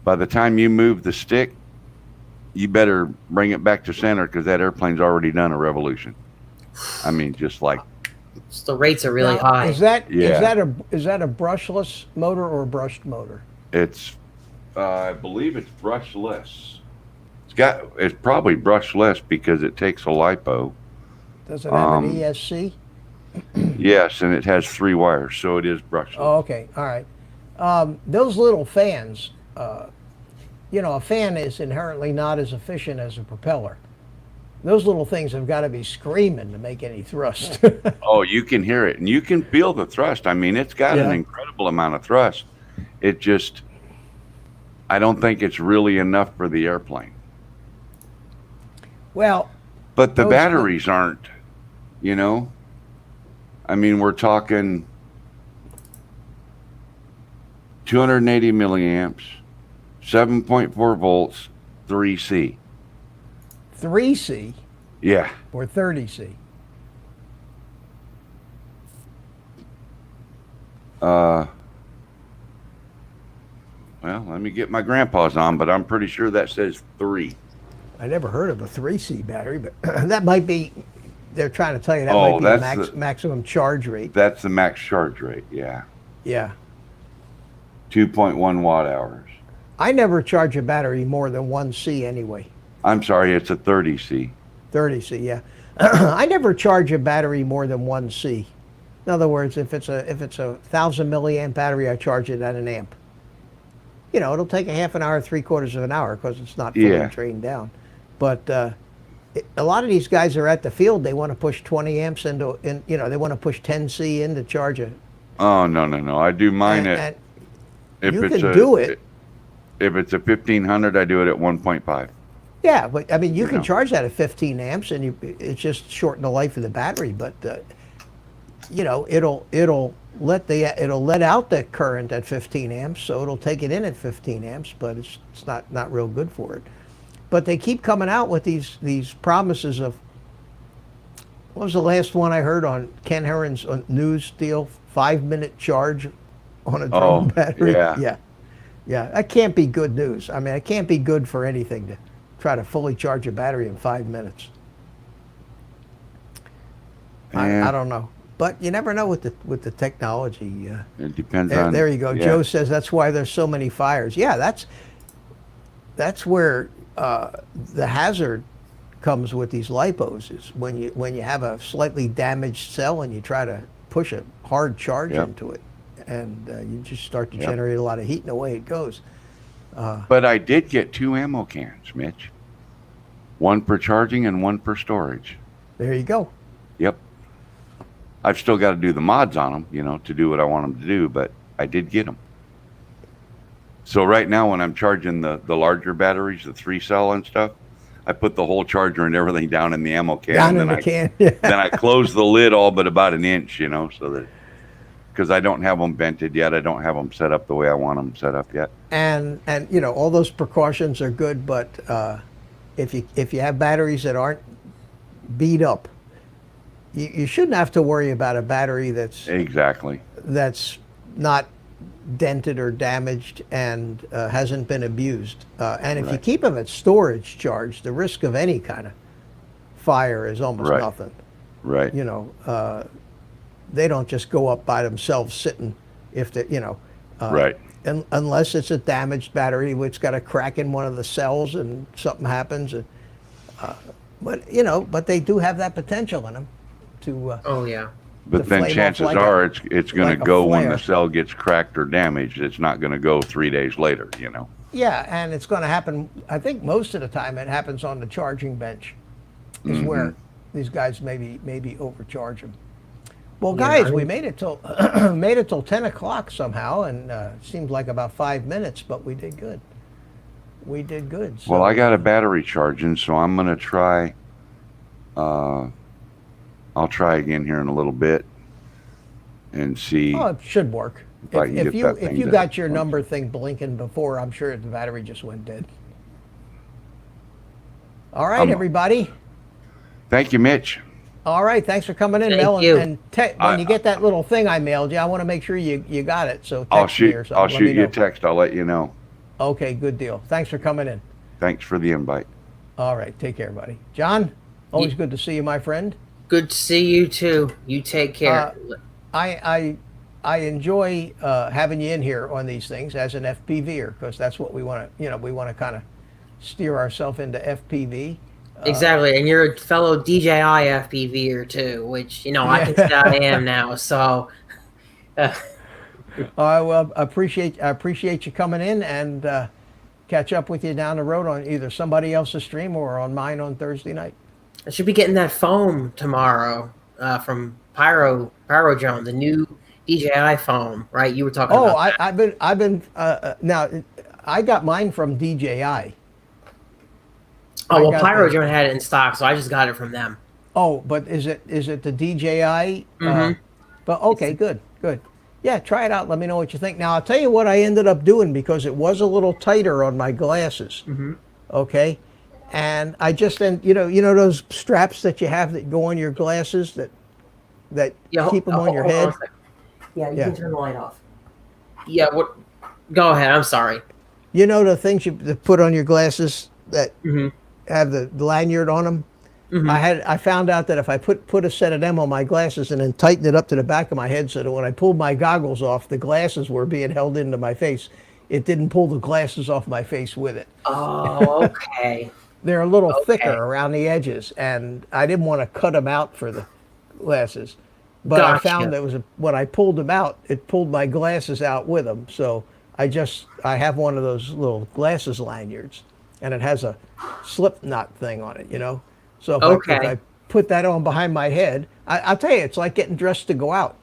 by the time you move the stick, you better bring it back to center, because that airplane's already done a revolution. I mean, just like. So the rates are really Now, high. Is that a brushless motor or a brushed motor? It's, I believe it's brushless. It's probably brushless because it takes a LiPo. Does it have an ESC? Yes, and it has 3 wires, so it is brushless. Oh, okay. All right. Those little fans, a fan is inherently not as efficient as a propeller. Those little things have got to be screaming to make any thrust. Oh, you can hear it, and you can feel the thrust. I mean, it's got an incredible reasonable amount of thrust. It just, I don't think it's really enough for the airplane. Well, But the those- batteries aren't, you know? I mean, we're talking 280 milliamps, 7.4 volts, 3C. 3C Yeah. or 30C. Well, let me get my grandpa's on, but I'm pretty sure that says 3. I never heard of a 3C battery, but that might be, they're trying to tell you that Oh, might be the that's the- maximum charge rate. That's the max charge rate, yeah. Yeah. 2.1 watt hours. I never charge a battery more than 1C anyway. I'm sorry, it's a 30C. 30C, yeah. I never charge a battery more than 1C. In other words, if it's a 1,000 milliamp battery, I charge it at an amp. You know, it'll take a half an hour, 3/4 of an hour because it's not fully Yeah. drained down. But a lot of these guys are at the field. They want to push 20 amps they want to push 10C in to charge it. Oh, no. I do mine And- at, and you can do it. If it's a 1500, I do it at 1.5. Yeah, but I mean, you can know. charge that at 15 amps, and it's just shorten the life of the battery. But it'll let out the current at 15 amps, so it'll take it in at 15 amps. But it's not real good for it. But they keep coming out with these promises of. What was the last one I heard on Ken Herron's news deal? 5-minute charge on a drone battery. yeah. Yeah. That can't be good news. I mean, it can't be good for anything to try to fully charge a battery in 5 minutes. Yeah. I don't know, but you never know with the technology. It depends on. There you go. yeah. Joe says that's why there's so many fires. Yeah, that's where the hazard comes with these lipos is when you have a slightly damaged cell and you try to push a hard charge Yep. into it, and you just start to Yep. generate a lot of heat, and away it goes. But I did get 2 ammo cans, Mitch. One for charging and one for storage. There you go. Yep. I've still got to do the mods on them, to do what I want them to do, but I did get them. So right now when I'm charging the larger batteries, the 3-cell and stuff, I put the whole charger and everything down in the ammo can. Down and in the can. Yeah. Then I close the lid all but about an inch, so that, because I don't have them vented yet. I don't have them set up the way I want them set up yet. And all those precautions are good, but if you have batteries that aren't beat up, you shouldn't have to worry about a battery that's Exactly. not dented or damaged and hasn't been abused. And if you Right. keep them at storage charge, the risk of any kind of fire is almost Right. nothing. Right. They don't just go up by themselves sitting if they, Right. unless it's a damaged battery, which got a crack in one of the cells and something happens. But they do have that potential in them to. Oh yeah. But to then flame off chances like are it's going like to a go when flare. the cell gets cracked or damaged. It's not going to go 3 days later, Yeah, and it's going to happen. I think most of the time it happens on the charging bench, is Mm-hmm. where these guys maybe overcharge them. Well, Yeah, guys, I we mean- made it till 10 o'clock somehow, and it seemed like about 5 minutes, but we did good. We did good. So, Well, I got a battery charging, so I'm going to try. I'll try again here in a little bit and see. Oh, it should work. If I can If get you that if thing you to got your function. number thing blinking before, I'm sure the battery just went dead. All right, I'm- everybody. Thank you, Mitch. All right, thanks for coming in, Thank Mel. you. And when you get that little thing I mailed you, I want to make sure you got it. So text I'll me shoot. or something. I'll Let shoot me you a know. text. I'll let you know. Okay, good deal. Thanks for coming in. Thanks for the invite. All right, take care, buddy. John, always good to see you, my friend. Good to see you too. You take care. I enjoy having you in here on these things as an FPVer because that's what we want to. We want to kind of steer ourselves into FPV. Exactly, and you're a fellow DJI FPVer too, which I can say I am now. So, Well, I appreciate you coming in and catch up with you down the road on either somebody else's stream or on mine on Thursday night. I should be getting that foam tomorrow from Pyro Drone, the new DJI foam, right? You were talking Oh, about that. I've been now. I got mine from DJI. Oh, I well, got Pyrodrone had it in stock, so I just got it from them. Oh, but is it the DJI? Mhm. But okay, good. Yeah, try it out. Let me know what you think. Now I'll tell you what I ended up doing because it was a little tighter on my glasses. Mhm. Okay, and I just then you know those straps that you have that go on your glasses that Yeah, keep them on your hold head. a sec. Yeah, you Yeah. can turn the light off. Yeah, what? Go ahead. I'm sorry. You know the things you put on your glasses that Mhm. have the lanyard on them. Mhm. I found out that if I put a set of them on my glasses and then tightened it up to the back of my head so that when I pulled my goggles off, the glasses were being held into my face. It didn't pull the glasses off my face with it. Oh, okay. They're a little Okay. thicker around the edges, and I didn't want to cut them out for the glasses. But I Gotcha. found that when I pulled them out, it pulled my glasses out with them. So I have one of those little glasses lanyards, and it has a slip knot thing on it, So if Okay. I put that on behind my head, I'll tell you, it's like getting dressed to go out,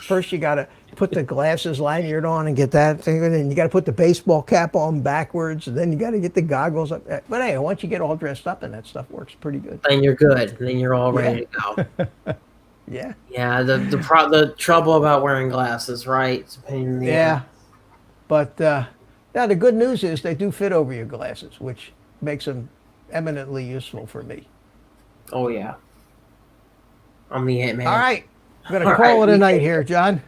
First you got to put the glasses lanyard on and get that thing, and then you got to put the baseball cap on backwards, and then you got to get the goggles up. But hey, once you get all dressed up, and that stuff works pretty good. Then you're good. Then you're all ready to go. Yeah. Yeah. The trouble about wearing glasses, right? It's a pain in the Yeah. ass. But now the good news is they do fit over your glasses, which makes them eminently useful for me. Oh yeah. I'm the Ant Man. All right. I'm going to All call right, it a you night take here, John.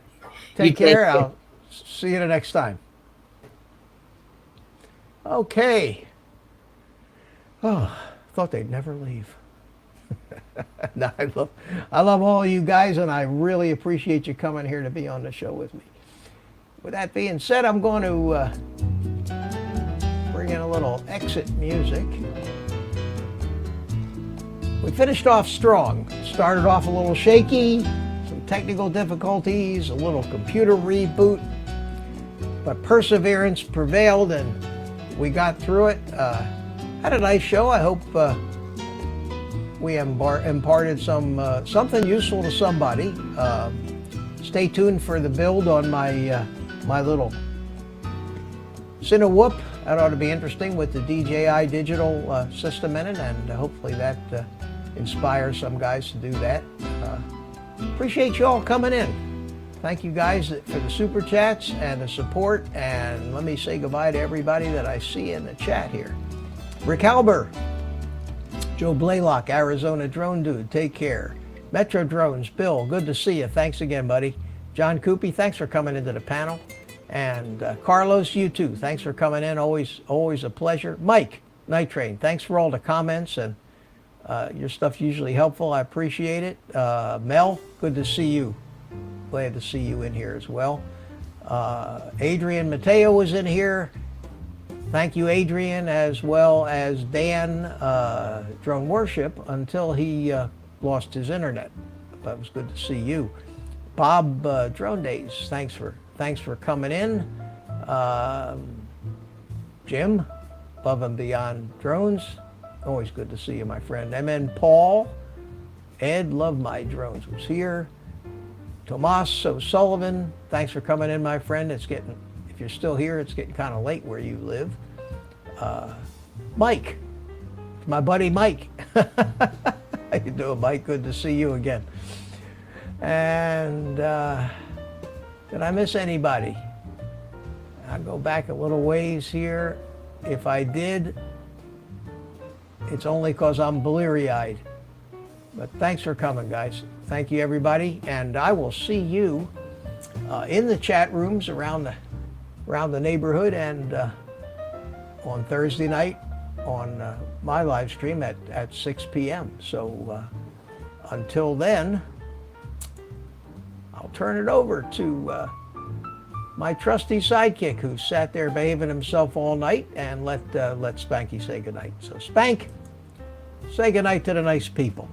Take You take care. care. I'll see you the next time. Okay. Oh, thought they'd never leave. No, I love all you guys, and I really appreciate you coming here to be on the show with me. With that being said, I'm going to bring in a little exit music. We finished off strong. Started off a little shaky, some technical difficulties, a little computer reboot, but perseverance prevailed and we got through it. Had a nice show. I hope we imparted something useful to somebody. Stay tuned for the build on my my little Cinewhoop. That ought to be interesting with the DJI digital system in it, and hopefully that inspires some guys to do that. Appreciate you all coming in. Thank you guys for the super chats and the support, and let me say goodbye to everybody that I see in the chat here. Rick Halber, Joe Blaylock, Arizona Drone Dude, take care. Metro Drones, Bill, good to see you. Thanks again, buddy. John Coopy, thanks for coming into the panel. And Carlos, you too. Thanks for coming in. Always a pleasure. Mike, Night Train, thanks for all the comments, and your stuff's usually helpful. I appreciate it. Mel, good to see you. Glad to see you in here as well. Adrian Mateo was in here. Thank you, Adrian, as well as Dan, Drone Worship, until he lost his internet. But it was good to see you. Bob, Drone Days, thanks for coming in. Jim, Above and Beyond Drones, always good to see you, my friend. And then Paul, Ed, Love My Drones was here. Tomas O'Sullivan, thanks for coming in, my friend. If you're still here, it's getting kind of late where you live. Mike, my buddy Mike. How you doing, Mike? Good to see you again. And did I miss anybody? I'll go back a little ways here. If I did, it's only because I'm bleary-eyed. But thanks for coming, guys. Thank you, everybody. And I will see you in the chat rooms around the neighborhood and on Thursday night on my live stream at 6 p.m. So until then, I'll turn it over to my trusty sidekick who sat there behaving himself all night, and let Spanky say goodnight. So Spank, say goodnight to the nice people.